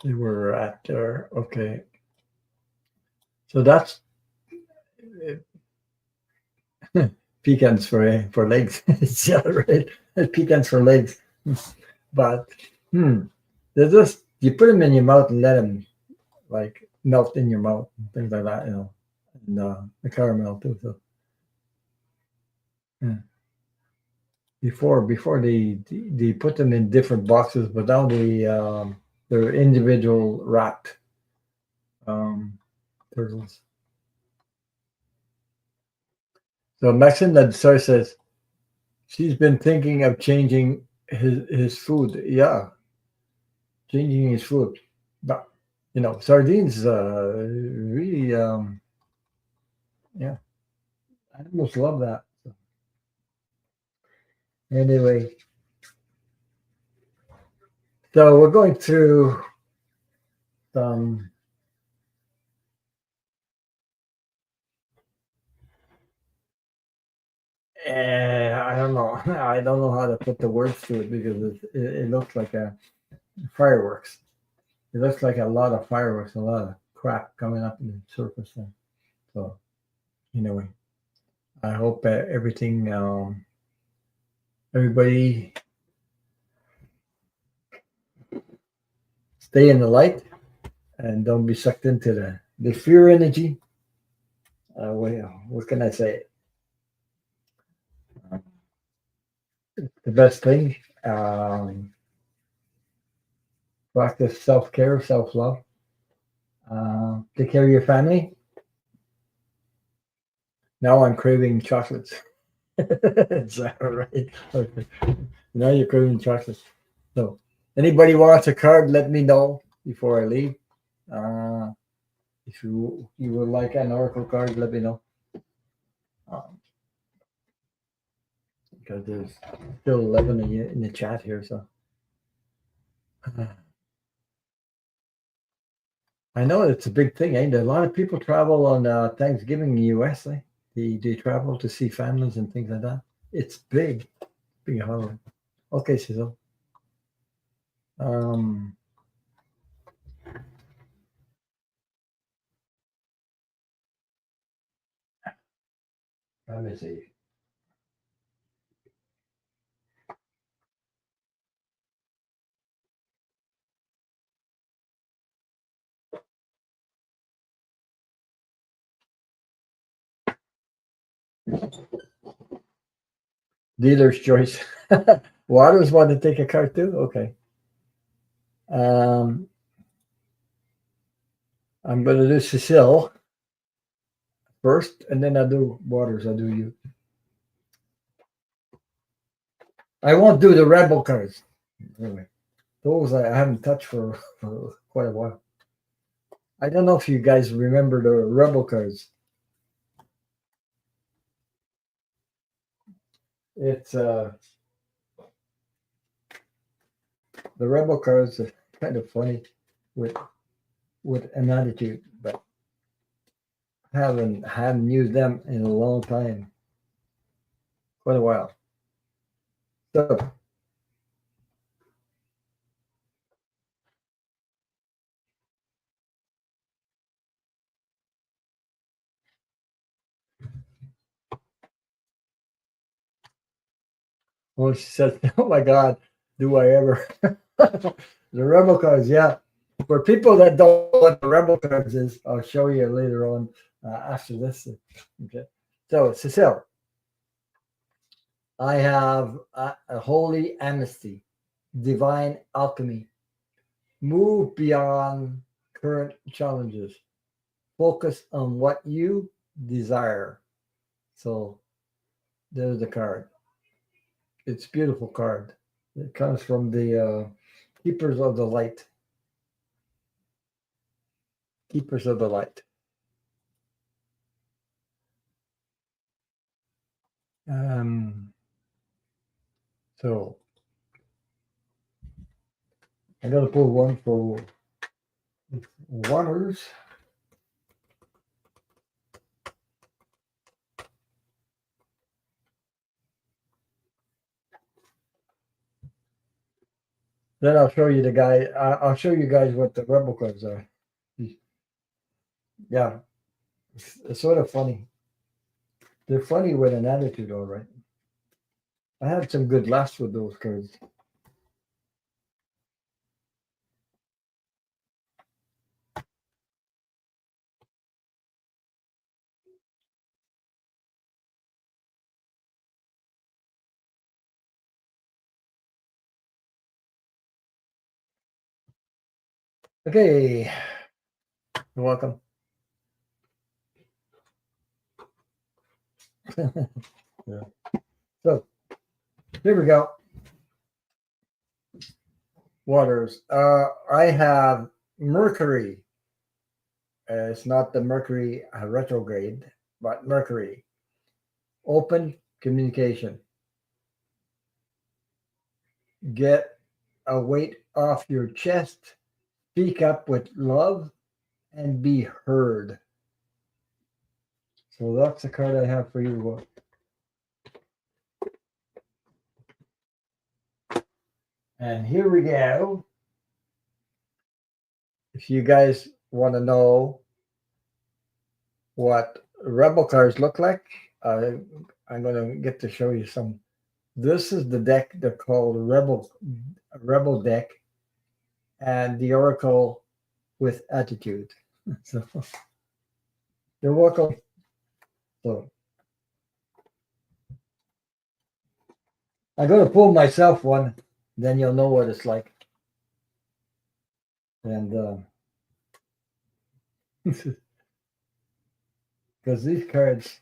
They were at there. Okay. So that's pecans for legs. Yeah, right. Pecans for legs. But they're just you put them in your mouth and let them like melt in your mouth and things like that, and the caramel too. So yeah. Before they put them in different boxes, but now they're individual wrapped um, turtles. So Maxim that Tsar says she's been thinking of changing his food. Yeah, changing his food. But sardines really yeah, I almost love that. So, anyway, so we're going through some I don't know. I don't know how to put the words to it because it looks like a fireworks. It looks like a lot of fireworks, a lot of crap coming up in the surface. So anyway, I hope everything, everybody stay in the light and don't be sucked into the fear energy. What can I say? The best thing, practice self care, self love. Take care of your family. Now I'm craving chocolates. Is that right? Okay. Now you're craving chocolates. So, anybody wants a card, let me know before I leave. Uh, if you would like an oracle card, let me know. Um, because there's still 11 of you in the chat here. So, I know it's a big thing. A lot of people travel on Thanksgiving in the US. They travel to see families and things like that. It's big, big holiday. Okay, Cecil. Um, Let me see. Dealer's choice. Waters want to take a card too. Okay. Um, I'm gonna do Cecile first, and then I do Waters. I do you. I won't do the Rebel cards. Anyway, those I haven't touched for quite a while. I don't know if you guys remember the Rebel cards. It's the Rebel cards are kind of funny with an attitude, but haven't used them in a long time, quite a while. So well, she said, "Oh my God, do I ever?" The Rebel cards, yeah. For people that don't know what the Rebel cards is, I'll show you later on after this. Okay. So, Cecile, I have a holy amnesty, divine alchemy, move beyond current challenges, focus on what you desire. So, there's the card. It's a beautiful card. It comes from the Keepers of the Light. Keepers of the Light. Um, so I gotta pull one for Waters. Then I'll show you the guy. I'll show you guys what the rebel cards are. Yeah, it's sort of funny. They're funny with an attitude, all right. I had some good laughs with those cards. Okay, you're welcome. Yeah. So here we go. Waters. I have Mercury. It's not the Mercury retrograde, but Mercury. Open communication. Get a weight off your chest. Speak up with love and be heard. So that's the card I have for you. And here we go. If you guys want to know what rebel cards look like, I'm going to get to show you some. This is the deck they're called Rebel deck, and the Oracle with attitude. So you're welcome. So I'm going to pull myself one, then you'll know what it's like. And because these cards,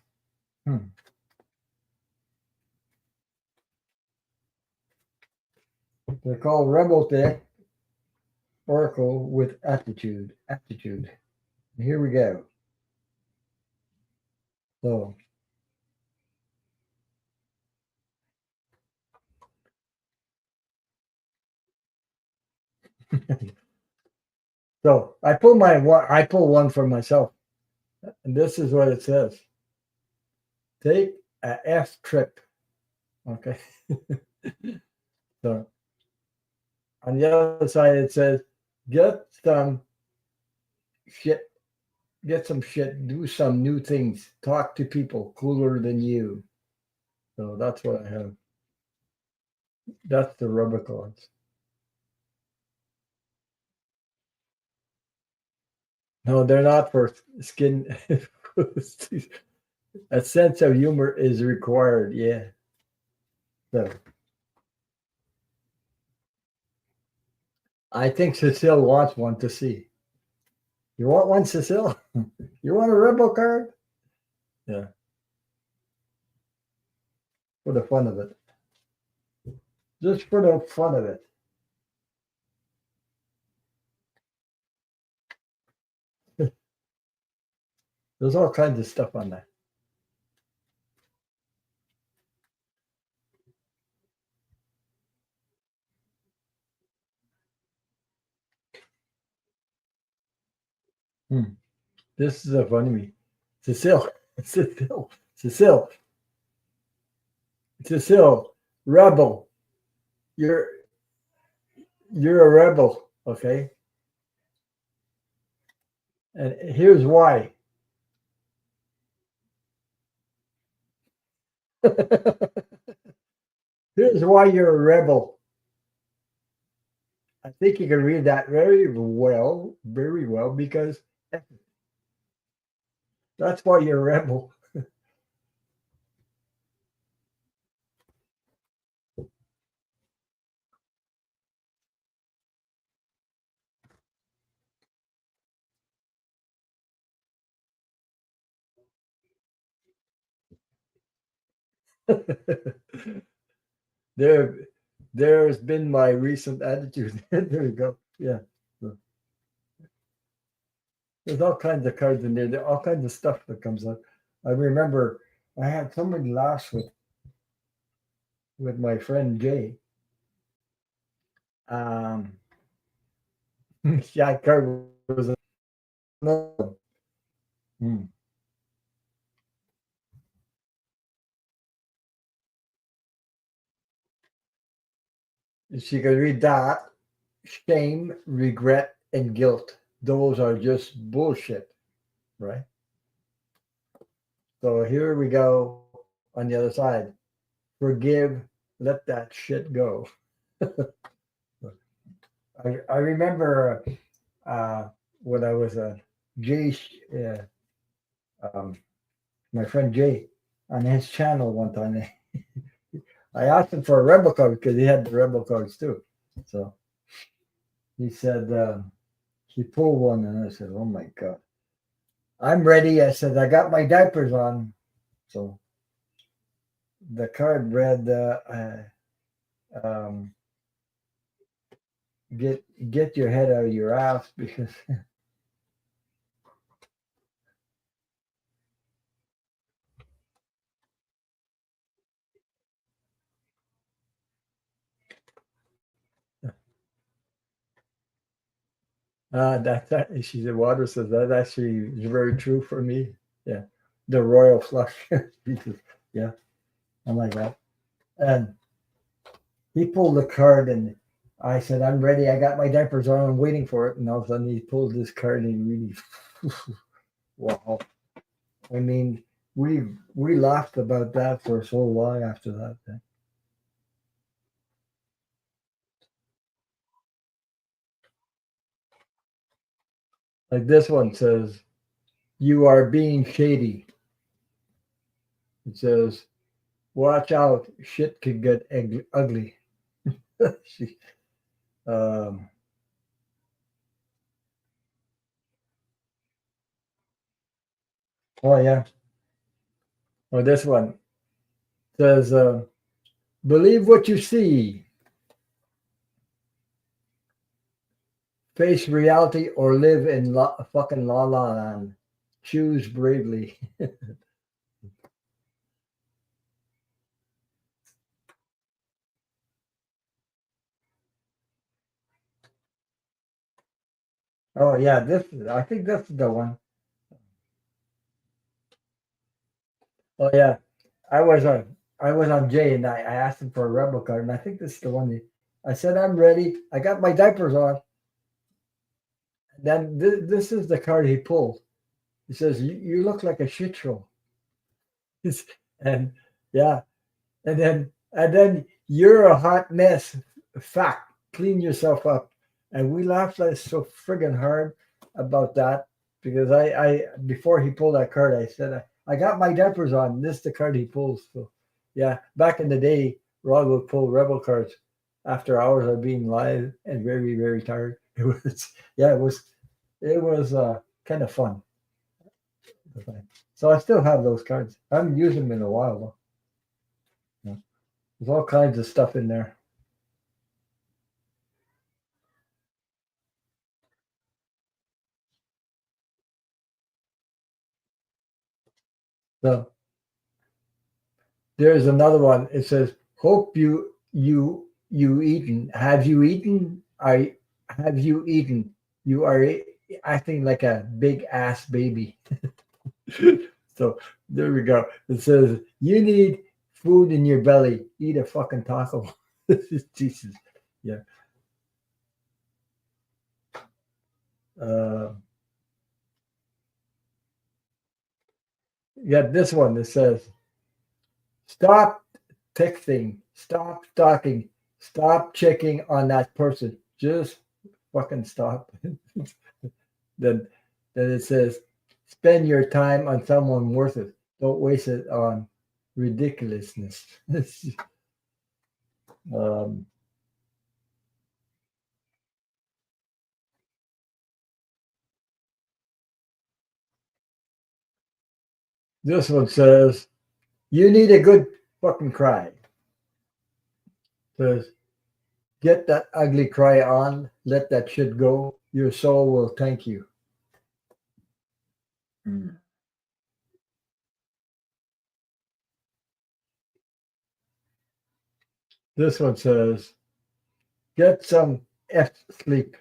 they're called Rebel deck, Oracle with attitude. Attitude. Here we go. So so I pull one for myself. And this is what it says. Take a F trip. Okay. So on the other side it says get some shit, do some new things, talk to people cooler than you. So that's what I have. That's the rubber cards. No, they're not for skin. A sense of humor is required. Yeah. So I think Cecile wants one to see. You want one, Cecile? You want a rebel card? Yeah. For the fun of it. Just for the fun of it. There's all kinds of stuff on there. Hmm. This is a funny me. Cecile, Cecile, Cecile, Cecile, rebel. You're you're a rebel, okay? And here's why. Here's why you're a rebel. I think you can read that very well, because that's why you're a rebel. there, there's been my recent attitude. There you go. Yeah. So there's all kinds of cards in there. There all kinds of stuff that comes up. I remember I had somebody last with my friend Jay. Um, yeah, card was another. Hmm. She could read that. shame, regret, and guilt. Those are just bullshit, right? So here we go on the other side. Forgive, let that shit go. I remember when I was a Jay, um, my friend Jay, on his channel one time. I asked him for a rebel card because he had the rebel cards too. So he said he pulled one, and I said, "Oh my god, I'm ready." I said, "I got my diapers on." So the card read, um, "Get your head out of your ass," because that she said, "Water says that actually is very true for me." Yeah, the royal flush. Because, yeah, I'm like that. And he pulled the card, and I said, "I'm ready. I got my diapers on. I'm waiting for it." And all of a sudden, he pulled this card, and he really, wow. I mean, we laughed about that for so long after that. Like this one says, "You are being shady." It says, "Watch out, shit could get ugly." She, um, oh yeah. Or this one says, "Believe what you see, face reality, or live in fucking la la land. Choose bravely." Oh yeah, I think this is the one. Oh yeah, I was on I was on Jay, and I asked him for a rebel card, and I think this is the one. I said, "I'm ready. I got my diapers on." Then this is the card he pulled. He says, "You look like a shit show." And yeah, and then "You're a hot mess. Fact. Clean yourself up." And we laughed like so friggin' hard about that because I before he pulled that card, I said, I got my diapers on. This is the card he pulls. So yeah, back in the day, Rod would pull rebel cards after hours of being live and very, very tired. It was yeah, it was kind of fun. So I still have those cards. I haven't used them in a while though. Yeah. There's all kinds of stuff in there. So there's another one. It says, "Hope you eaten. Have you eaten? I have you eaten? You are acting like a big ass baby." So there we go. It says, "You need food in your belly. Eat a fucking taco." Jesus. Yeah. Uh, yeah. This one. It says, "Stop texting. Stop stalking. Stop checking on that person. Just fucking stop." then then it says, "Spend your time on someone worth it. Don't waste it on ridiculousness." um, this one says, "You need a good fucking cry." Says, "Get that ugly cry on. Let that shit go. Your soul will thank you." Mm. This one says, "Get some sleep."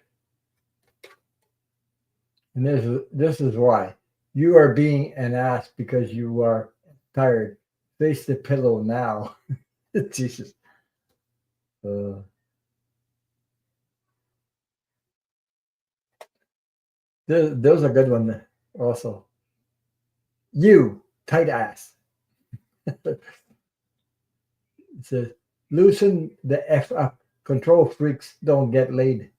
And this is why. You are being an ass because you are tired. Face the pillow now. Jesus. Uh, There's a good one also. You tight ass. It says loosen the f up. Control freaks don't get laid.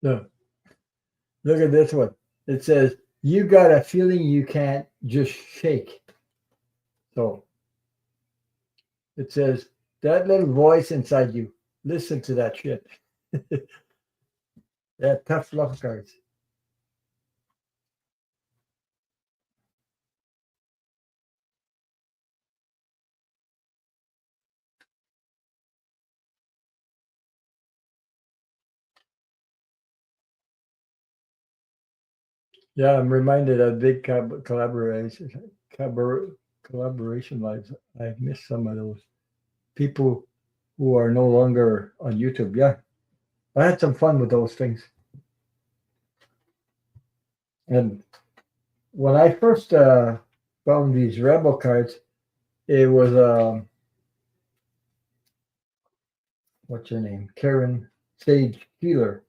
No, look at this one. It says you got a feeling you can't just shake. So it says that little voice inside you. Listen to that shit. Yeah, tough love cards. Yeah, I'm reminded of big collaboration lives. I miss some of those people who are no longer on YouTube. Yeah, I had some fun with those things. And when I first found these Rebel cards, it was what's her name, Karen Sage Keeler,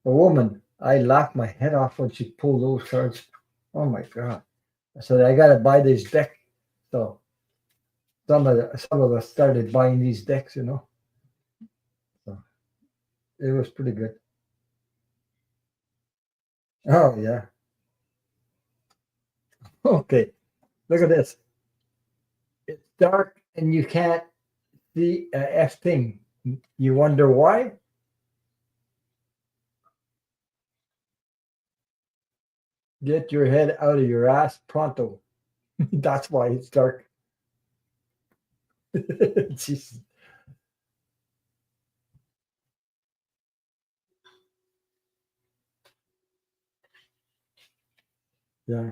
a woman. I laughed my head off when she pulled those cards. Oh my god! I said I got to buy this deck. So some of us started buying these decks, you know. So it was pretty good. Oh yeah. Okay. Look at this. It's dark and you can't see a F thing. You wonder why? Get your head out of your ass pronto. That's why it's dark. Jeez. Yeah.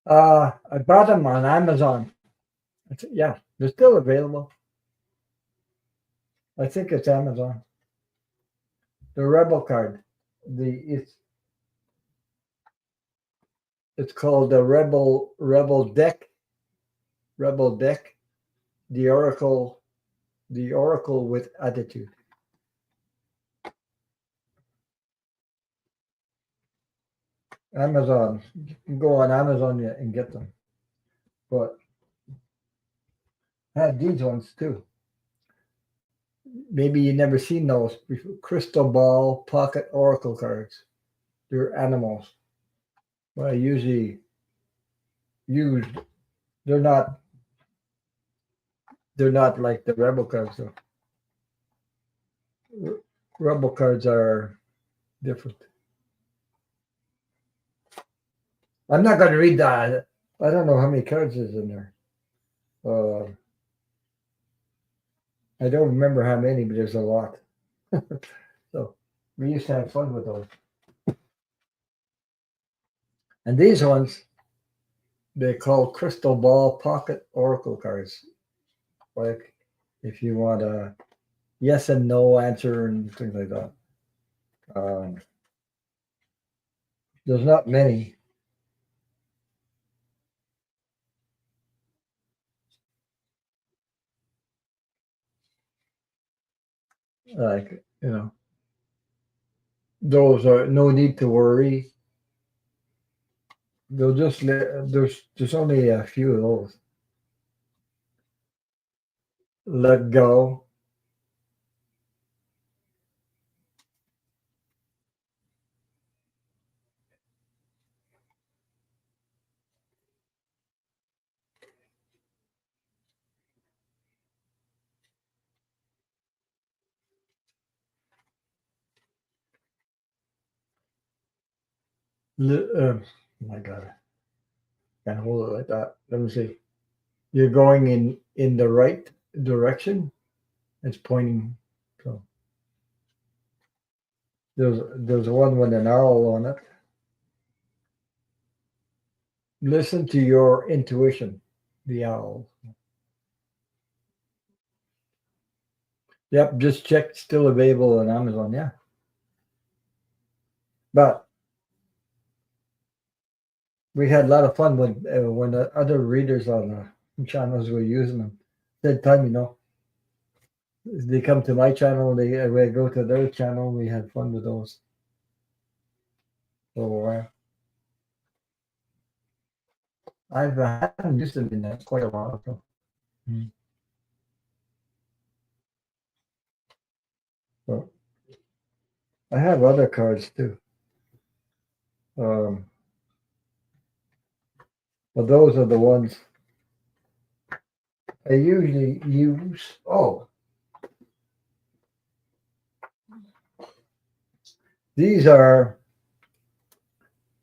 I bought them on Amazon. Yeah, they're still available. I think it's Amazon. The Rebel card. The it's called the Rebel deck. Rebel deck. The Oracle. The Oracle with attitude. Amazon. You can go on Amazon and get them. But I had these ones too. Maybe you never seen those before. Crystal ball pocket oracle cards. They're animals. But I usually use. They're not. They're not like the rebel cards. Though. Rebel cards are different. I'm not going to read that. I don't know how many cards is in there. Uh, I don't remember how many, but there's a lot. So we used to have fun with those. And these ones, they call crystal ball pocket oracle cards. Like if you want a yes and no answer and things like that. Um, there's not many. Like those are no need to worry. They'll just there's only a few of those. Let go. My God, can't hold it like that. Let me see. You're going in the right direction. It's pointing. So there's one with an arrow on it. Listen to your intuition. The owl. Yep, just check. Still available on Amazon. Yeah, but we had a lot of fun when the other readers on the channels were using them. That time, they come to my channel, we go to their channel. We had fun with those. So I haven't used them in quite a while. So. So I have other cards too. But those are the ones I usually use. Oh, these are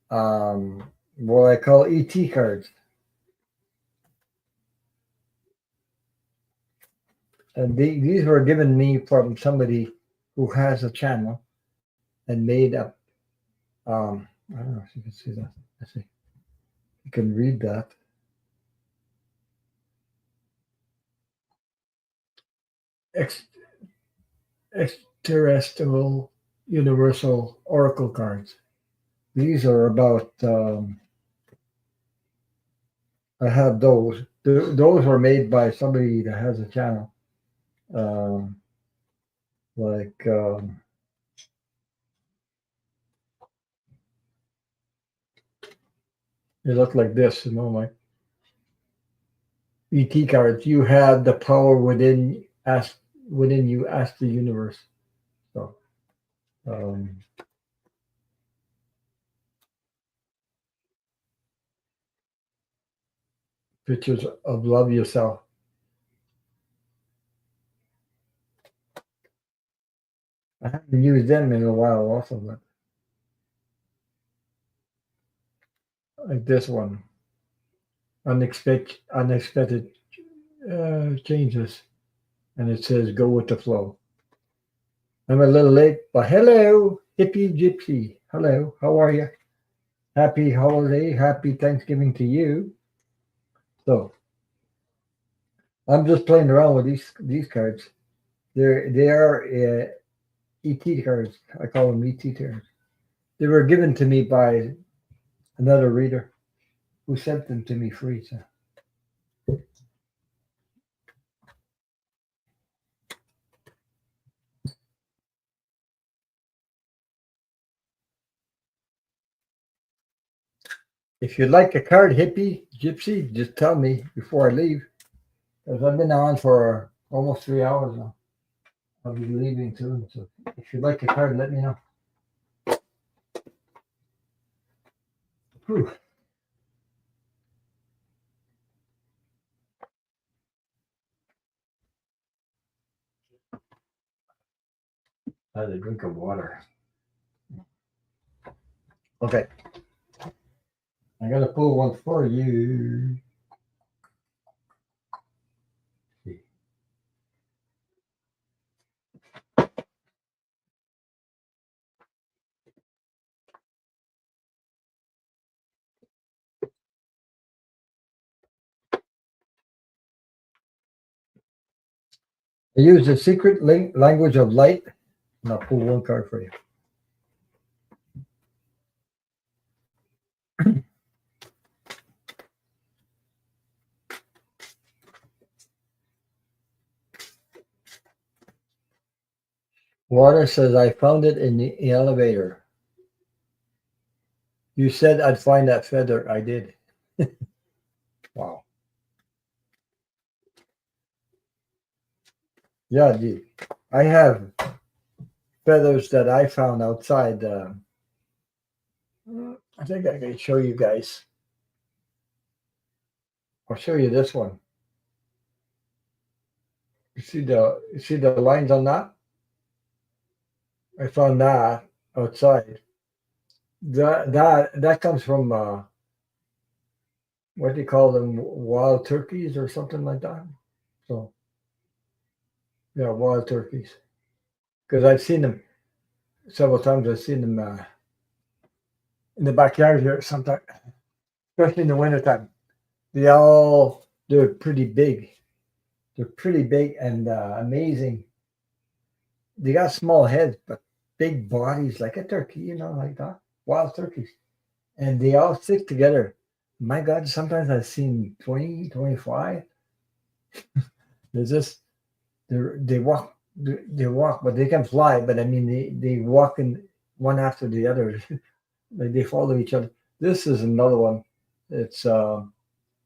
what I call ET cards. And these were given me from somebody who has a channel and made up. I don't know if you can see that. Let's see. You can read that. Extraterrestrial Universal Oracle cards. These are about. I have those. Those were made by somebody that has a channel. Um, like they look like this, like ET cards. You have the power within you. Ask the universe. So um, pictures of love yourself. I haven't used them in a while, also, but like this one, unexpected changes, and it says go with the flow. I'm a little late, but hello, hippie gypsy. Hello, how are you? Happy holiday, happy Thanksgiving to you. So I'm just playing around with these cards. They are ET cards. I call them ET cards. They were given to me by another reader who sent them to me free. So. If you'd like a card, hippie, gypsy, just tell me before I leave. Because I've been on for almost 3 hours now. I'll be leaving soon. So if you'd like a card, let me know. Whew. I had a drink of water. Okay. I got to pull one for you. I use the secret language of light, and I'll pull one card for you. Water says, I found it in the elevator. You said I'd find that feather. I did. Wow. Yeah, I have feathers that I found outside. I think I can show you guys. I'll show you this one. You see the lines on that? I found that outside. That comes from what do you call them, wild turkeys or something like that. So yeah, wild turkeys. Because I've seen them several times. I've seen them in the backyard here sometimes, especially in the wintertime. They're pretty big. They're pretty big and amazing. They got small heads, but big bodies like a turkey, like that. Wild turkeys. And they all stick together. My God, sometimes I've seen 20, 25. They're just, they walk, they walk, but they can fly. But I mean, they walk in one after the other. Like they follow each other. This is another one. It's uh,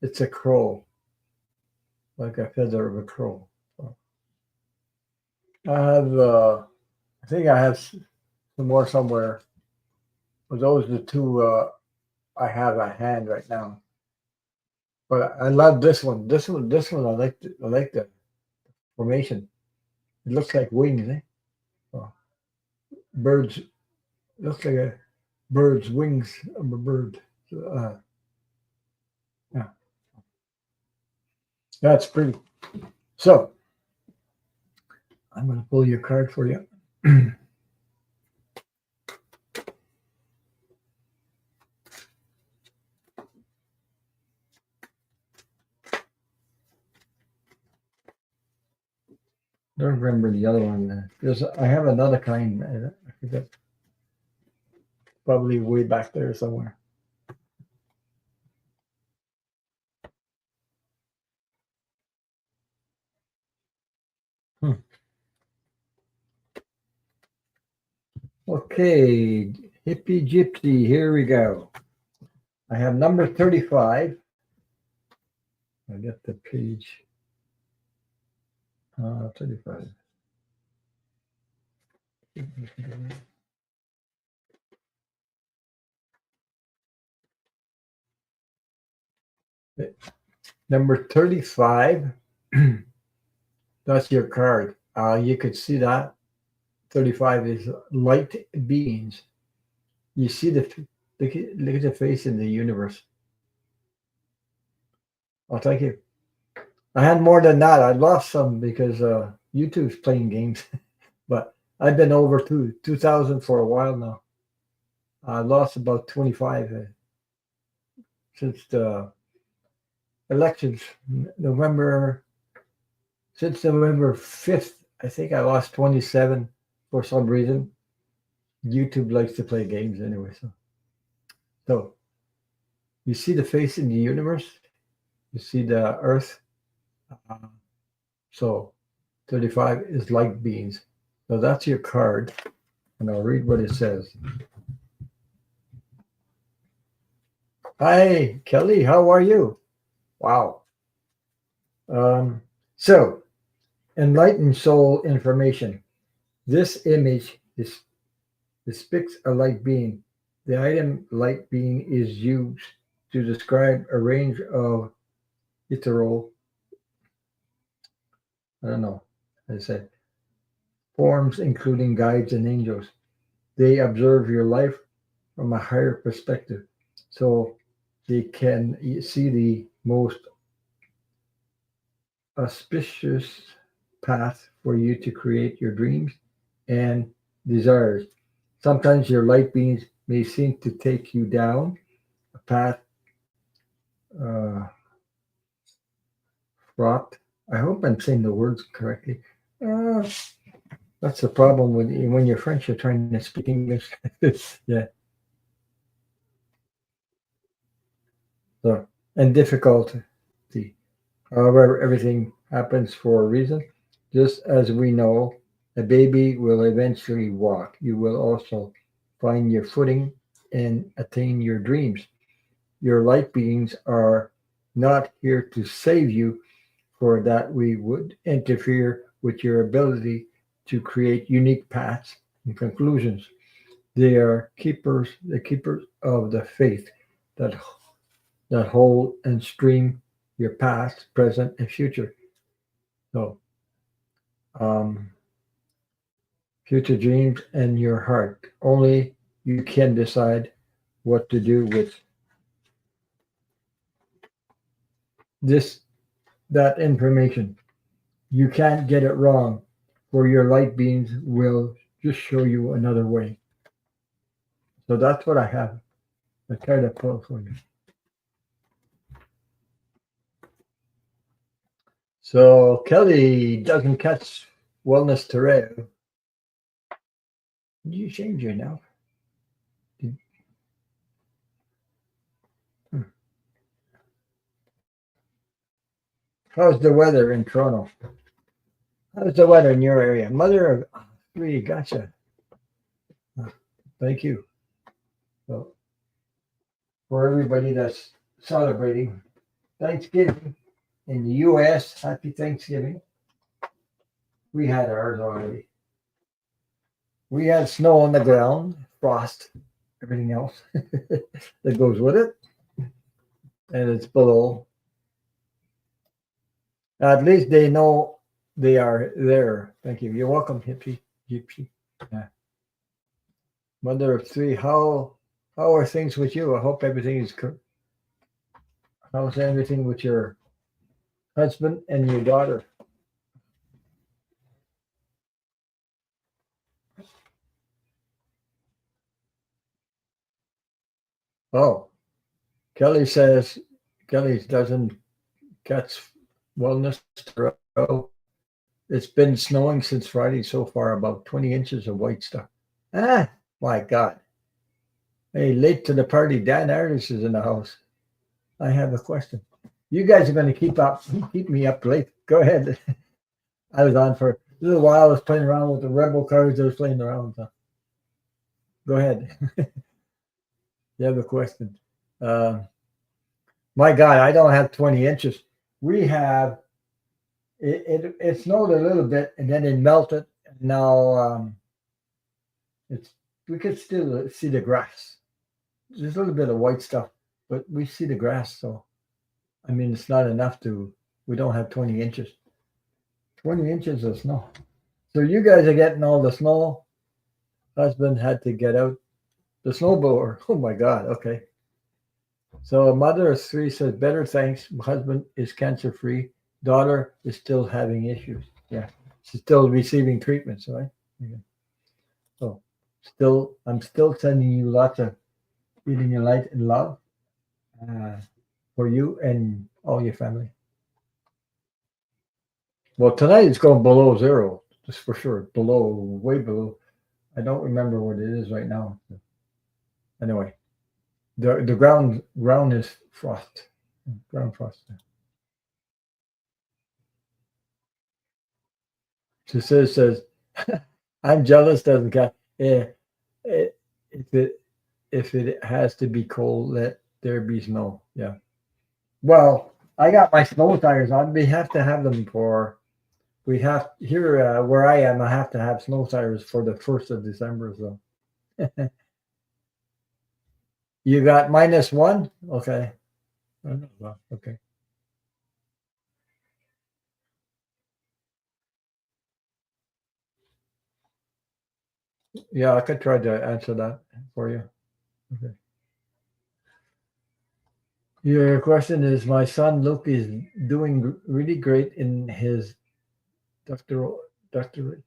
it's a crow, like a feather of a crow. So I have, I think I have some more somewhere. But those are the two I have at hand right now. But I love this one. This one. I like the formation. It looks like wings, eh? Oh, birds. Looks like a bird's wings of a bird. Uh, yeah, that's pretty. So I'm going to pull your card for you. Don't remember the other one. I have another kind. I forget. Probably way back there somewhere. Hmm. Okay, hippie gypsy. Here we go. I have number 35. I get the page. 35. Number 35. That's your card. You could see that 35 is light beings. You see look at the face in the universe. Oh, thank you. I had more than that. I lost some because YouTube's playing games, but I've been over 2,000 for a while now. I lost about 25 since the elections, November, since November 5th. I think I lost 27 for some reason. YouTube likes to play games anyway. So you see the face in the universe, you see the earth. Uh, so 35 is light beings. So that's your card. And I'll read what it says. Hi, Kelly. How are you? Wow. Um, so, enlightened soul information. This image depicts a light being. The item light being is used to describe a range of ethereal, I don't know, I said, forms, including guides and angels. They observe your life from a higher perspective. So they can see the most auspicious path for you to create your dreams and desires. Sometimes your light beings may seem to take you down a path uh, fraught. I hope I'm saying the words correctly. Uh, that's the problem when you're French, you're trying to speak English. Yeah, so and difficulty. However, everything happens for a reason. Just as we know a baby will eventually walk, you will also find your footing and attain your dreams. Your light beings are not here to save you, for that we would interfere with your ability to create unique paths and conclusions. They are the keepers of the faith that hold and stream your past, present, and future. So, um, future dreams and your heart. Only you can decide what to do with this that information. You can't get it wrong, for your light beams will just show you another way. So that's what I have. I try to pull for you. So Kelly doesn't catch wellness Terrell. Did you change your now? Did, hmm. How's the weather in Toronto? How's the weather in your area? Mother of three, gotcha. Thank you. So for everybody that's celebrating Thanksgiving in the U.S., happy Thanksgiving. We had ours already. We had snow on the ground, frost, everything else that goes with it, and it's below. At least they know they are there. Thank you. You're welcome, Hippie. Gypsy. Yeah. Mother of three, how are things with you? I hope everything is good. How's everything with your husband and your daughter? Oh, Kelly says Kelly doesn't catch wellness. It's been snowing since Friday so far, about 20 inches of white stuff. Ah, my God. Hey, late to the party. Dan Artis is in the house. I have a question. You guys are going to keep me up late. Go ahead. I was on for a little while. I was playing around with the Rebel cards. I was playing around. So go ahead. You have a question. Uh, my God, I don't have 20 inches. We have it snowed a little bit and then it melted. And now it's we could still see the grass. There's a little bit of white stuff, but we see the grass. So I mean, it's not enough to. We don't have 20 inches. 20 inches of snow. So you guys are getting all the snow. Husband had to get out the snowblower. Oh my God. Okay. So a mother of three says, better thanks. Husband is cancer free. Daughter is still having issues. Yeah. She's still receiving treatments, right? Okay. So I'm still sending you lots of healing and light and love uh, for you and all your family. Well, tonight it's going below zero, just for sure. Below, way below. I don't remember what it is right now. Anyway, the ground is frost. Ground frost. She says I'm jealous. Doesn't count. Yeah, if it has to be cold, let there be snow. Yeah. Well, I got my snow tires on. We have to have them for. We have here where I am. I have to have snow tires for the 1st of December. So you got -1. Okay. Well, okay. Yeah, I could try to answer that for you. Okay. Your question is my son Luke is doing really great in his doctorate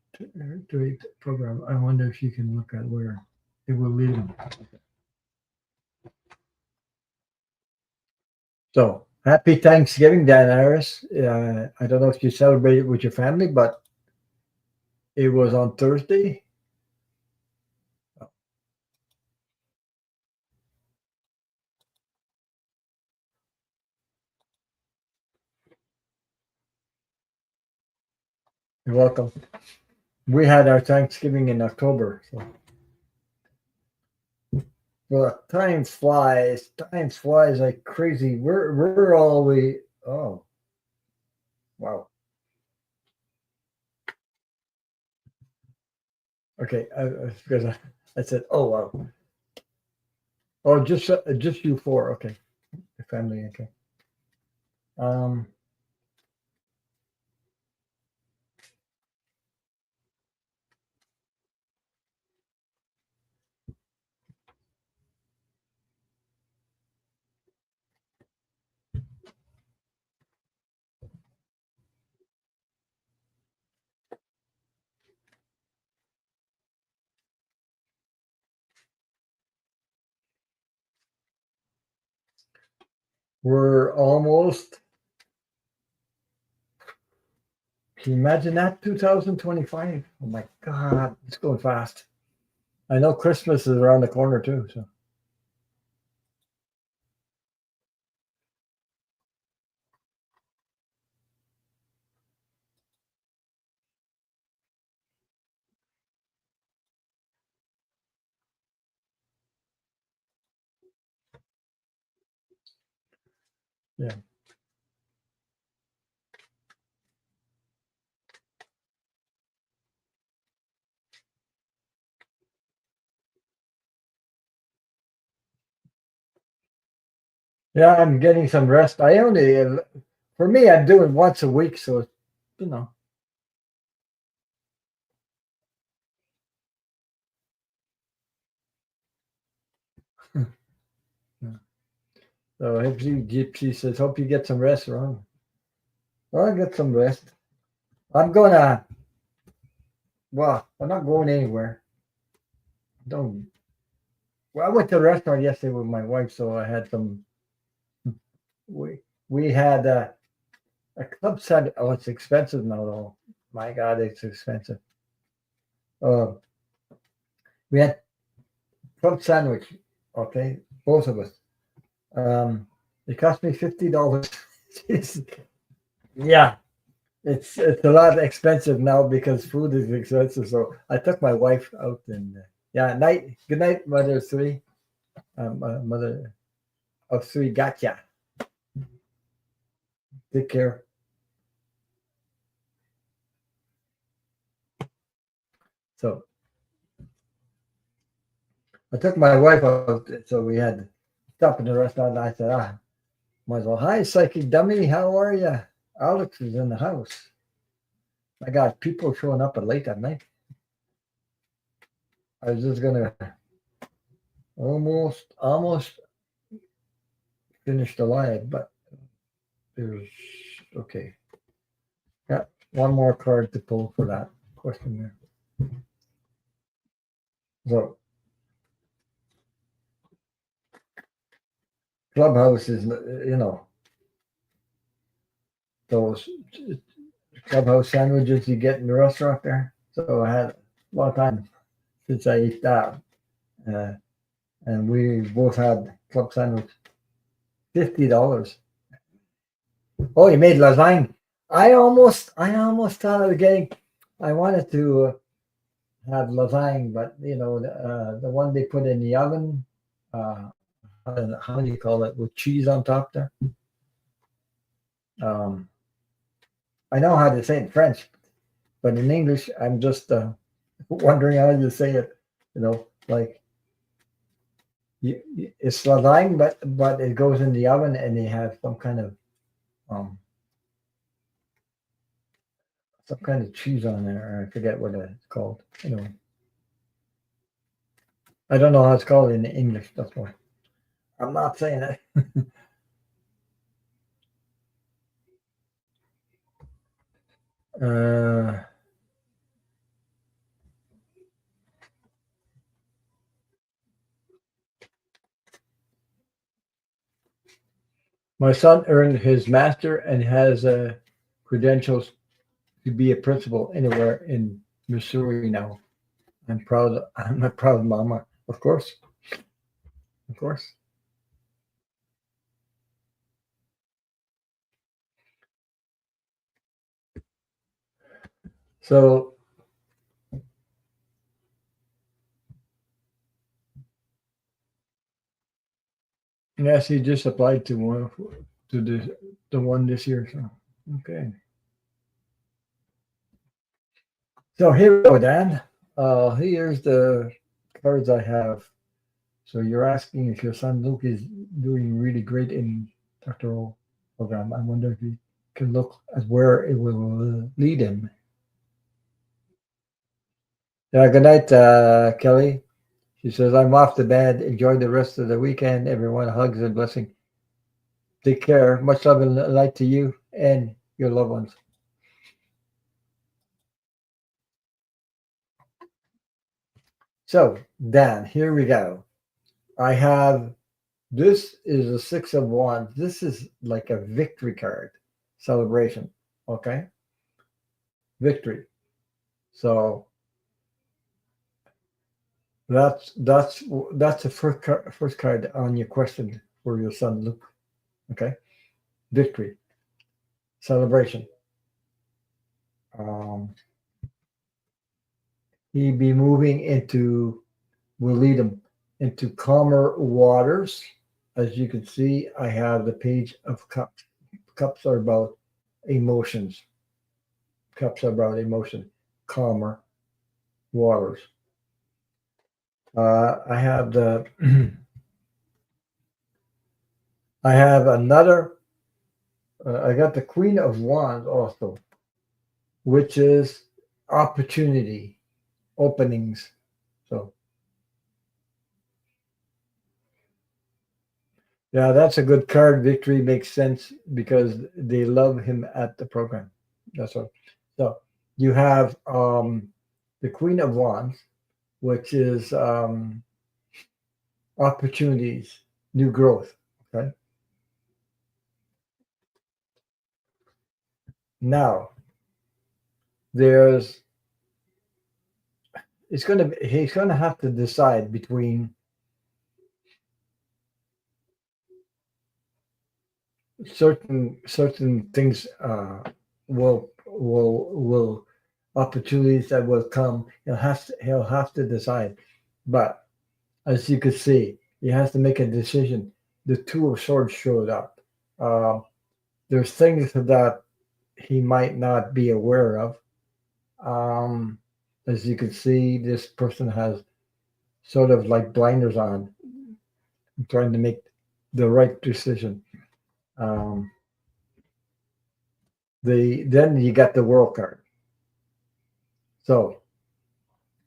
program. I wonder if you can look at where it will lead him. So happy Thanksgiving, Dan Harris. I don't know if you celebrated with your family, but it was on Thursday. You're welcome. We had our Thanksgiving in October. So. Well, time flies. Time flies like crazy. We're all we. Oh, wow. Okay, because I said, oh wow. Oh, just you four. Okay, your family. Okay. Um. We're almost. Can you imagine that? 2025. Oh my God, it's going fast. I know Christmas is around the corner too. So yeah, yeah. I'm getting some rest. I only, for me, I'm doing once a week, so you know. Yeah. So Gypsy says, "Hope you get some rest, Ron." Well, I get some rest. I'm gonna. Well, I'm not going anywhere. Don't. Well, I went to the restaurant yesterday with my wife, so I had some. We we had a club sandwich. Oh, it's expensive now, though. My God, it's expensive. Uh, we had club sandwich. Okay, both of us. Um, it cost me $50. Yeah, it's a lot expensive now because food is expensive. So I took my wife out and yeah, night. Good night, mother of three. Mother of three. Gotcha. Take care. So I took my wife out. So we had to stop in the restaurant. And I said, might as well. Hi, psychic dummy. How are you? Alex is in the house. I got people showing up at late at night. I was just gonna almost finish the live, but there's okay. Yeah, one more card to pull for that question there. So Clubhouse is, those Clubhouse sandwiches you get in the restaurant there. So I had a lot of time since I ate that, uh, and we both had club sandwich. $50. Oh, you made lasagna. I almost thought of getting. I wanted to have lasagna, but the one they put in the oven. How do you call it with cheese on top there? Um, I know how to say it in French, but in English, I'm just wondering how you say it. Like it's lasagna, but it goes in the oven and they have um some kind of cheese on there. I forget what it's called. I don't know how it's called in English. That's why I'm not saying it. Uh, my son earned his master and has credentials to be a principal anywhere in Missouri now. I'm proud. I'm a proud mama. Of course, of course. So yes, he just applied to one to the one this year. So okay. So here we go, Dan. Here's the cards I have. So you're asking if your son Luke is doing really great in doctoral program. I wonder if you can look at where it will lead him. Yeah, good night, Kelly. She says, I'm off to bed. Enjoy the rest of the weekend. Everyone, hugs and blessing. Take care. Much love and light to you and your loved ones. So, Dan, here we go. I have This is a Six of Wands. This is like a victory card, celebration. Okay, victory. So that's the first card on your question for your son Luke. Okay, victory, celebration. Um, he be moving into, will lead him into calmer waters. As you can see, I have the Page of Cups. Cups are about emotions. Cups are about emotion. Calmer waters. I have the. I have another. I got the Queen of Wands also, which is opportunity, openings. So yeah, that's a good card. Victory makes sense because they love him at the program. That's all. So you have the Queen of Wands, which is opportunities, new growth. Okay. Now there's he's gonna have to decide between certain things will opportunities that will come. He'll have to decide. But as you can see, he has to make a decision. The Two of Swords showed up. Uh, there's things that he might not be aware of. Um, as you can see, this person has sort of like blinders on, trying to make the right decision. Um, then you got the World card. So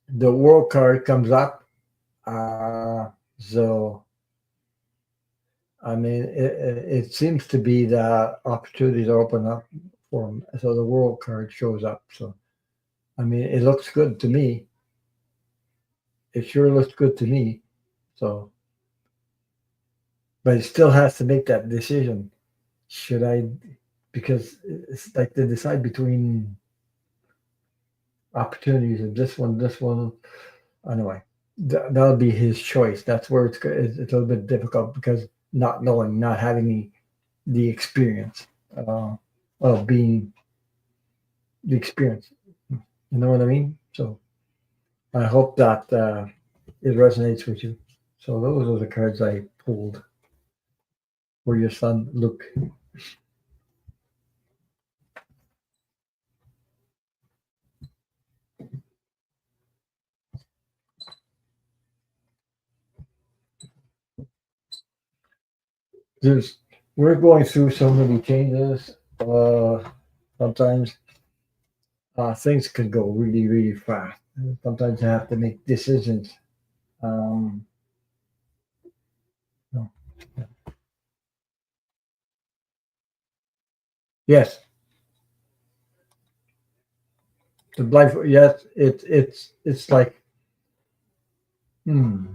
the World card comes up. So I mean, it seems to be that opportunities are open up for him. So the World card shows up. So I mean, it looks good to me. It sure looks good to me. So, but he still has to make that decision. Should I? Because it's like they decide between opportunities of this one. Anyway, that'll be his choice. That's where it's a little bit difficult because not knowing, not having the experience of being the experience. You know what I mean? So I hope that it resonates with you. So those are the cards I pulled for your son, Luke. There's we're going through so many changes. Sometimes things can go really, really fast. Sometimes you have to make decisions. Um, no. Yes, the blind. Yes, it's like hmm,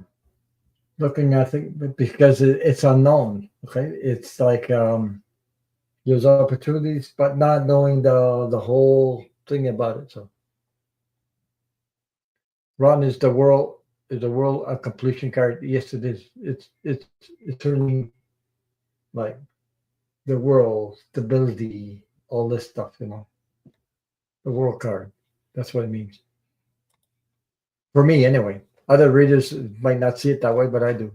looking at it because it's unknown. Okay, it's like there's opportunities, but not knowing the whole thing about it. So, Ron, is the world a completion card? Yes, it is. It's certainly like the world stability, all this stuff. The world card. That's what it means for me, anyway. Other readers might not see it that way, but I do.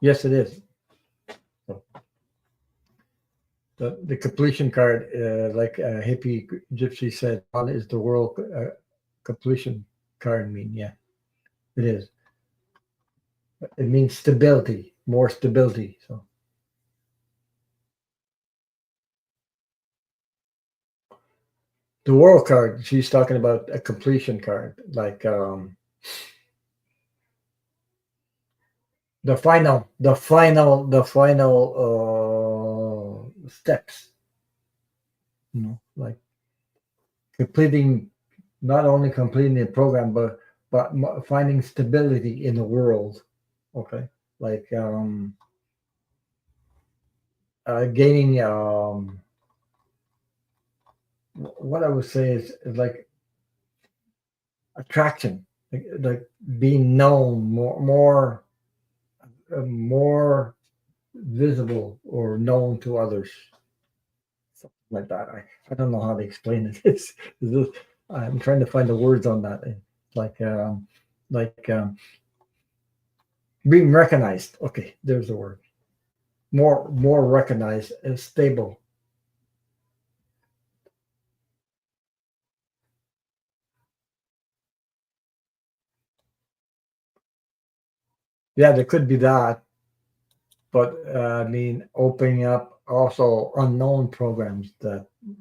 Yes, it is. So the completion card, like hippie gypsy said, on is the world completion card. Mean, yeah, it is. It means stability, more stability. So the world card, she's talking about a completion card, like the final steps. Like completing, not only completing the program, but finding stability in the world. Okay, like gaining what I would say is like attraction, like being known more visible or known to others, something like that. I don't know how to explain it. I'm trying to find the words on that. Like like being recognized. Okay, there's the word. More recognized and stable. Yeah, there could be that, but I mean, opening up also unknown programs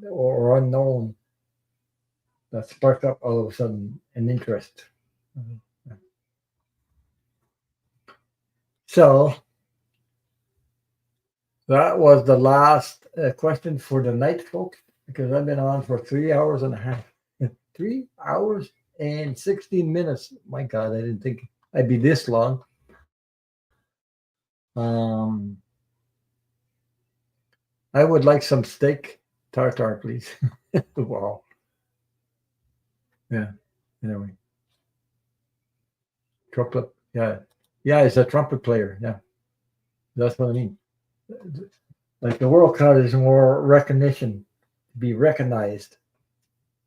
or unknown that spark up all of a sudden an interest. Mhm. So that was the last question for the night, folks, because I've been on for 3 hours and a half. 3 hours and 16 minutes. My God, I didn't think I'd be this long. Um, I would like some steak tartare, please. Wow. Yeah. Anyway, trumpet. Yeah. Yeah, he's a trumpet player. Yeah. That's what I mean. Like the World Cup is more recognition, be recognized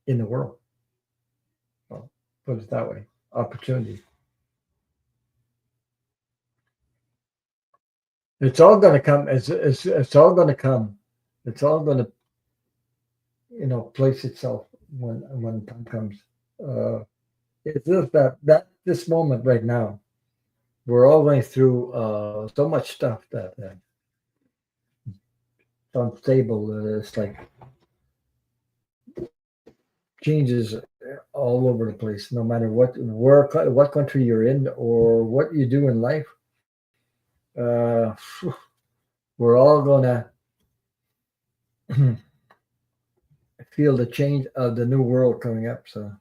in the world. Well, put it that way. Opportunity. It's all going to come. It's all going to come. It's all going to place itself when time comes. Uh, it's just that this moment right now, we're all going through so much stuff that it's unstable. It's like changes all over the place. No matter what country you're in or what you do in life, uh, we're all gonna feel the change of the new world coming up. So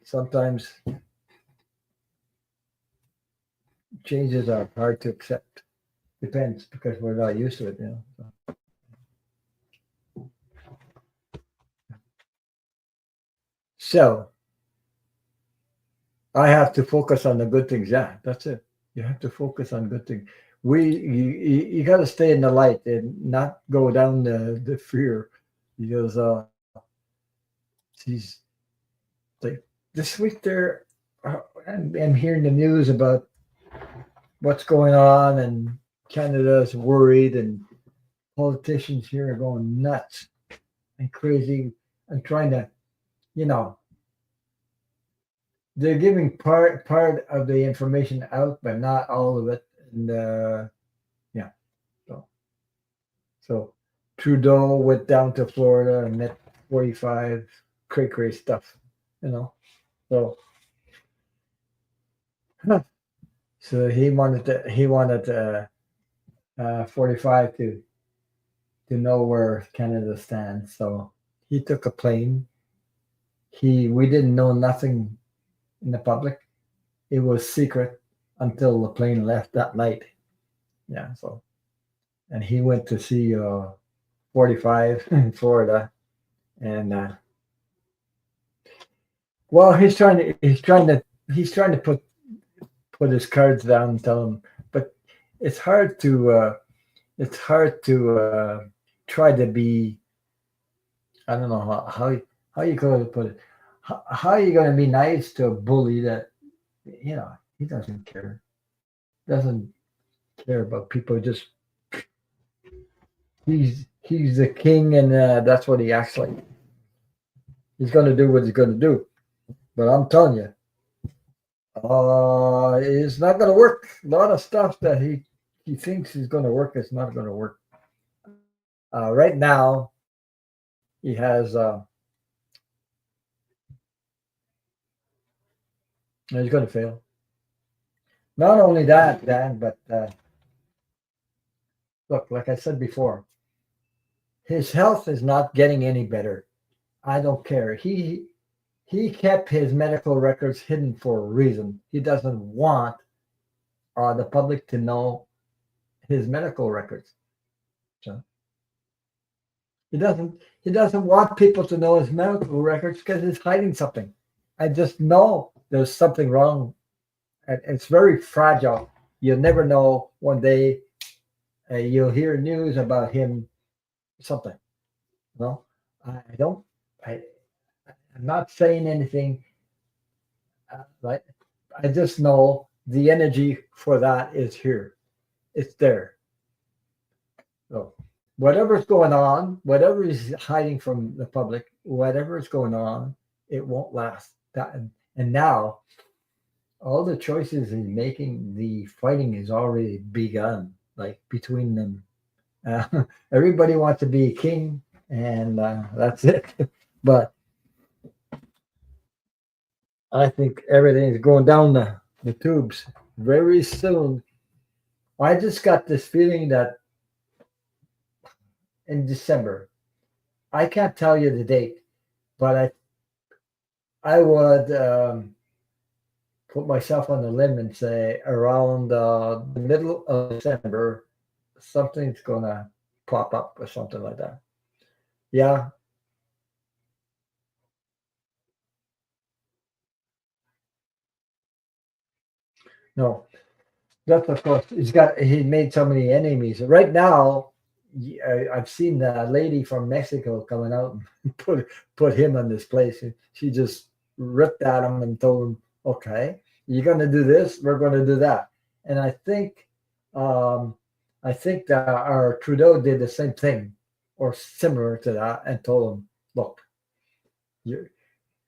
sometimes changes are hard to accept. Depends because we're not used to it. So I have to focus on the good things. Yeah, that's it. You have to focus on good things. You got to stay in the light and not go down the fear because geez, like this week there, I'm hearing the news about what's going on and Canada's worried and politicians here are going nuts and crazy and trying to, you know, they're giving part of the information out, but not all of it. And yeah, so so Trudeau went down to Florida and met 45 cray stuff, you know. So so he wanted 45 to know where Canada stands. So he took a plane. We didn't know nothing in the public. It was secret until the plane left that night. Yeah. So and he went to see 45 in Florida, and well, he's trying to put his cards down and tell him, but it's hard to try to be. I don't know how you going to put it. How are you going to be nice to a bully that he doesn't care, doesn't care about people. Just he's the king, and that's what he acts like. He's going to do what he's going to do. But I'm telling you, it's not going to work. A lot of stuff that he thinks is going to work is not going to work. Right now, he has. He's going to fail. Not only that, Dan, but look, like I said before, his health is not getting any better. I don't care. He kept his medical records hidden for a reason. He doesn't want the public to know his medical records. So he doesn't want people to know his medical records because he's hiding something. I just know there's something wrong. And it's very fragile. You'll never know. One day you'll hear news about him, something. No, I don't. I, I'm not saying anything. Right. I just know the energy for that is here. It's there. So whatever's going on, whatever is hiding from the public, whatever is going on, it won't last. And now all the choices he's making, the fighting has already begun. Like between them, everybody wants to be king, and that's it. But I think everything is going down the tubes very soon. I just got this feeling that in December, I can't tell you the date, but I would put myself on the limb and say around the middle of December, something's gonna pop up or something like that. Yeah, no, that's of course he made so many enemies. Right now, I've seen the lady from Mexico coming out and put him on this place. She just ripped at him and told him, "Okay, you're going to do this. We're going to do that." And um, I think that our Trudeau did the same thing or similar to that and told him, "Look, you."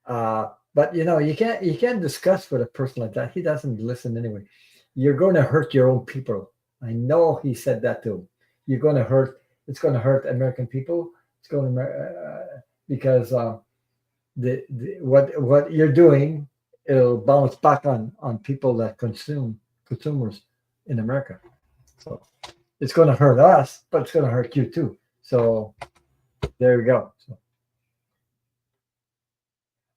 But you can't discuss with a person like that. He doesn't listen anyway. You're going to hurt your own people. I know he said that too. You're going to hurt. It's going to hurt American people. It's going to because what you're doing, it'll bounce back on people that consumers in America. So it's going to hurt us, but it's going to hurt you too. So there we go. So,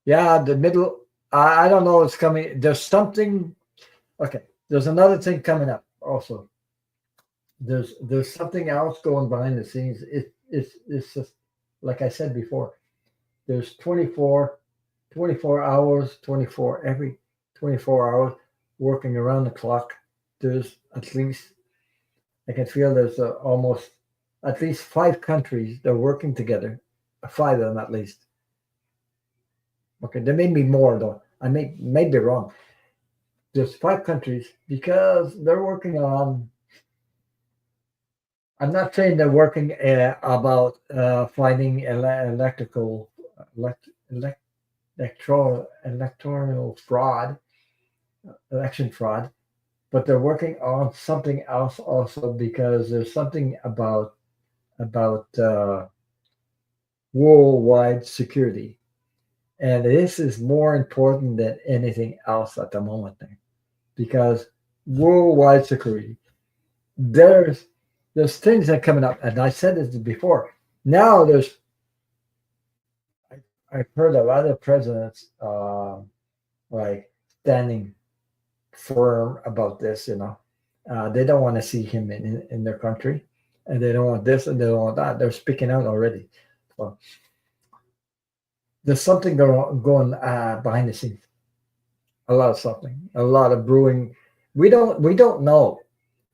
yeah, the middle. I don't know. It's coming. There's something. Okay. There's another thing coming up also. There's something else going behind the scenes. It's just like I said before. There's 24 hours, 24 every 24 hours working around the clock. There's at least I can feel there's almost at least 5 countries that are working together. 5 of them at least. Okay, there may be more though. I may be wrong. There's 5 countries because they're working on. I'm not saying they're working about finding elect, elect, electoral fraud, election fraud, but they're working on something else also because there's something about worldwide security, and this is more important than anything else at the moment because worldwide security. There's there's things that are coming up, and I said this before. Now I've heard of other presidents like standing firm about this. They don't want to see him in their country, and they don't want this and they don't want that. They're speaking out already. So there's something going behind the scenes. A lot of something, a lot of brewing. We don't know.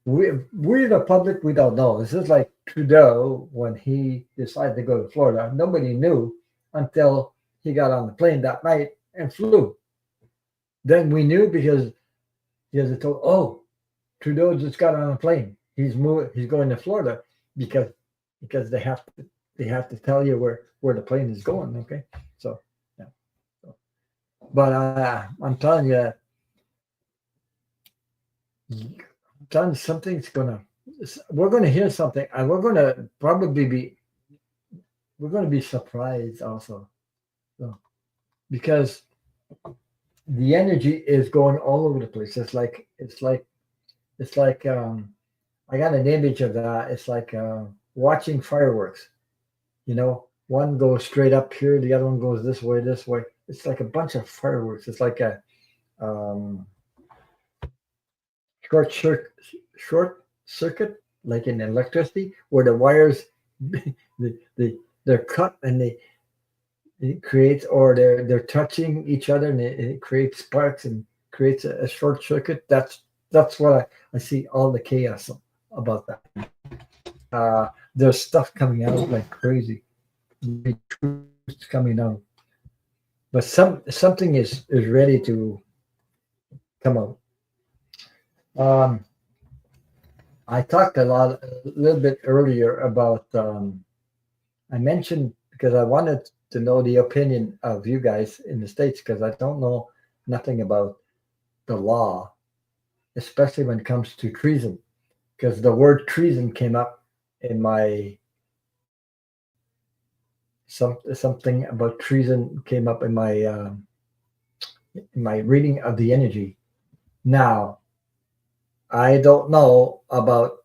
We the public, we don't know. This is like Trudeau when he decided to go to Florida. Nobody knew until he got on the plane that night and flew. Then we knew because it told, oh, Trudeau just got on a plane. He's going to Florida because they have to tell you where the plane is going. Okay, so yeah. So, but I'm telling you, something's gonna. We're gonna hear something, and we're gonna be surprised also, so, because the energy is going all over the place. It's like I got an image of that. It's like watching fireworks. One goes straight up here, the other one goes this way, this way. It's like a bunch of fireworks. It's like a um, short circuit, short circuit, like in electricity, where the wires they're cut and it creates, or they're touching each other, and it creates sparks and creates a short circuit. That's what I see all the chaos about that. There's stuff coming out like crazy, truths coming out, but something is ready to come out. Um, I talked a little bit earlier about. I mentioned because I wanted to know the opinion of you guys in the States because I don't know nothing about the law, especially when it comes to treason. Because the word treason came up in my something about treason came up in my reading of the energy. Now I don't know about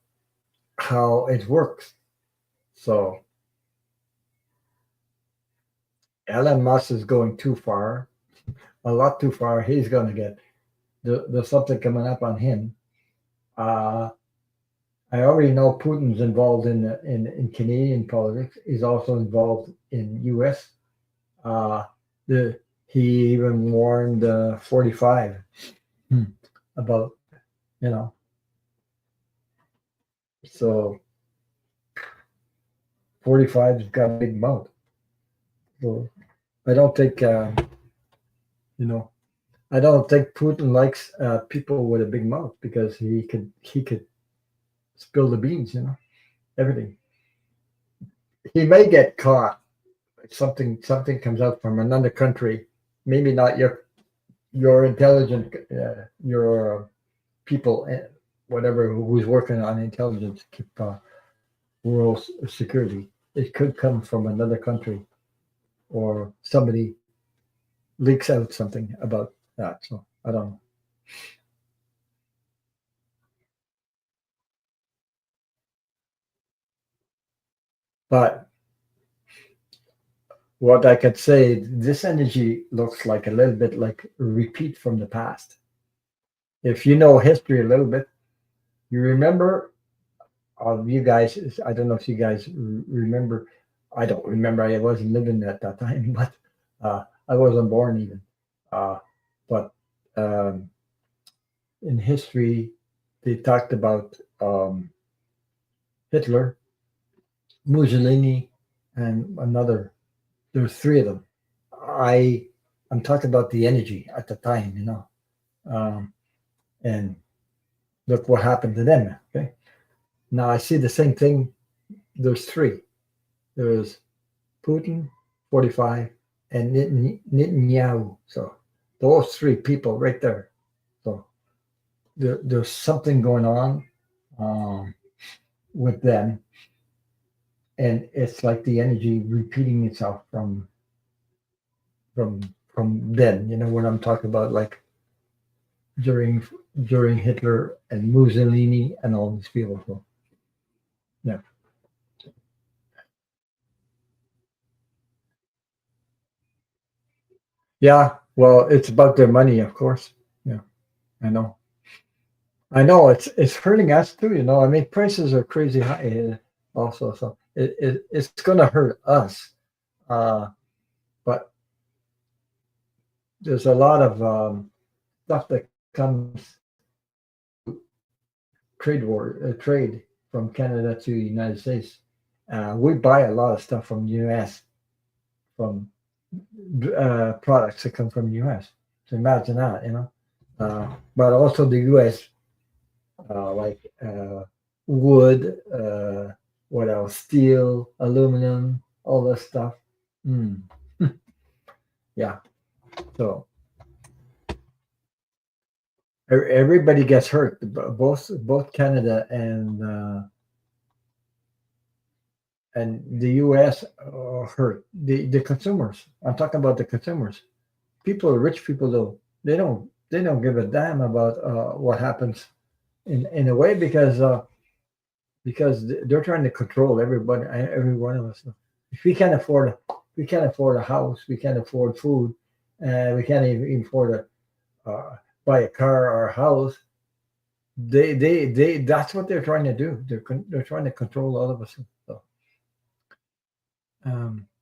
how it works, so Elon Musk is going too far, a lot too far. He's going to get there's something coming up on him. Uh, I already know Putin's involved in Canadian politics. He's also involved in U.S. Uh, the he even warned 45 about you know. So 45's got a big mouth. So I don't think you know I don't think Putin likes people with a big mouth because he could spill the beans. Everything. He may get caught. Something comes out from another country. Maybe not your intelligent your people whatever who's working on intelligence keep world security. It could come from another country or somebody leaks out something about that. So I don't know. But what I could say, this energy looks like a little bit like a repeat from the past. If you know history a little bit, you remember you guys. I don't know if you guys remember. I don't remember. I wasn't living at that time, but I wasn't born even. Uh, but um, in history, they talked about Hitler, Mussolini, and another. There's three of them. I I'm talking about the energy at the time, um, and look what happened to them. Okay, now I see the same thing. There's three. There's Putin, 45, and Netanyahu. So those three people right there. So there's something going on um, with them, and it's like the energy repeating itself from then. You know what I'm talking about, like during during Hitler and Mussolini and all these people. So yeah, yeah. Well, it's about their money, of course. Yeah, I know. I know it's hurting us too. I mean, prices are crazy high also, so it's going to hurt us. Uh, but there's a lot of stuff that comes trade from Canada to the United States. We buy a lot of stuff from the U.S. from products that come from the U.S. So imagine that. But also the U.S. Like wood, what else? Steel, aluminum, all this stuff. Mm. Yeah. So everybody gets hurt. Both Canada and the U.S. Hurt the consumers. I'm talking about the consumers. Rich people, though, they don't give a damn about what happens in a way because they're trying to control every one of us. If we can't afford a house, we can't afford food, and we can't even afford to buy a car or a house. They that's what they're trying to do. They're trying to control all of us. So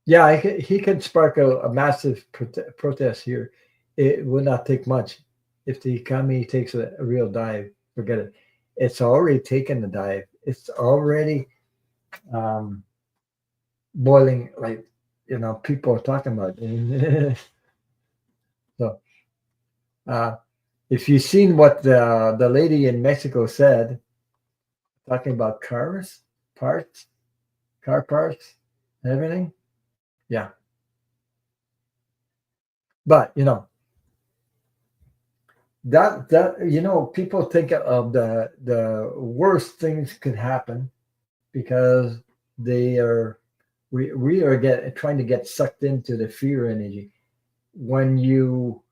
yeah, he could spark a massive protest here. It would not take much if the economy takes a real dive. Forget it. It's already taken the dive. It's already um, boiling. Like people are talking about it. So uh, if you've seen what the lady in Mexico said, talking about parts, car parts, and everything. Yeah, but people think of the worst things could happen because they are we are trying to get sucked into the fear energy. When you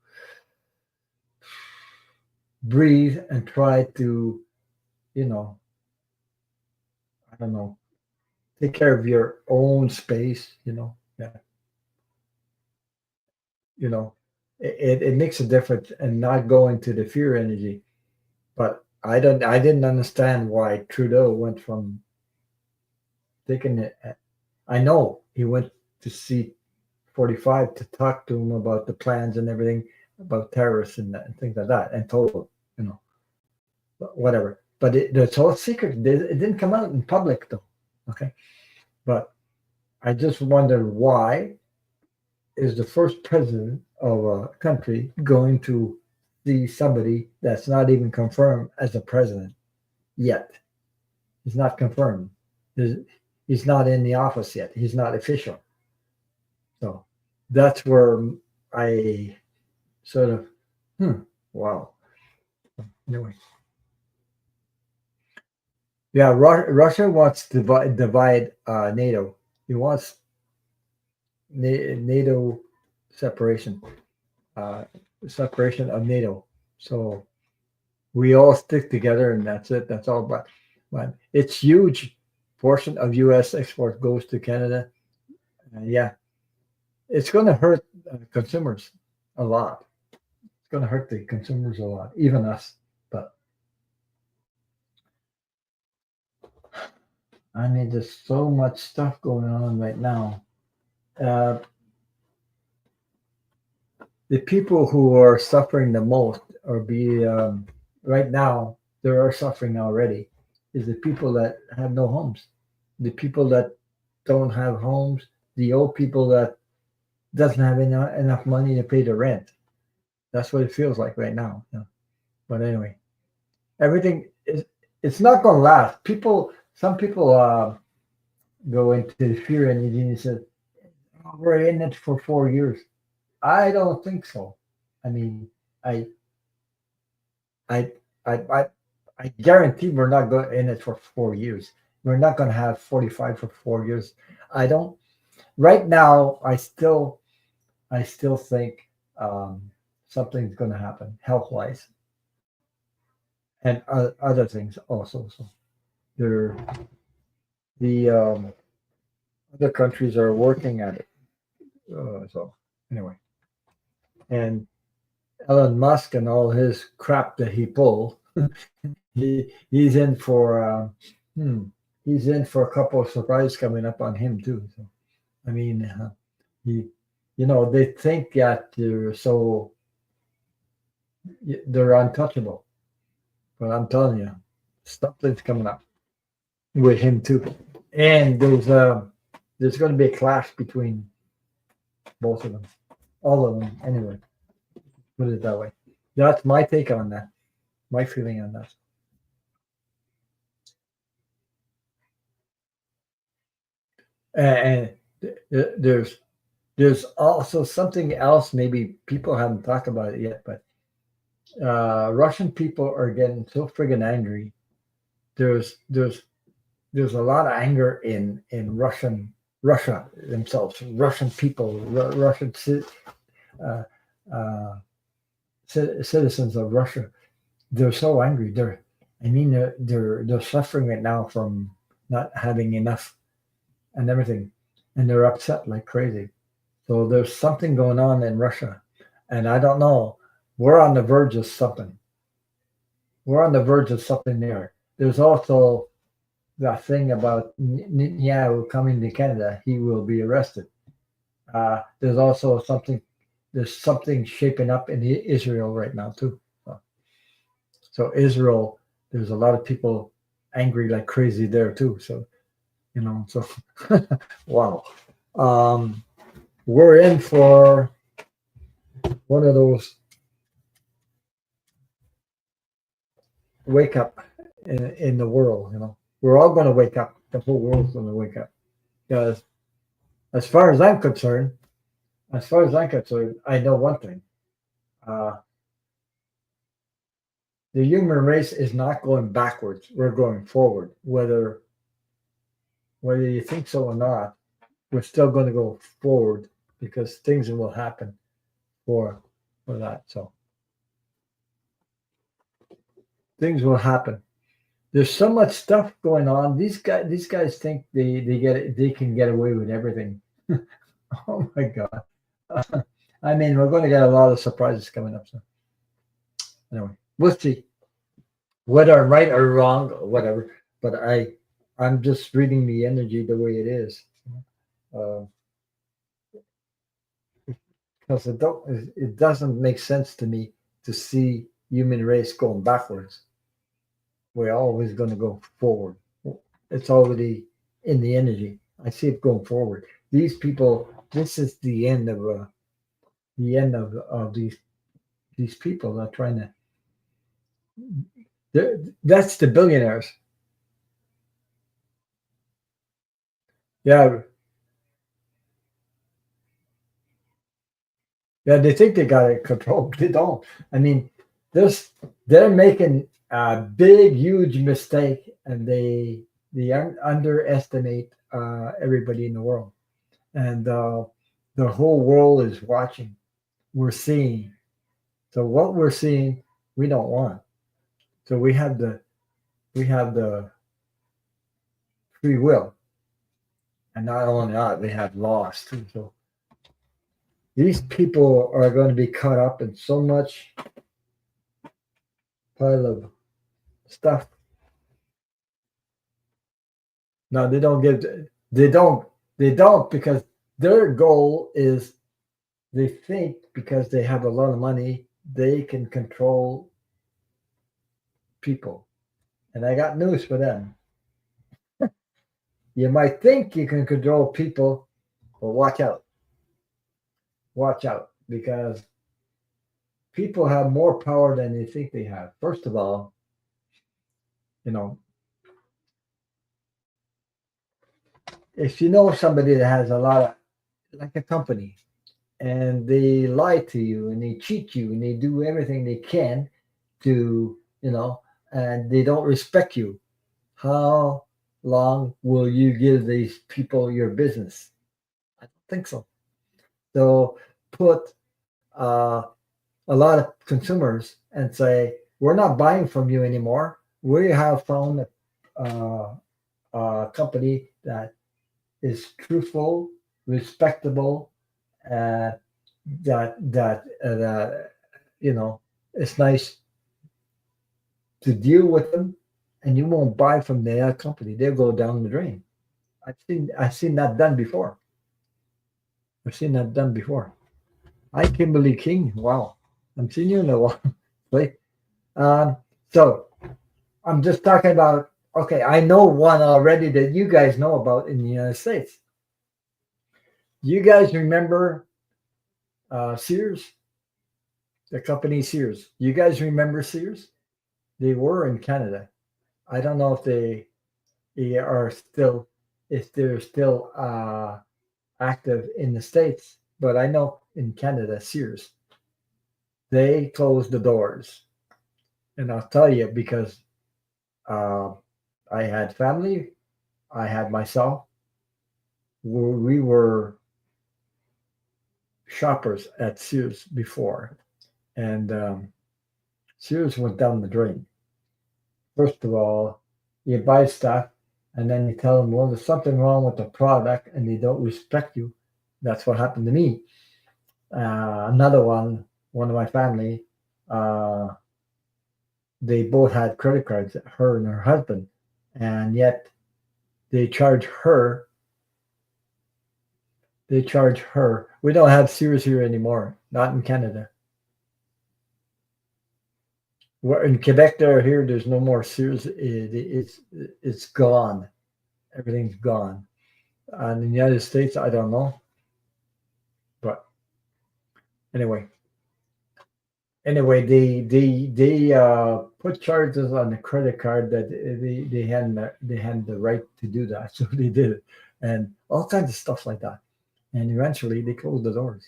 breathe and try to, you know I don't know, take care of your own space, yeah, you know it makes a difference and not go into the fear energy. But I didn't understand why Trudeau went from taking it. I know he went to see 45 to talk to him about the plans and everything about terrorists and things like that, and told him, you know, whatever. But it's all secret. It didn't come out in public though. Okay, but I just wonder why is the first president of a country going to see somebody that's not even confirmed as a president yet? He's not confirmed. He's not in the office yet. He's not official. So that's where I sort of, wow. Anyway, yeah, Russia wants to divide NATO. He wants NATO separation, uh, separation of NATO. So we all stick together, and that's it. That's all. But it's huge portion of U.S. export goes to Canada. Yeah, it's going to hurt consumers a lot. It's going to hurt the consumers a lot, even us. But I mean, there's so much stuff going on right now. Uh, the people who are suffering the most, or be right now, there are suffering already, is the people that have no homes, the people that don't have homes, the old people that doesn't have enough money to pay the rent. That's what it feels like right now. But anyway, everything is it's not going to last. Some people go into the fear energy and say, oh, we're in it for 4 years. I don't think so. I mean, I, I, I, I, I guarantee we're not going in it for 4 years. We're not going to have 45 for 4 years. I don't. Right now, I still think something's going to happen health wise and other things also. So there, the other countries are working at it. So anyway, and Elon Musk and all his crap that he pulled, he's in for he's in for a couple of surprises coming up on him too. So I mean, he, they think that they're untouchable, but I'm telling you, something's coming up with him too, and there's going to be a clash between both of them, all of them. Anyway, put it that way. That's my take on that. My feeling on that. And there's also something else. Maybe people haven't talked about it yet, but Russian people are getting so friggin' angry. There's a lot of anger in Russia themselves, Russian people, Russian uh, uh, citizens of Russia. They're so angry. They're suffering right now from not having enough and everything, and they're upset like crazy. So there's something going on in Russia, and I don't know. We're on the verge of something. we're on the verge of something there. There's also that thing about Netanyahu coming to Canada. He will be arrested. There's also something. There's something shaping up in Israel right now too. So Israel, there's a lot of people angry like crazy there too. So so wow. Um, we're in for one of those wake up in the world. We're all going to wake up. The whole world's going to wake up because, as far as I'm concerned, I know one thing: uh, the human race is not going backwards. We're going forward. Whether you think so or not, we're still going to go forward because things will happen for that. So things will happen. There's so much stuff going on. These guys think they can get away with everything. Oh my god. I mean, we're going to get a lot of surprises coming up. So anyway, we'll see whether I'm right or wrong or whatever. But I'm just reading the energy the way it is. Uh, because it doesn't make sense to me to see human race going backwards. We're always going to go forward. It's already in the energy. I see it going forward. These people, this is the end of these people that are trying to. That's the billionaires. Yeah, yeah. They think they got it controlled. They don't. I mean, this they're making a big, huge mistake, and they underestimate everybody in the world, and the whole world is watching. We're seeing. So what we're seeing, we don't want. So we have the free will, and not only that, we have laws too. So these people are going to be caught up in so much pile of stuff. No, they don't give. They don't because their goal is they think because they have a lot of money they can control people. And I got news for them. You might think you can control people, but watch out. Watch out because people have more power than they think they have. First of all, you know, if you know somebody that has a lot of, like a company, and they lie to you and they cheat you and they do everything they can to, and they don't respect you, how long will you give these people your business? I don't think so. So put uh, a lot of consumers and say, we're not buying from you anymore. We have found uh, a company that is truthful, respectable, uh, that it's nice to deal with them, and you won't buy from their company. They'll go down the drain. I've seen that done before. I've seen that done before. Hi, Kimberly King. Wow, I'm seeing you in a while. Wait. So I'm just talking about. Okay, I know one already that you guys know about in the United States. You guys remember Sears, the company Sears? You guys remember Sears? They were in Canada. I don't know if they are still, if they're still active in the States, but I know in Canada, Sears, they closed the doors. And I'll tell you because uh, I had family, I had myself, we were shoppers at Sears before, and Sears went down the drain. First of all, you buy stuff and then you tell them, well, there's something wrong with the product and they don't respect you. That's what happened to me. Another one of my family, uh, they both had credit cards, her and her husband, and yet they charge her. They charge her. We don't have Sears here anymore. Not in Canada. We're in Quebec. There's no more Sears. It's gone. Everything's gone. And in the United States, I don't know. But anyway, they put charges on the credit card that they hadn't the right to do that, so they did it, and all kinds of stuff like that. And eventually, they closed the doors.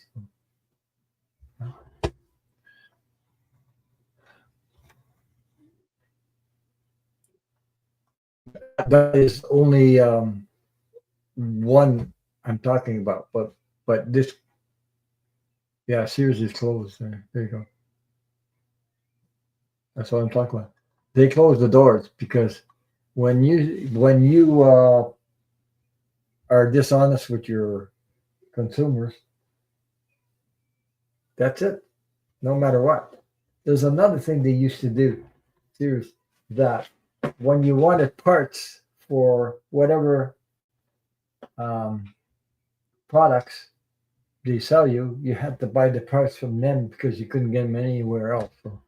That is only one I'm talking about, but this, yeah, Sears is closed. There you go. That's what I'm talking about. They closed the doors because when you are dishonest with your consumers, that's it. No matter what. There's another thing they used to do. Sears, that when you wanted parts for whatever um, products they sell you, you had to buy the parts from them because you couldn't get them anywhere else. So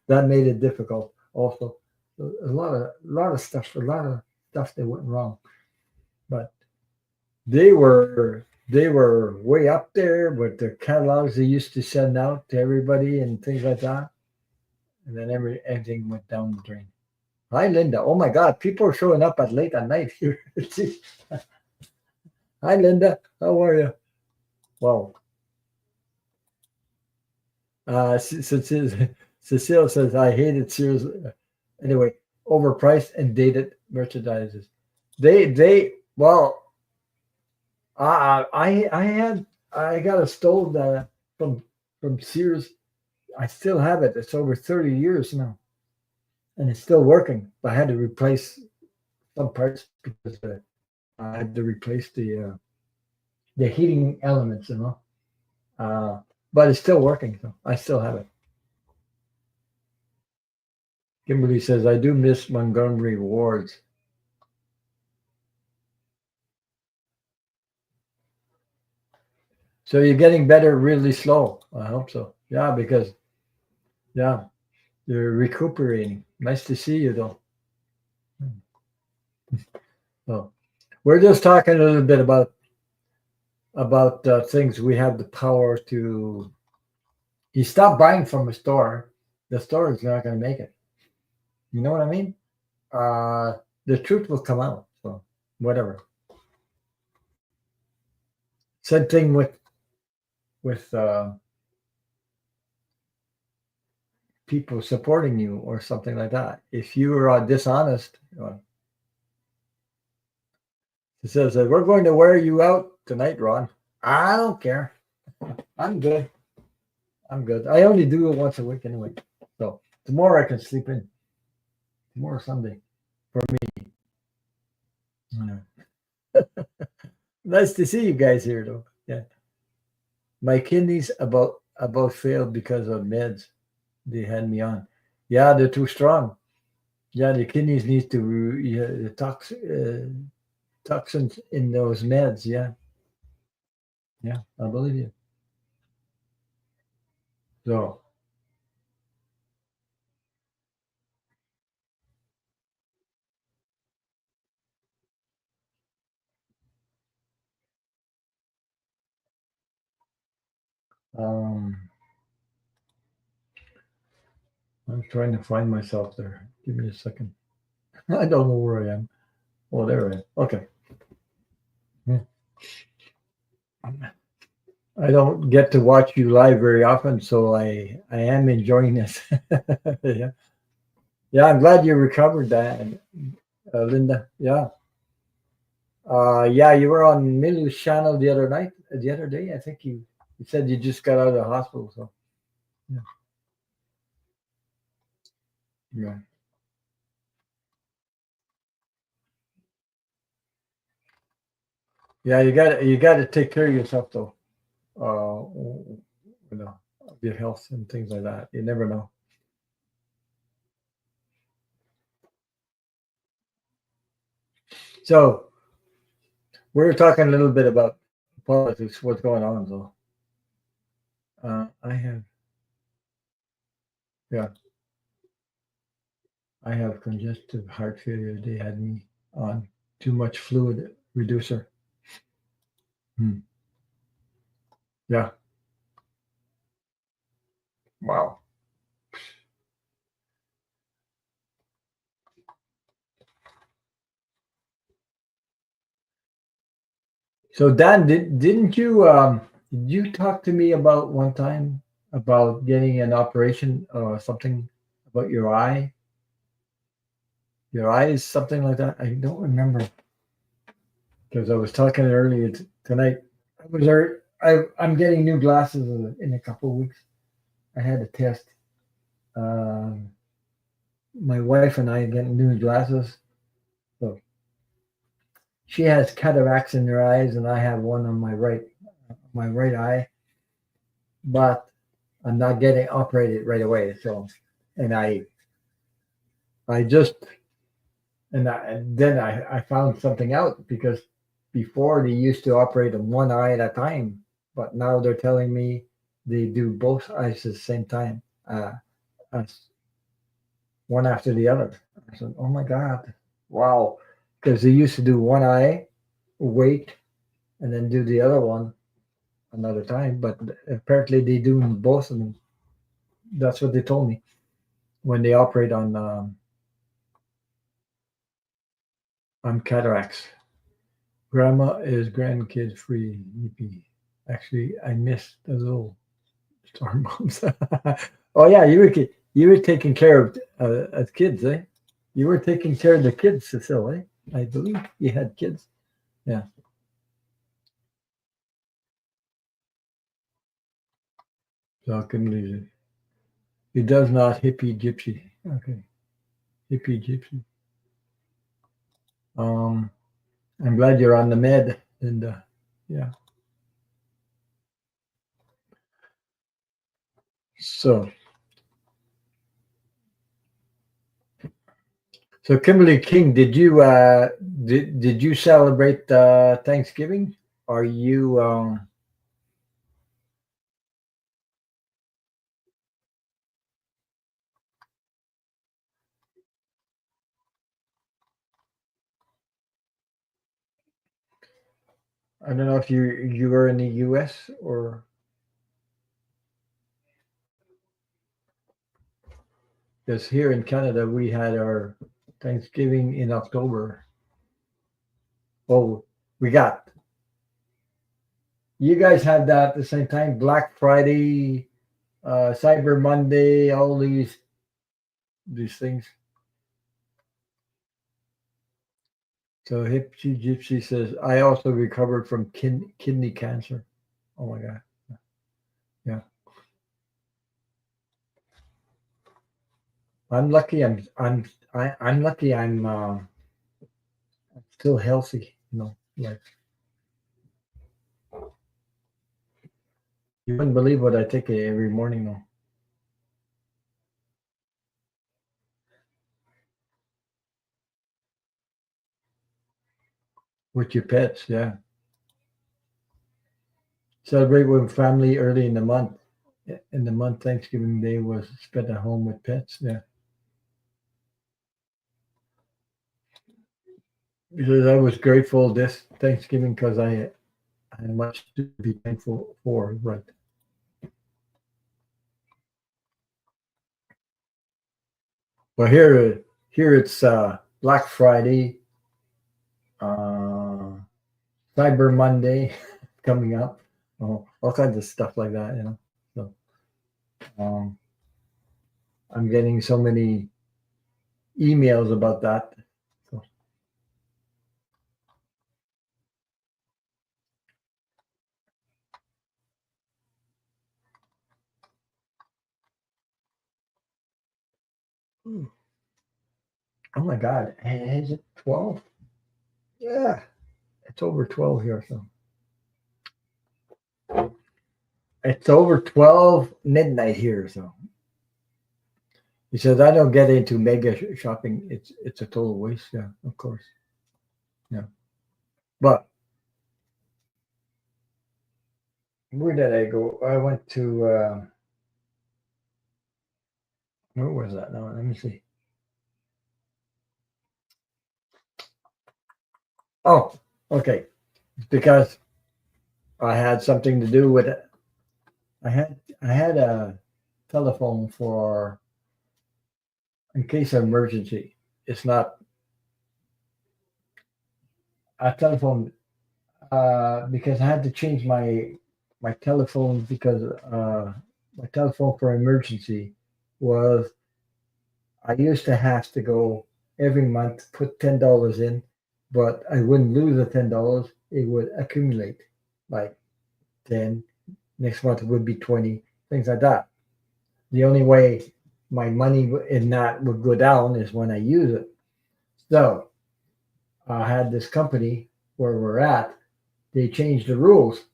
that made it difficult. Also, a lot of stuff that went wrong, but they were way up there with the catalogs they used to send out to everybody and things like that. And then everything went down the drain. Hi, Linda. Oh my God, people are showing up at late at night here. Hi, Linda. How are you? Wow. Cecile says, I hated Sears. Anyway, overpriced and dated merchandises. Well, I got a stove that from Sears. I still have it. It's over 30 years now, and it's still working. But I had to replace some parts because I had to replace the heating elements, Uh, but it's still working, so I still have it. Kimberly says, I do miss Montgomery Wards. So you're getting better really slow. I hope so. Yeah, because, yeah, you're recuperating. Nice to see you, though. So we're just talking a little bit about things we have the power to. You stop buying from a store, the store is not going to make it. You know what I mean? The truth will come out. So whatever. Same thing with people supporting you or something like that. If you are dishonest, it says that we're going to wear you out tonight, Ron. I don't care. I'm good. I'm good. I only do it once a week anyway. So tomorrow I can sleep in. Tomorrow Sunday for me. Yeah. Nice to see you guys here, though. Yeah. My kidneys about failed because of meds they had me on. Yeah, they're too strong. Yeah, the kidneys need to the toxins in those meds. Yeah, yeah, I believe you. So, um, I'm trying to find myself there. Give me a second. I don't know where I am. Oh, there I am. Okay. Hmm. I don't get to watch you live very often, so I am enjoying this. Yeah, yeah. I'm glad you recovered that, Linda. Yeah. Yeah, you were on Milu's channel the other day. I think you said you just got out of the hospital. So yeah, yeah, yeah. You got to take care of yourself though. You know, your health and things like that. You never know. So we're talking a little bit about politics, what's going on. So I have, yeah, I have congestive heart failure. They had me on too much fluid reducer. Hmm. Yeah. Wow. So Dan, didn't you did you talk to me about one time about getting an operation or something about your eye? Your eyes, something like that. I don't remember because I was talking earlier tonight. I was I'm getting new glasses in a couple of weeks. I had a test. Um, my wife and I are getting new glasses. So she has cataracts in her eyes, and I have one on my right eye. But I'm not getting operated right away. So, and I just and then I found something out because before they used to operate on one eye at a time, but now they're telling me they do both eyes at the same time, as one after the other. I said, "Oh my God, wow!" Because they used to do one eye, wait, and then do the other one another time, but apparently they do both of them. That's what they told me when they operate on cataracts. Grandma is grandkid free. Yippee. Actually, I missed the little storm bombs. Oh yeah, you were taking care of kids, eh? You were taking care of the kids, Cecile, eh? I believe you had kids. Yeah. So I couldn't leave it. He does not hippie gypsy. Okay. Hippie gypsy. Um, I'm glad you're on the med, and yeah. So so Kimberly King, did you celebrate Thanksgiving? Are you I don't know if you were in the US or because here in Canada we had our Thanksgiving in October. Oh, we got you guys had that at the same time, Black Friday, Cyber Monday, all these things. So Hipsy Gypsy says, I also recovered from kidney cancer. Oh my God. Yeah. I'm lucky I'm lucky I'm still healthy, like you wouldn't believe what I take every morning though. With your pets, yeah. Celebrate with family early in the month. In the month, Thanksgiving Day was spent at home with pets. Yeah, because I was grateful this Thanksgiving because I had much to be thankful for. Right. Well, here it's Black Friday, uh, Cyber Monday coming up. Oh, all kinds of stuff like that. So um, I'm getting so many emails about that. So, oh my God, is it 12? Yeah, it's over 12 here. So it's over 12 midnight here. So he says, I don't get into mega shopping. It's a total waste. Yeah, of course. Yeah. But where did I go? I went to where was that? No, let me see. Oh, okay. Because I had something to do with it. I had a telephone for in case of emergency. It's not a telephone because I had to change my telephone because my telephone for emergency was I used to have to go every month put $10 in, but I wouldn't lose the $10. It would accumulate like 10. Next month it would be 20, things like that. The only way my money in that would go down is when I use it. So I had this company where we're at. They changed the rules.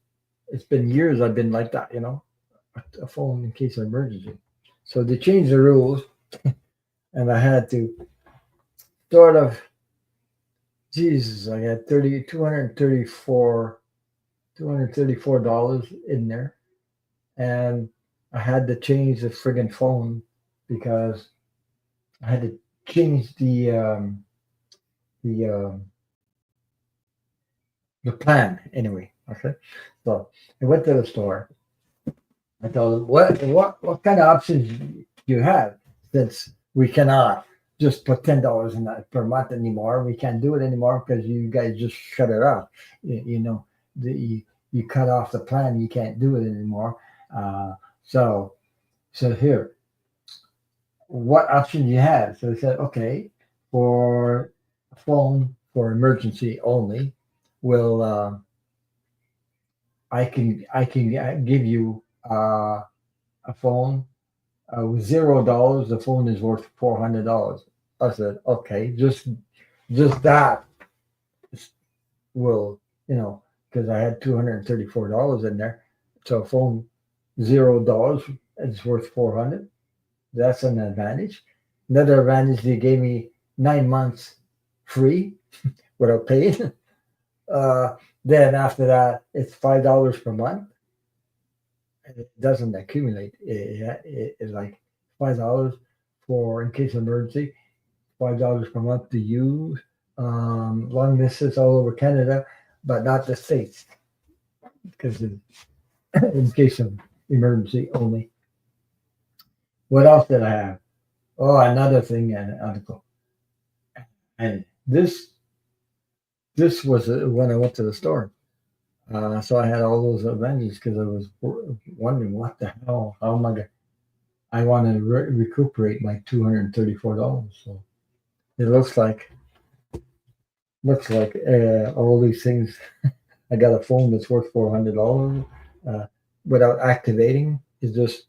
It's been years I've been like that, a phone in case of emergency. So they changed the rules, and I had to sort of, Jesus, I got 234 $234 in there, and I had to change the friggin' phone because I had to change the the plan anyway. Okay, so I went to the store. I told them what kind of options do you have since we cannot just put $10 in that per month anymore. We can't do it anymore because you guys just shut it off. You cut off the plan. You can't do it anymore. Uh, so so here, what option do you have? So they said, okay, for a phone for emergency only, will I can give you a phone with $0. The phone is worth $400. I said, okay, just that will because I had $234 in there. So a phone $0 is worth 400. That's an advantage. Another advantage, they gave me 9 months free without paying. Uh, then after that, it's $5 per month. And it doesn't accumulate. It's like $5 for in case of emergency, $5 per month to use. Long distance all over Canada, but not the states because in case of emergency only. What else did I have? Oh, another thing, an article, and this was when I went to the store. So I had all those advantages because I was wondering what the hell, how am I going? I want to recuperate my $234. So it looks like all these things. I got a phone that's worth $400 uh, without activating. It just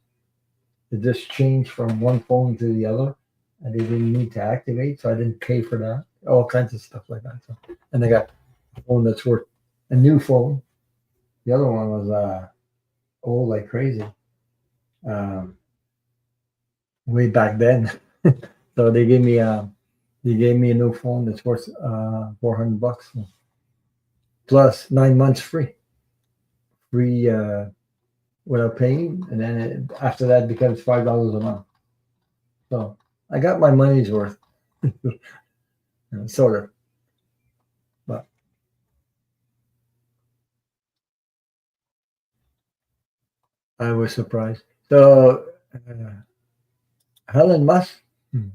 changed from one phone to the other, and they didn't need to activate, so I didn't pay for that. All kinds of stuff like that. So, and I got a phone that's worth a new phone. The other one was old like crazy um, way back then. So they gave me a new phone that's worth $400 plus 9 months free without paying, and then after that it becomes $5 a month. So I got my money's worth, sort of. But I was surprised. So Elon Musk, hmm,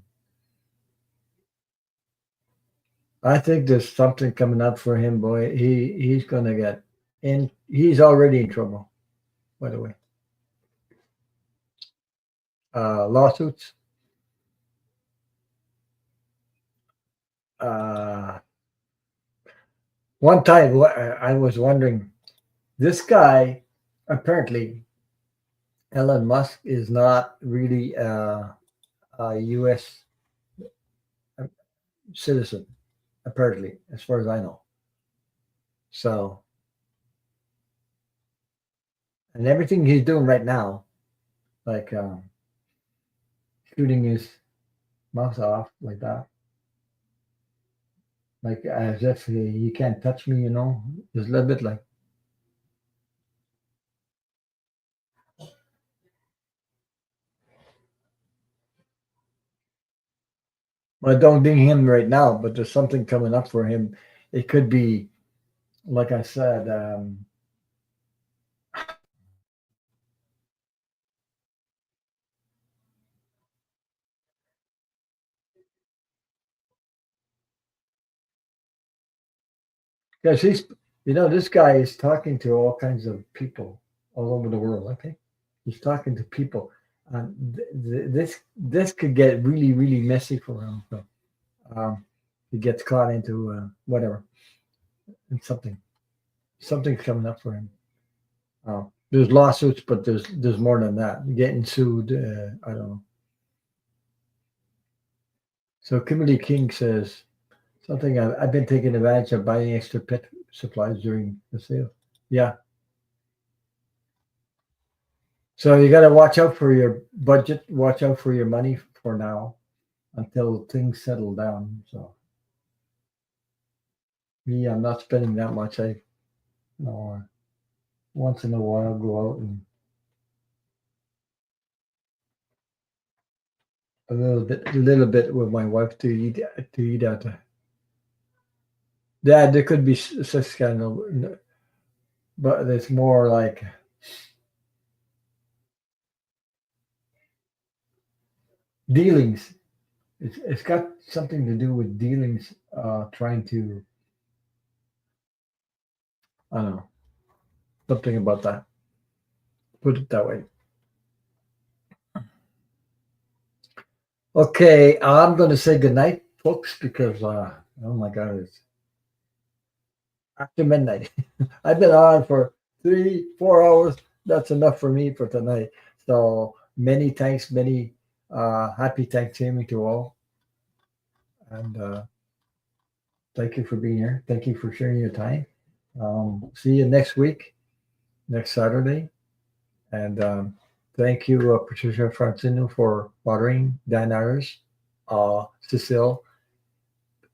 I think there's something coming up for him, boy. He's gonna get in. He's already in trouble, by the way. Lawsuits. Uh, One time I was wondering, this guy apparently Elon Musk is not really a U.S. citizen, apparently, as far as I know. So, and everything he's doing right now, like shooting his mouth off like that, like as if you can't touch me, just a little bit like. Well, don't ding him right now, but there's something coming up for him. It could be, like I said, because this guy is talking to all kinds of people all over the world. Okay, he's talking to people. This could get really really messy for him. So, he gets caught into whatever, and something's coming up for him. There's lawsuits, but there's more than that. Getting sued. I don't know. So Kimberly King says something. I've been taking advantage of buying extra pet supplies during the sale. Yeah. So you got to watch out for your budget. Watch out for your money for now until things settle down. So me, I'm not spending that much. I you know once in a while go out and a little bit with my wife to eat out. Yeah, there could be such kind of, but it's more like dealings. It's got something to do with dealings. Trying to, I don't know, something about that. Put it that way. Okay, I'm going to say goodnight, folks, because oh my God, it's after midnight. I've been on for 3, 4 hours. That's enough for me for tonight. So many thanks, many happy Thanksgiving to all, and thank you for being here. Thank you for sharing your time. See you next week, next Saturday, and thank you, Patricia Francino, for moderating. Dan Irish, Cecile.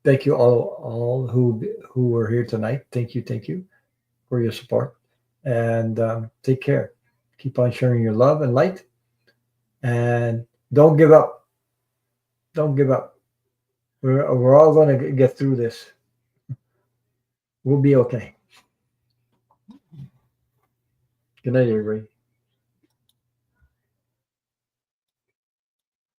Thank you all who were here tonight. Thank you for your support, and take care. Keep on sharing your love and light, and don't give up. Don't give up. We're all going to get through this. We'll be okay. Good night, everybody.